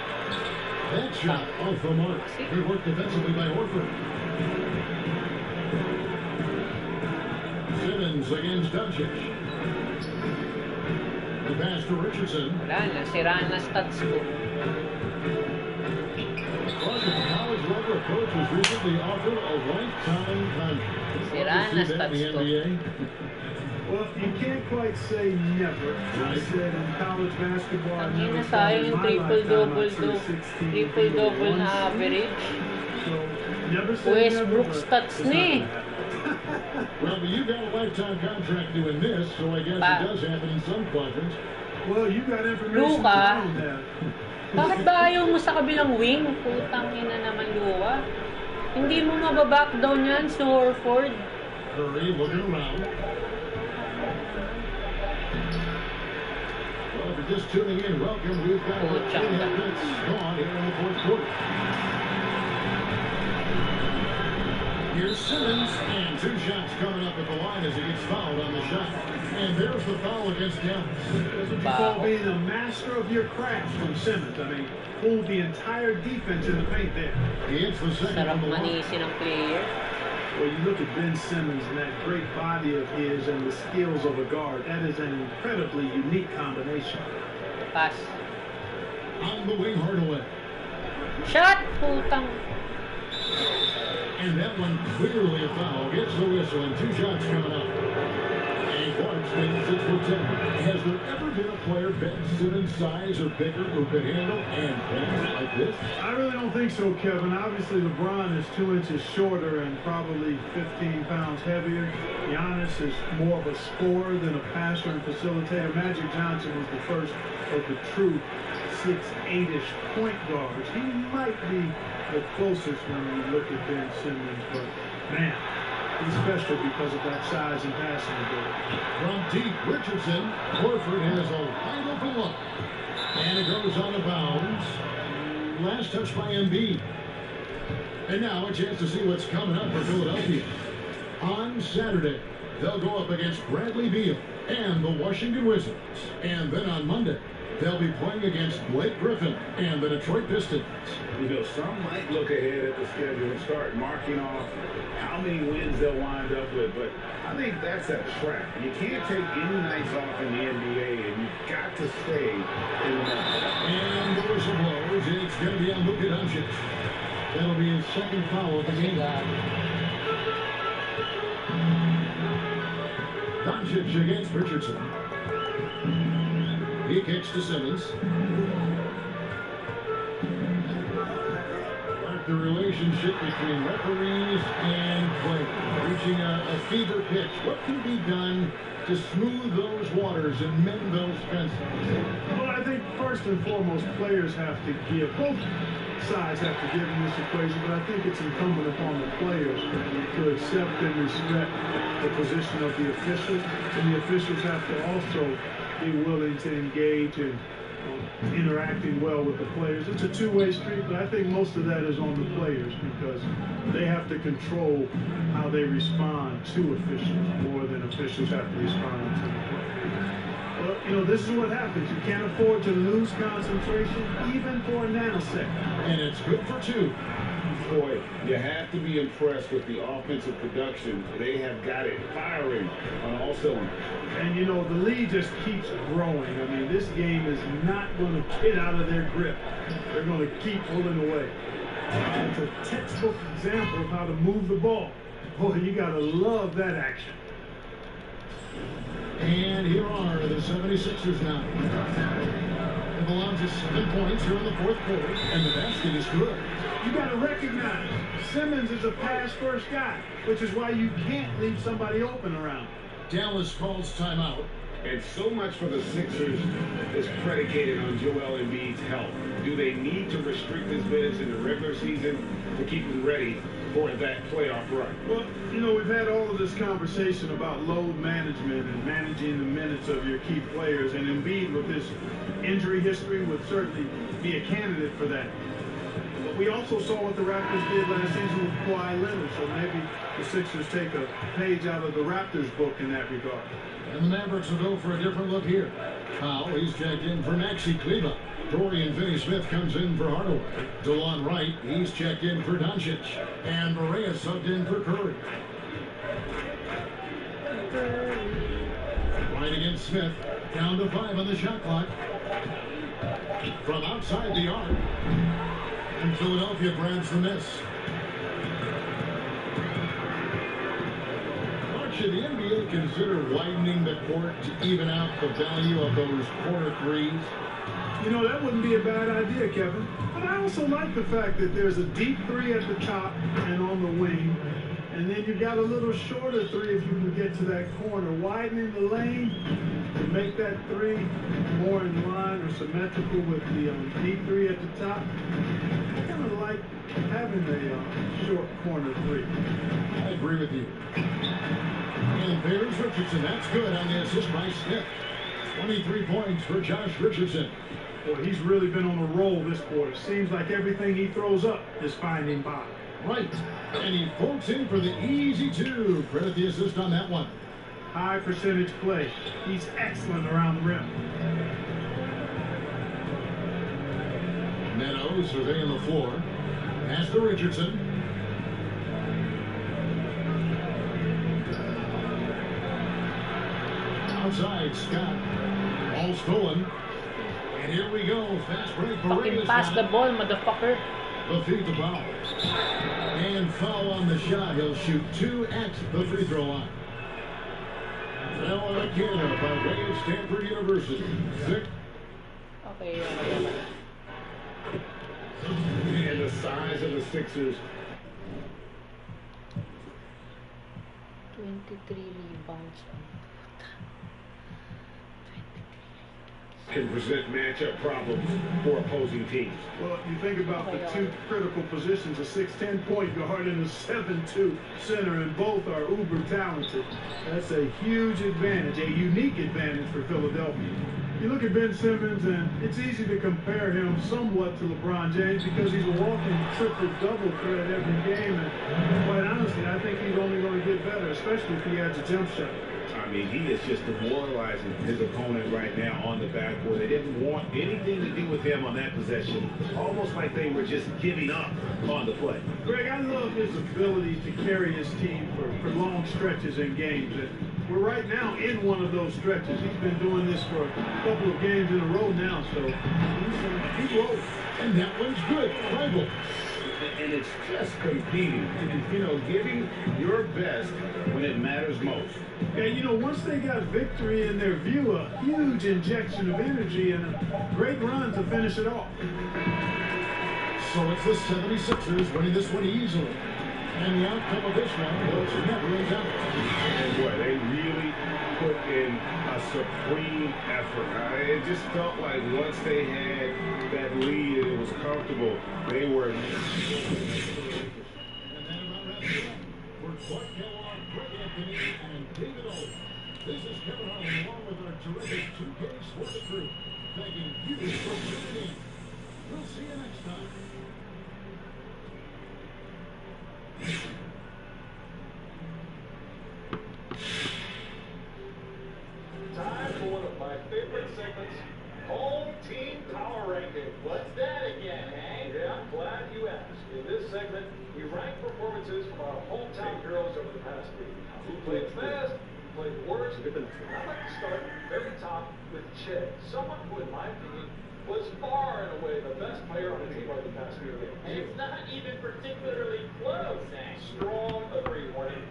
S8: That shot off the mark. Good work defensively by Horford. Simmons against Doncic. The pass to Richardson.
S1: Wala na, siraan na stats ko.
S8: College level coach was recently offered a lifetime contract.
S1: Siraan na stats ko.
S20: Well, you can't quite say never. I said in college basketball, I never saw in my lifetime until 16.
S1: Triple-double na average.
S20: So, never say
S1: Westbrook
S20: never,
S1: stats ni.
S8: Well, but you got a lifetime contract doing this, so I guess it does happen in some quadrants.
S20: Well, you got information
S1: Luka,
S20: on that.
S1: bakit ba ayaw mo sa kabilang wing? Putang ina naman, Luka. Hindi mo mababackdown yan si Horford.
S8: Curry looking around. Well, if you're just tuning in, welcome. We've got about 2.5 minutes gone here in the fourth quarter. Here's Simmons, and 2 shots coming up at the line as he gets fouled on the shot. And there's the foul against Dallas.
S20: That's what you call being a master of your craft from Simmons. I mean, hold the entire defense in the paint there.
S8: He hits the second.
S1: Sarap manisin ng player.
S20: Well, you look at Ben Simmons and that great body of his and the skills of a guard. That is an incredibly unique combination.
S1: Pass.
S8: On the wing, Hardaway.
S1: Shot! Putang.
S8: And that one clearly a foul. Gets the whistle and 2 shots coming up. And Clark's been 6 for 10. Has there ever been a player Ben Simmons' size or bigger who could handle and pass like this?
S20: I really don't think so, Kevin. Obviously, LeBron is 2 inches shorter and probably 15 pounds heavier. Giannis is more of a scorer than a passer and facilitator. Magic Johnson was the first of the true 6'8"-ish point guards. He might be the closest when you look at Ben Simmons, but man, he's special because of that size and passing ability.
S8: From deep, Richardson. Horford has a wide open look. And it goes on the bounds. Last touch by Embiid. And now a chance to see what's coming up for Philadelphia. On Saturday, they'll go up against Bradley Beal and the Washington Wizards. And then on Monday, they'll be playing against Blake Griffin and the Detroit Pistons.
S10: You know, some might look ahead at the schedule and start marking off how many wins they'll wind up with, but I think that's a trap. You can't take any nights off in the NBA, and you've got to stay in the moment.
S8: And the whistle blows. It's going to be on Luka Doncic. That'll be his second foul of the game. Doncic against Richardson. He kicks to Simmons. Like the relationship between referees and players reaching a fever pitch. What can be done to smooth those waters and mend those fences?
S20: Well, I think first and foremost, players have to give, both sides have to get in this equation, but I think it's incumbent upon the players to accept and respect the position of the officials, and the officials have to also be willing to engage in interacting well with the players. It's a two-way street, but I think most of that is on the players because they have to control how they respond to officials more than officials have to respond to the players. Well, you know, this is what happens. You can't afford to lose concentration even for a nanosecond.
S8: And it's good for 2.
S10: Boy, you have to be impressed with the offensive production. They have got it firing on all cylinders.
S20: And, you know, the lead just keeps growing. I mean, this game is not going to get out of their grip. They're going to keep pulling away. It's a textbook example of how to move the ball. Boy, you got to love that action.
S8: And here are the 76ers now. It belongs to 7 points here in the 4th quarter, and the basket is good.
S20: You got to recognize Simmons is a pass-first guy, which is why you can't leave somebody open around.
S8: Dallas calls timeout.
S10: And so much for the Sixers is predicated on Joel Embiid's health. Do they need to restrict his minutes in the regular season to keep him ready for that playoff run?
S20: Well, you know, we've had all of this conversation about load management and managing the minutes of your key players, and Embiid, with his injury history, would certainly be a candidate for that. But we also saw what the Raptors did last season with Kawhi Leonard, so maybe the Sixers take a page out of the Raptors book in that regard.
S8: And the Mavericks will go for a different look here. Powell, he's checked in for Maxi Kleber. Dorian Finney-Smith comes in for Hardaway. DeLon Wright, he's checked in for Doncic. And Barea subbed in for Curry. Wright against Smith. Down to 5 on the shot clock. From outside the arc. And Philadelphia grabs the miss. Should the NBA consider widening the court to even out the value of those corner threes?
S20: You know, that wouldn't be a bad idea, Kevin. But I also like the fact that there's a deep three at the top and on the wing. And then you've got a little shorter three if you can get to that corner. Widening the lane to make that three more in line or symmetrical with the deep three at the top. I kind of like having a short corner three.
S8: I agree with you. And there's Richardson. That's good on the assist by Smith. 23 points for Josh Richardson.
S20: Boy, he's really been on a roll this quarter. Seems like everything he throws up is finding bottom.
S8: Right. And he pokes in for the easy 2. Credit the assist on that one.
S20: High percentage play. He's excellent around the rim.
S8: Neto surveying the floor. Pass to Richardson. Outside, Scott. Ball stolen. And here we go. Fast break.
S1: Fucking pass the ball, motherfucker.
S8: The feed the foul. And foul on the shot. He'll shoot 2 at the free throw line. Now Canada by way of Stanford University.
S1: Okay.
S10: And the size of the Sixers.
S1: 23 rebounds.
S10: Can present matchup problems for opposing teams.
S20: Well, you think about the 2 critical positions, a 6'10" point guard and a 7'2" center, and both are uber talented. That's a huge advantage, a unique advantage for Philadelphia. You look at Ben Simmons, and it's easy to compare him somewhat to LeBron James because he's a walking triple-double threat every game, and quite honestly, I think he's only going to get better, especially if he adds a jump shot.
S10: I mean, he is just demoralizing his opponent right now on the backboard. They didn't want anything to do with him on that possession. Almost like they were just giving up on the play.
S20: Greg, I love his ability to carry his team for long stretches in games. And we're right now in one of those stretches. He's been doing this for a couple of games in a row now, so he's rolling.
S8: And that one's good. Rival.
S10: And it's just competing, and, you know, giving your best when it matters most.
S20: And, you know, once they got victory in their view, a huge injection of energy and a great run to finish it off.
S8: So it's the 76ers winning this one easily. And the outcome of this one was never in doubt.
S10: And boy, they really
S3: put in a supreme effort. It just felt like once they had that lead and it was comfortable, they were.
S8: And that about wraps it up. For Clark Kellogg, Greg Anthony, and David Owen, this is Kevin Harlan along with our terrific 2K Sports crew, thanking you for tuning in. We'll see you next time.
S7: Time for one of my favorite segments, Home Team Power Ranking. What's that again, Hank? Yeah, I'm glad you asked. In this segment, we rank performances from our hometown heroes over the past week. Who played best, who played worst, and I'd like to start very top with Che, someone who, in my opinion, was far and away the best player on the team over the past few games.
S17: It's not even particularly close, Hank.
S7: Strong agree, Hornet.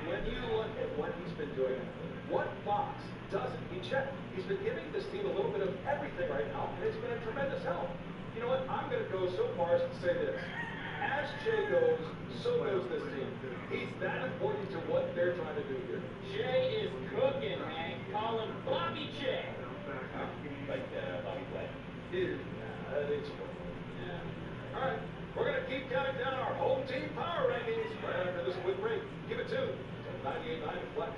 S7: When you look at what he's been doing, what box doesn't he check? He's been giving this team a little bit of everything right now, and it's been a tremendous help. You know what? I'm going to go so far as to say this. As Che goes, so goes this team. He's that important to what they're trying to do here.
S17: Che is cooking, Hank. Call him Bobby Che.
S7: Like Bobby Flay. It's yeah. All right, we're going to keep counting down our home team power rankings right after this quick break. Give it 2 to 98.9 Flex.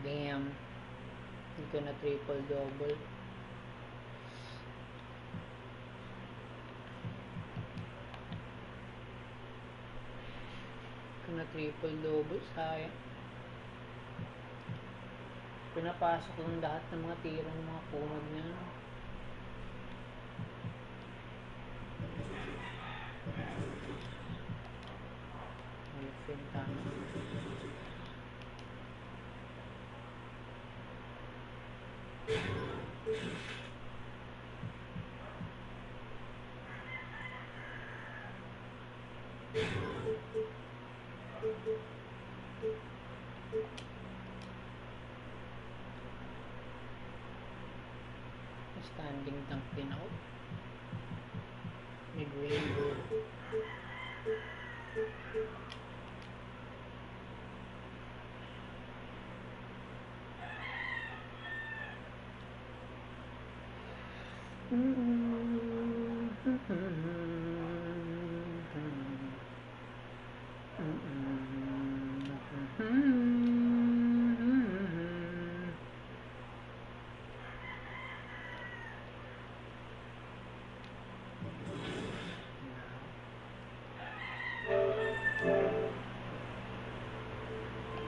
S1: Damn. Hindi ko na triple-double. Hindi ko na triple-double. Sayang. Pinapasok lang lahat ng mga tiro ng mga punod niya. Standing tank din ako. Mid-rainbow.